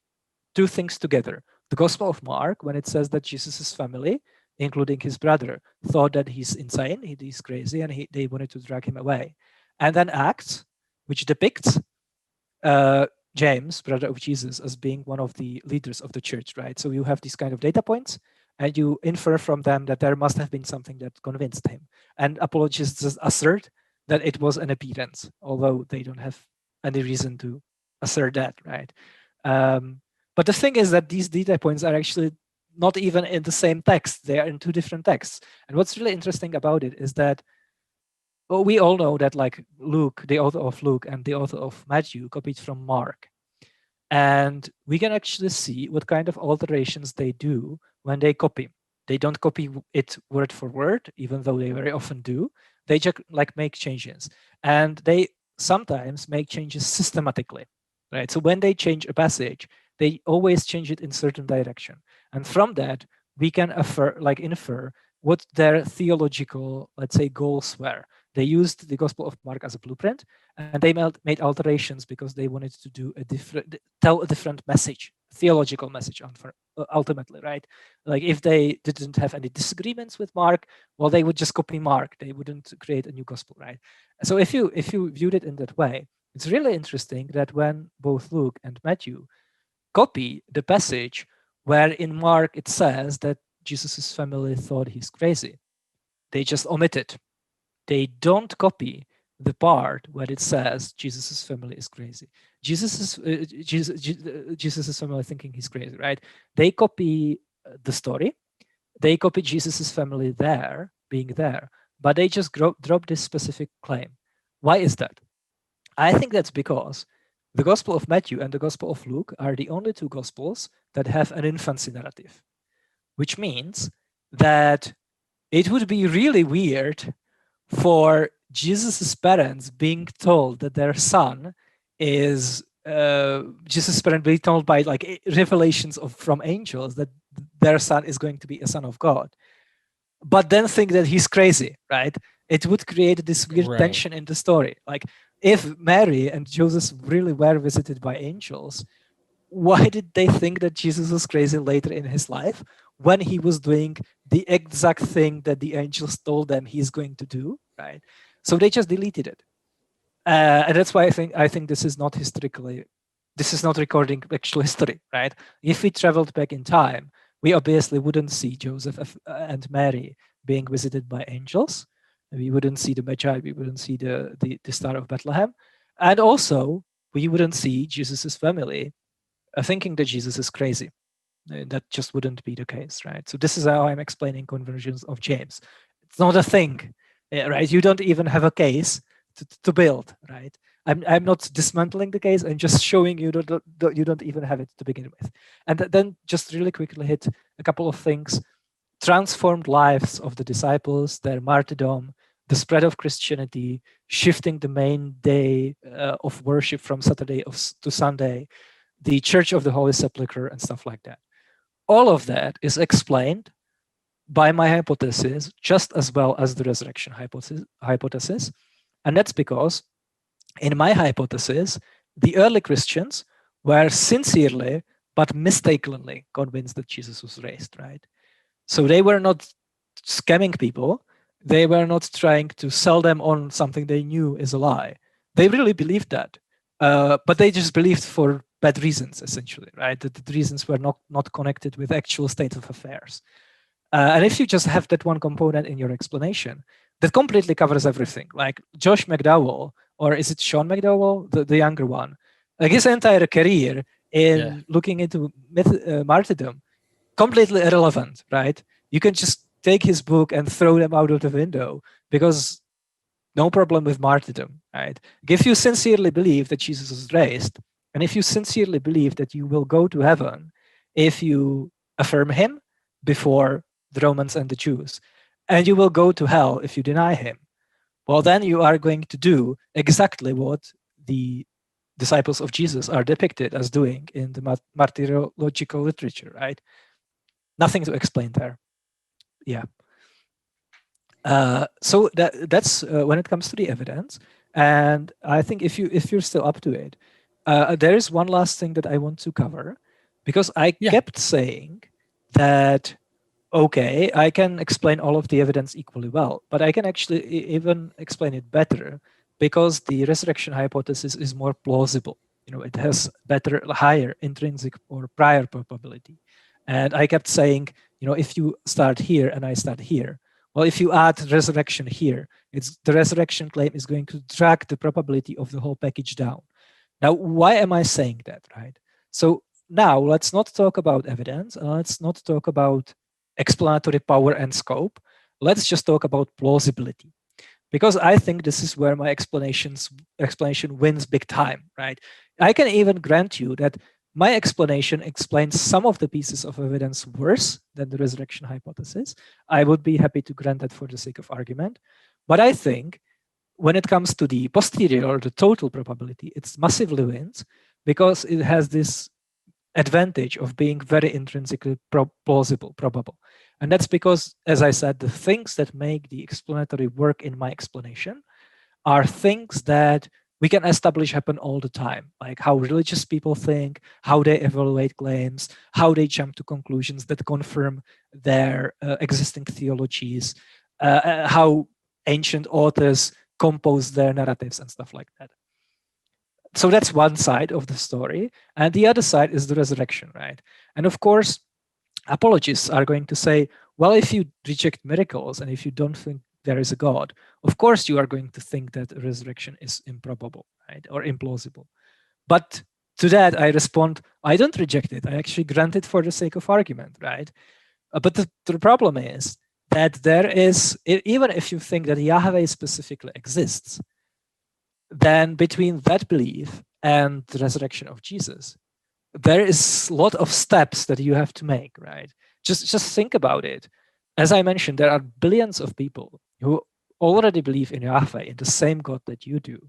two things together. The Gospel of Mark, when it says that Jesus' family, including his brother, thought that he's insane, he's crazy, and they wanted to drag him away. And then Acts, which depicts James, brother of Jesus, as being one of the leaders of the church, right? So you have these kind of data points, and you infer from them that there must have been something that convinced him. And apologists assert that it was an appearance, although they don't have any reason to assert that, right? But the thing is that these data points are actually not even in the same text. They are in two different texts. And what's really interesting about it is that we all know that like Luke, the author of Luke and the author of Matthew copied from Mark. And we can actually see what kind of alterations they do when they copy. They don't copy it word for word, even though they very often do. They just like make changes. And they sometimes make changes systematically, right? So when they change a passage, they always change it in certain direction. And from that, we can infer what their theological, let's say, goals were. They used the Gospel of Mark as a blueprint, and they made alterations because they wanted to do tell a different message, theological message ultimately, right? Like if they didn't have any disagreements with Mark, well, they would just copy Mark. They wouldn't create a new gospel, right? So if you viewed it in that way, it's really interesting that when both Luke and Matthew copy the passage where in Mark it says that Jesus's family thought he's crazy, they just omit it. They don't copy the part where it says Jesus's family is crazy. Jesus's family thinking he's crazy, right? They copy the story. They copy Jesus's family there, being there, but they just drop this specific claim. Why is that? I think that's because the Gospel of Matthew and the Gospel of Luke are the only two Gospels that have an infancy narrative, which means that it would be really weird for Jesus' parents being told that their son is Jesus' parents being told by like revelations from angels that their son is going to be a son of God, but then think that he's crazy, right? It would create this weird tension in the story. Like if Mary and Joseph really were visited by angels, why did they think that Jesus was crazy later in his life when he was doing the exact thing that the angels told them he's going to do, right? So they just deleted it. And that's why I think this is not recording actual history, right? If we traveled back in time, we obviously wouldn't see Joseph and Mary being visited by angels. We wouldn't see the Magi, we wouldn't see the Star of Bethlehem. And also, we wouldn't see Jesus's family thinking that Jesus is crazy. That just wouldn't be the case, right? So this is how I'm explaining conversions of James. It's not a thing, right? You don't even have a case to build, right? I'm not dismantling the case. I'm just showing you that you don't even have it to begin with. And then just really quickly hit a couple of things. Transformed lives of the disciples, their martyrdom, the spread of Christianity, shifting the main day of worship from Saturday to Sunday, the Church of the Holy Sepulchre, and stuff like that. All of that is explained by my hypothesis just as well as the resurrection hypothesis. And that's because in my hypothesis, the early Christians were sincerely but mistakenly convinced that Jesus was raised, right? So they were not scamming people. They were not trying to sell them on something they knew is a lie. They really believed that, but they just believed for bad reasons, essentially, right? That the reasons were not connected with actual state of affairs. And if you just have that one component in your explanation, that completely covers everything. Like Josh McDowell, or is it Sean McDowell, the younger one? Like his entire career in looking into martyrdom, completely irrelevant, right? You can just take his book and throw them out of the window because no problem with martyrdom, right? If you sincerely believe that Jesus was raised, and if you sincerely believe that you will go to heaven if you affirm him before the Romans and the Jews, and you will go to hell if you deny him, well, then you are going to do exactly what the disciples of Jesus are depicted as doing in the martyrological literature, right? Nothing to explain there. Yeah. So that's when it comes to the evidence, and I think if you're still up to it, there is one last thing that I want to cover, because I kept saying that okay, I can explain all of the evidence equally well, but I can actually even explain it better because the resurrection hypothesis is more plausible. It has better, higher intrinsic or prior probability, and I kept saying, if you start here and I start here. Well, if you add resurrection here, the resurrection claim is going to drag the probability of the whole package down. Now, why am I saying that, right? So now let's not talk about evidence, and let's not talk about explanatory power and scope. Let's just talk about plausibility, because I think this is where my explanation wins big time, right? I can even grant you that my explanation explains some of the pieces of evidence worse than the resurrection hypothesis. I would be happy to grant that for the sake of argument. But I think when it comes to the posterior or the total probability, it's massively wins because it has this advantage of being very intrinsically plausible, probable. And that's because, as I said, the things that make the explanatory work in my explanation are things that we can establish happen all the time, like how religious people think, how they evaluate claims, how they jump to conclusions that confirm their existing theologies, how ancient authors compose their narratives and stuff like that. So that's one side of the story. And the other side is the resurrection, right? And of course, apologists are going to say, well, if you reject miracles and if you don't think there is a God, of course you are going to think that a resurrection is improbable, right? Or implausible. But to that, I respond, I don't reject it. I actually grant it for the sake of argument, right? But the problem is that there is, even if you think that Yahweh specifically exists, then between that belief and the resurrection of Jesus, there is a lot of steps that you have to make, right? Just think about it. As I mentioned, there are billions of people who already believe in Yahweh, in the same God that you do.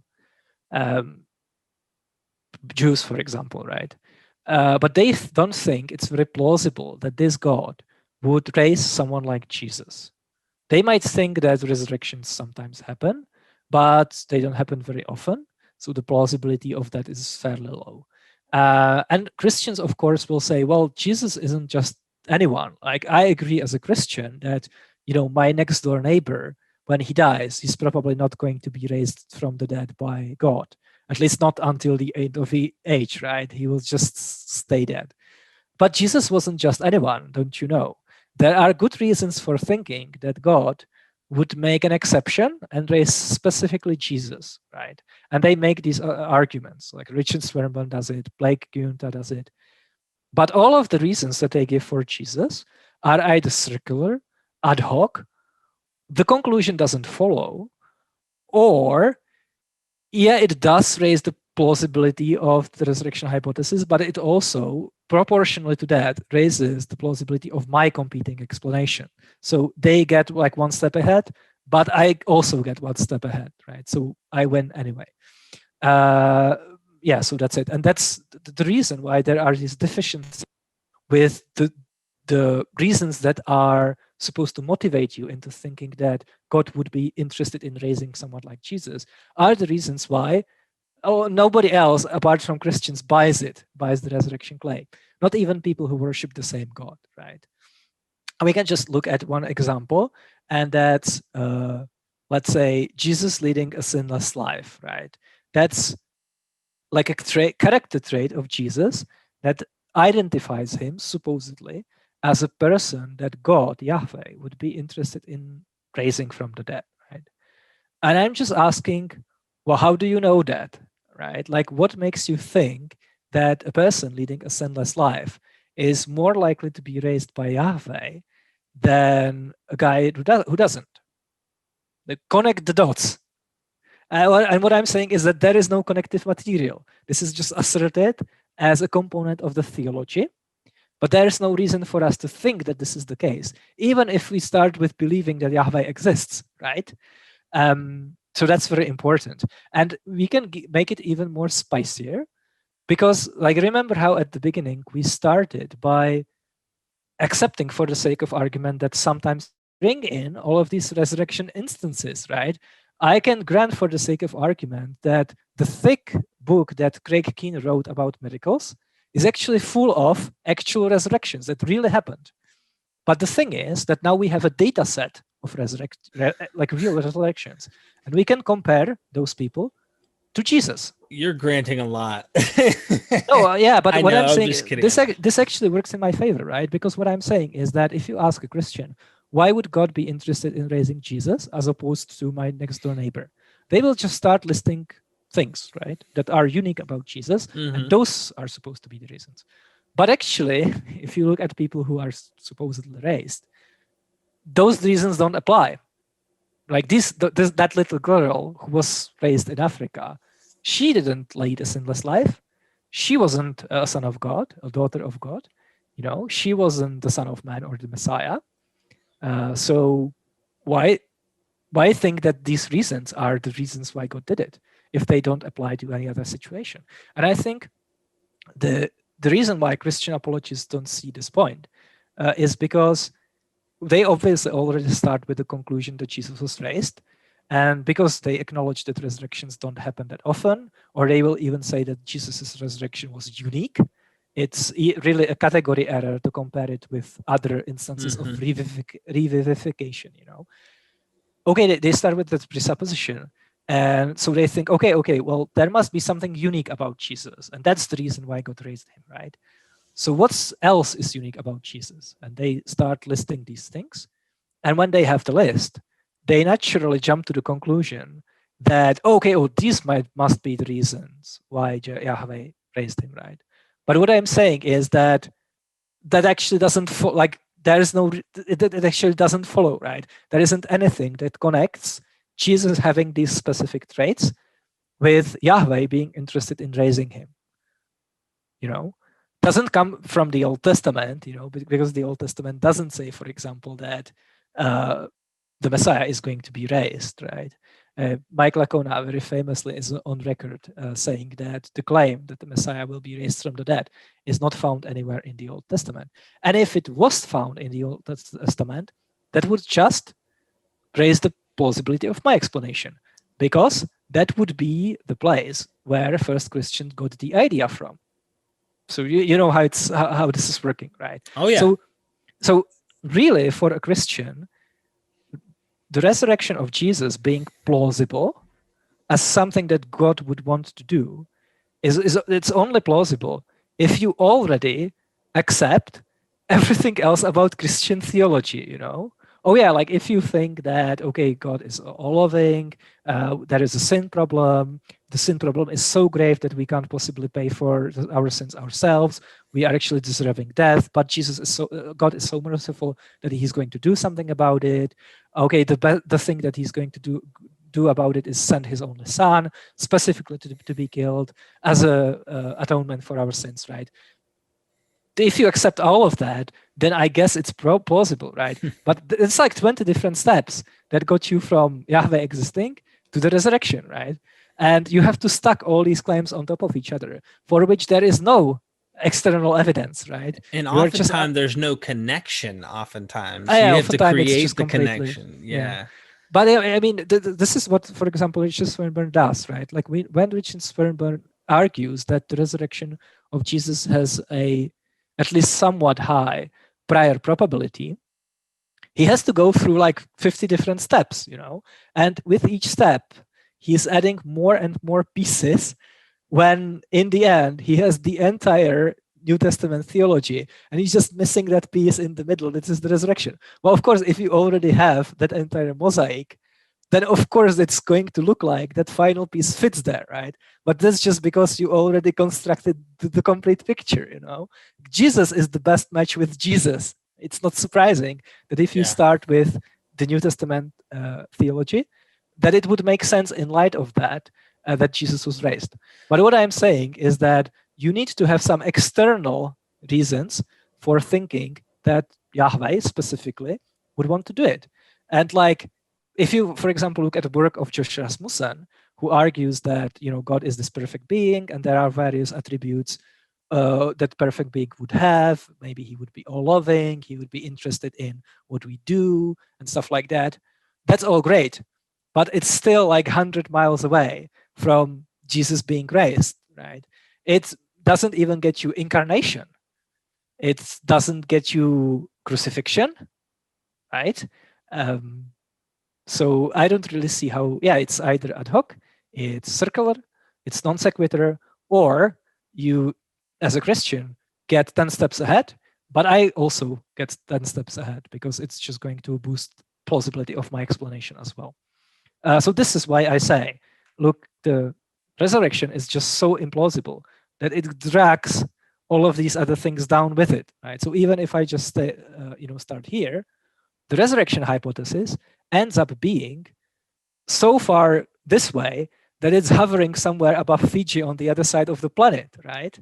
Jews, for example, right? But they don't think it's very plausible that this God would raise someone like Jesus. They might think that resurrections sometimes happen, but they don't happen very often. So the plausibility of that is fairly low. And Christians, of course, will say, well, Jesus isn't just anyone. Like, I agree as a Christian that, my next door neighbor, when he dies, he's probably not going to be raised from the dead by God, at least not until the end of the age, right? He will just stay dead. But Jesus wasn't just anyone, don't you know? There are good reasons for thinking that God would make an exception and raise specifically Jesus, right? And they make these arguments, like Richard Swearman does it, Blake Gunther does it. But all of the reasons that they give for Jesus are either circular, ad hoc, the conclusion doesn't follow, or, yeah, it does raise the plausibility of the resurrection hypothesis, but it also, proportionally to that, raises the plausibility of my competing explanation. So they get like one step ahead, but I also get one step ahead, right? So I win anyway. Yeah, so that's it. And that's the reason why there are these deficiencies with the reasons that are supposed to motivate you into thinking that God would be interested in raising someone like Jesus are the reasons why nobody else apart from Christians buys the resurrection claim. Not even people who worship the same God, right? And we can just look at one example, and that's, let's say, Jesus leading a sinless life, right? That's like a character trait of Jesus that identifies him, supposedly, as a person that God, Yahweh, would be interested in raising from the dead, right? And I'm just asking, well, how do you know that, right? Like, what makes you think that a person leading a sinless life is more likely to be raised by Yahweh than a guy who doesn't? Like, connect the dots. And what I'm saying is that there is no connective material. This is just asserted as a component of the theology, but there is no reason for us to think that this is the case, even if we start with believing that Yahweh exists, right? So that's very important. And we can make it even more spicier, because, like, remember how at the beginning we started by accepting, for the sake of argument, that sometimes bring in all of these resurrection instances, right? I can grant, for the sake of argument, that the thick book that Craig Keene wrote about miracles is actually full of actual resurrections that really happened. But the thing is that now we have a data set of like real resurrections, and we can compare those people to Jesus. You're granting a lot. Oh, yeah, but what I'm saying, just kidding. this actually works in my favor, right? Because what I'm saying is that if you ask a Christian, why would God be interested in raising Jesus as opposed to my next door neighbor? They will just start listing things, right, that are unique about Jesus, and those are supposed to be the reasons. But actually, if you look at people who are supposedly raised, those reasons don't apply. Like that little girl who was raised in Africa, she didn't lead a sinless life. She wasn't a son of God, a daughter of God. You know, she wasn't the Son of Man or the Messiah. So why think that these reasons are the reasons why God did it if they don't apply to any other situation? And I think the reason why Christian apologists don't see this point is because they obviously already start with the conclusion that Jesus was raised, and because they acknowledge that resurrections don't happen that often, or they will even say that Jesus's resurrection was unique. It's really a category error to compare it with other instances of revivification, you know. Okay, they start with that presupposition. And so they think, okay, well, there must be something unique about Jesus. And that's the reason why God raised him, right? So what else is unique about Jesus? And they start listing these things. And when they have the list, they naturally jump to the conclusion that, okay, these must be the reasons why Yahweh raised him, right? But what I'm saying is that actually doesn't there is no, it actually doesn't follow, right? There isn't anything that connects Jesus having these specific traits with Yahweh being interested in raising him. You know, doesn't come from the Old Testament, you know, because the Old Testament doesn't say, for example, that the Messiah is going to be raised, right? Mike Lacona very famously is on record saying that the claim that the Messiah will be raised from the dead is not found anywhere in the Old Testament. And if it was found in the Old Testament, that would just raise the plausibility of my explanation, because that would be the place where first Christians got the idea from. So you know how this is working, right? Oh yeah. So really, for a Christian, the resurrection of Jesus being plausible as something that God would want to do is it's only plausible if you already accept everything else about Christian theology, you know? Oh yeah, like if you think that, okay, God is all-loving, there is a sin problem, the sin problem is so grave that we can't possibly pay for our sins ourselves, we are actually deserving death, but God is so merciful that he's going to do something about it. Okay, the thing that he's going to do about it is send his only son, specifically to be killed as a atonement for our sins, right? If you accept all of that, then I guess it's plausible, right? But it's like 20 different steps that got you from Yahweh existing to the resurrection, right? And you have to stack all these claims on top of each other, for which there is no external evidence, right? And oftentimes there's no connection. Oftentimes you have to create the connection. Yeah. But I mean, this is what, for example, Richard Swinburne does, right? Like when Richard Swinburne argues that the resurrection of Jesus has a at least somewhat high prior probability, he has to go through like 50 different steps, you know, and with each step, he's adding more and more pieces when in the end he has the entire New Testament theology and he's just missing that piece in the middle. This is the resurrection. Well, of course, if you already have that entire mosaic, then of course it's going to look like that final piece fits there, right? But that's just because you already constructed the complete picture, you know? Jesus is the best match with Jesus. It's not surprising that if you start with the New Testament theology, that it would make sense in light of that, that Jesus was raised. But what I'm saying is that you need to have some external reasons for thinking that Yahweh specifically would want to do it. And like, if you, for example, look at the work of Josh Rasmussen, who argues that, you know, God is this perfect being and there are various attributes that perfect being would have. Maybe he would be all loving, he would be interested in what we do and stuff like that. That's all great, but it's still like 100 miles away from Jesus being raised, right? It doesn't even get you incarnation. It doesn't get you crucifixion, right? So I don't really see how, it's either ad hoc, it's circular, it's non sequitur, or you, as a Christian, get 10 steps ahead, but I also get 10 steps ahead because it's just going to boost plausibility of my explanation as well. So this is why I say, look, the resurrection is just so implausible that it drags all of these other things down with it, right? So even if I just start here, the resurrection hypothesis ends up being so far this way that it's hovering somewhere above Fiji on the other side of the planet, right?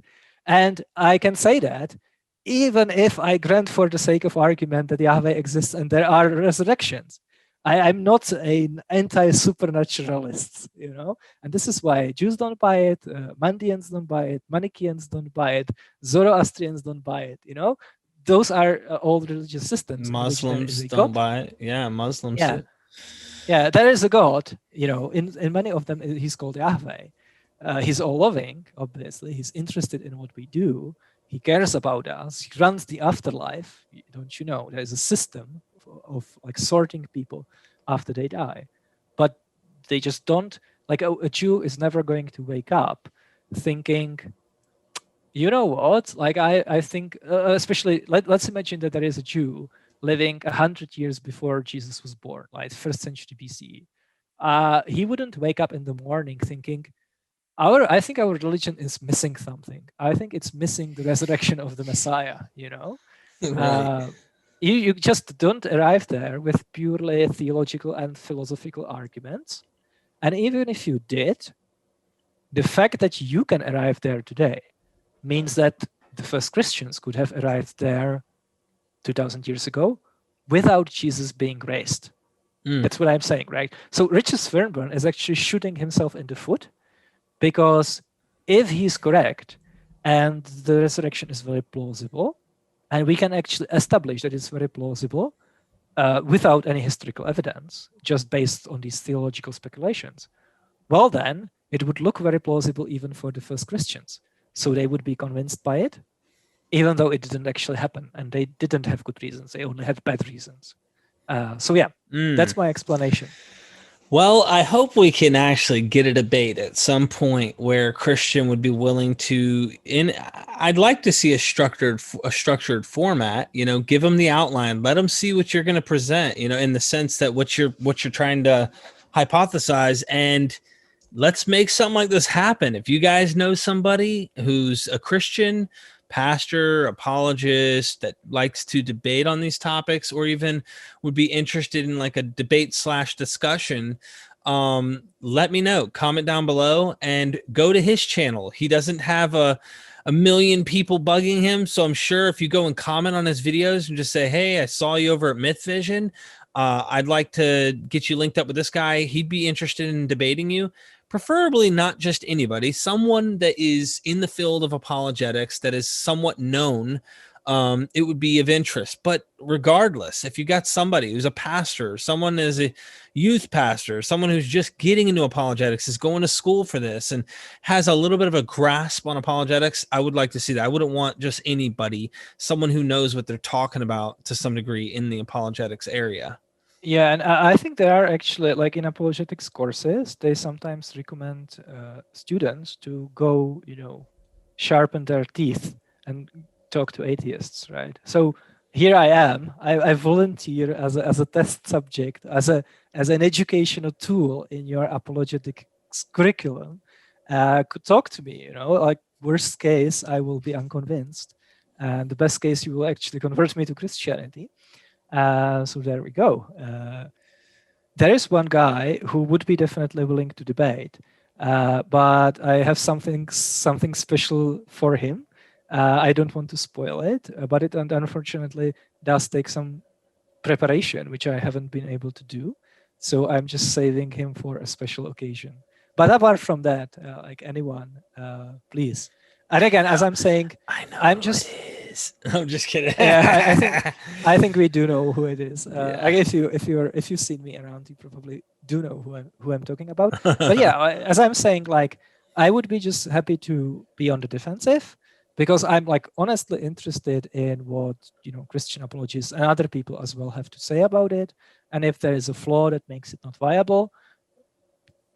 And I can say that even if I grant for the sake of argument that Yahweh exists and there are resurrections. I'm not an anti-supernaturalist, you know, and this is why Jews don't buy it, Mandeans don't buy it, Manichaeans don't buy it, Zoroastrians don't buy it, you know. Those are old religious systems. Muslims don't buy it. Yeah, Muslims do. Yeah, there is a God, you know, in many of them he's called Yahweh. He's all loving, obviously. He's interested in what we do. He cares about us. He runs the afterlife. Don't you know? There's a system of like sorting people after they die. But they just don't, like a Jew is never going to wake up thinking, you know what, like I think, especially, let's imagine that there is a Jew living 100 years before Jesus was born, like 1st century BCE. He wouldn't wake up in the morning thinking, I think our religion is missing something. I think it's missing the resurrection of the Messiah, you know? Right. You just don't arrive there with purely theological and philosophical arguments. And even if you did, the fact that you can arrive there today means that the first Christians could have arrived there 2000 years ago without Jesus being raised. That's what I'm saying, right? So Richard Swinburne is actually shooting himself in the foot, because if he's correct and the resurrection is very plausible, and we can actually establish that it's very plausible without any historical evidence, just based on these theological speculations, well then, it would look very plausible even for the first Christians. So they would be convinced by it, even though it didn't actually happen, and they didn't have good reasons. They only had bad reasons. So yeah, that's my explanation. Well, I hope we can actually get a debate at some point where Christian would be willing to. I'd like to see a structured format. You know, give them the outline, let them see what you're going to present. You know, in the sense that what you're trying to hypothesize, and let's make something like this happen. If you guys know somebody who's a Christian pastor, apologist that likes to debate on these topics, or even would be interested in like a debate / discussion, let me know. Comment down below and go to his channel. He doesn't have a million people bugging him, so I'm sure if you go and comment on his videos and just say, hey, I saw you over at Myth Vision, I'd like to get you linked up with this guy, he'd be interested in debating you. Preferably not just anybody, someone that is in the field of apologetics, that is somewhat known, it would be of interest. But regardless, if you got somebody who's a pastor, someone is a youth pastor, someone who's just getting into apologetics, is going to school for this and has a little bit of a grasp on apologetics, I would like to see that. I wouldn't want just anybody, someone who knows what they're talking about to some degree in the apologetics area. Yeah, and I think there are actually, like in apologetics courses, they sometimes recommend students to go, sharpen their teeth and talk to atheists, right? So here I am. I volunteer as a test subject, as an educational tool in your apologetics curriculum. Could talk to me, like worst case, I will be unconvinced, and the best case, you will actually convert me to Christianity. So there we go. There is one guy who would be definitely willing to debate, but I have something special for him. I don't want to spoil it, but it unfortunately does take some preparation, which I haven't been able to do. So I'm just saving him for a special occasion. But apart from that, like anyone, please. And again, as I'm saying, I'm just kidding. Yeah, I think we do know who it is. I guess if you've seen me around, you probably do know who I'm talking about. But yeah, as I'm saying, like I would be just happy to be on the defensive, because I'm like honestly interested in what Christian apologists and other people as well have to say about it. And if there is a flaw that makes it not viable,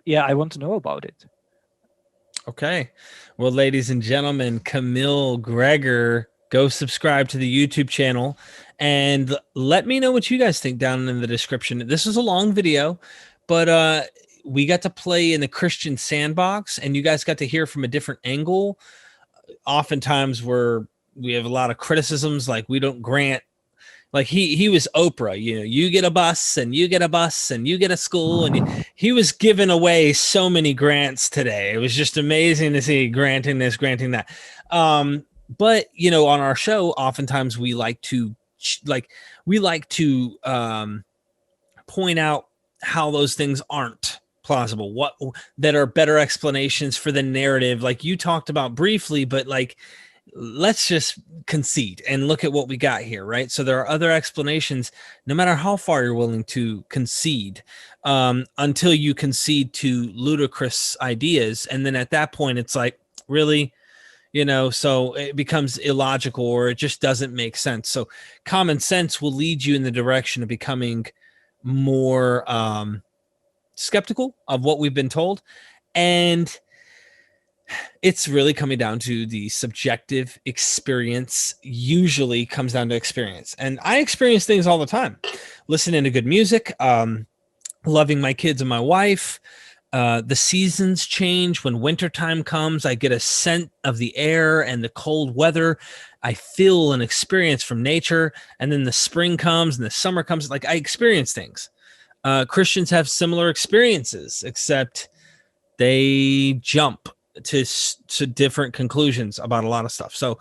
yeah, I want to know about it. Okay. Well, ladies and gentlemen, Kamil Gregor, go subscribe to the YouTube channel and let me know what you guys think down in the description. This is a long video, but we got to play in the Christian sandbox and you guys got to hear from a different angle. Oftentimes we have a lot of criticisms, like we don't grant, like he was Oprah, you get a bus and you get a bus and you get a school, and he was giving away so many grants today. It was just amazing to see granting this, granting that. But on our show, oftentimes we like to point out how those things aren't plausible, that are better explanations for the narrative, like you talked about briefly, but like let's just concede and look at what we got here, right? So there are other explanations, no matter how far you're willing to concede, until you concede to ludicrous ideas. And then at that point, it's like, really, so it becomes illogical or it just doesn't make sense. So common sense will lead you in the direction of becoming more skeptical of what we've been told. And it's really coming down to the subjective experience. Usually comes down to experience. And I experience things all the time. Listening to good music, loving my kids and my wife. The seasons change. When wintertime comes, I get a scent of the air and the cold weather. I feel an experience from nature. And then the spring comes and the summer comes. Like I experience things. Christians have similar experiences, except they jump to different conclusions about a lot of stuff. So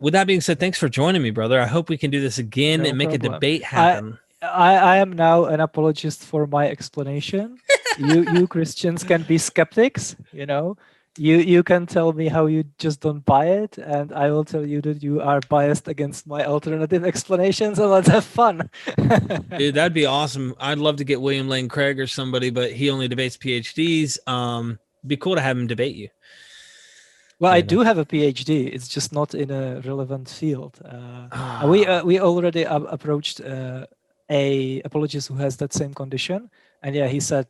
with that being said, thanks for joining me, brother. I hope we can do this again and make a debate happen. I am now an apologist for my explanation. You Christians can be skeptics, you can tell me how you just don't buy it, and I will tell you that you are biased against my alternative explanations, and let's have fun. Dude, that'd be awesome. I'd love to get William Lane Craig or somebody, but he only debates PhDs. Be cool to have him debate you. Well, I do have a PhD. It's just not in a relevant field. We already approached a apologist who has that same condition, and yeah, he said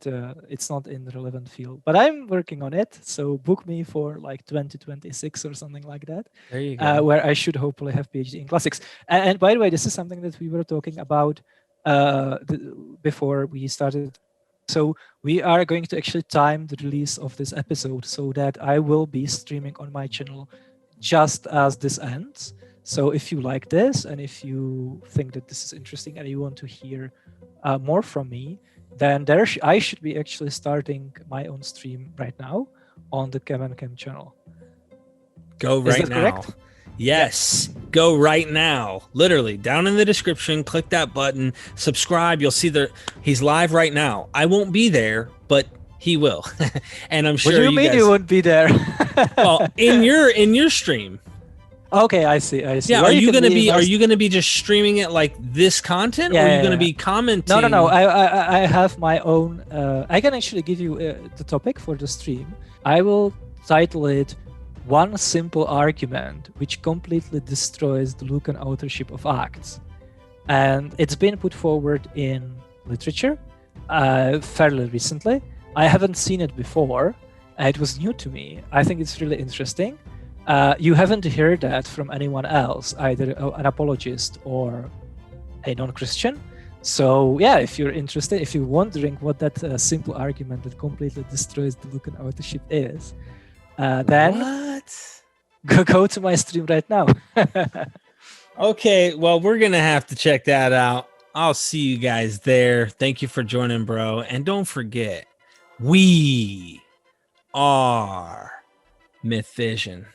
it's not in the relevant field. But I'm working on it, so book me for like 2026 or something like that. There you go. Where I should hopefully have PhD in classics. And by the way, this is something that we were talking about before we started. So we are going to actually time the release of this episode so that I will be streaming on my channel just as this ends. So if you like this and if you think that this is interesting and you want to hear more from me, then I should be actually starting my own stream right now on the Cam and Cam channel. Go right now. Correct? Yes, go right now. Literally, down in the description, click that button, subscribe. You'll see he's live right now. I won't be there, but he will. And I'm sure what do you mean guys, you won't be there? well, in your stream. Okay, I see. Yeah, Where are you can gonna be be? Are most- you gonna be just streaming it like this content, or are you gonna be commenting? No. I have my own. I can actually give you the topic for the stream. I will title it "One Simple Argument Which Completely Destroys the Lucan Authorship of Acts," and it's been put forward in literature fairly recently. I haven't seen it before. It was new to me. I think it's really interesting. You haven't heard that from anyone else, either an apologist or a non-Christian. So yeah, if you're interested, if you're wondering what that simple argument that completely destroys the Lucan authorship is, then go to my stream right now. Okay, well, we're gonna have to check that out. I'll see you guys there. Thank you for joining, bro. And don't forget, we are Myth Vision.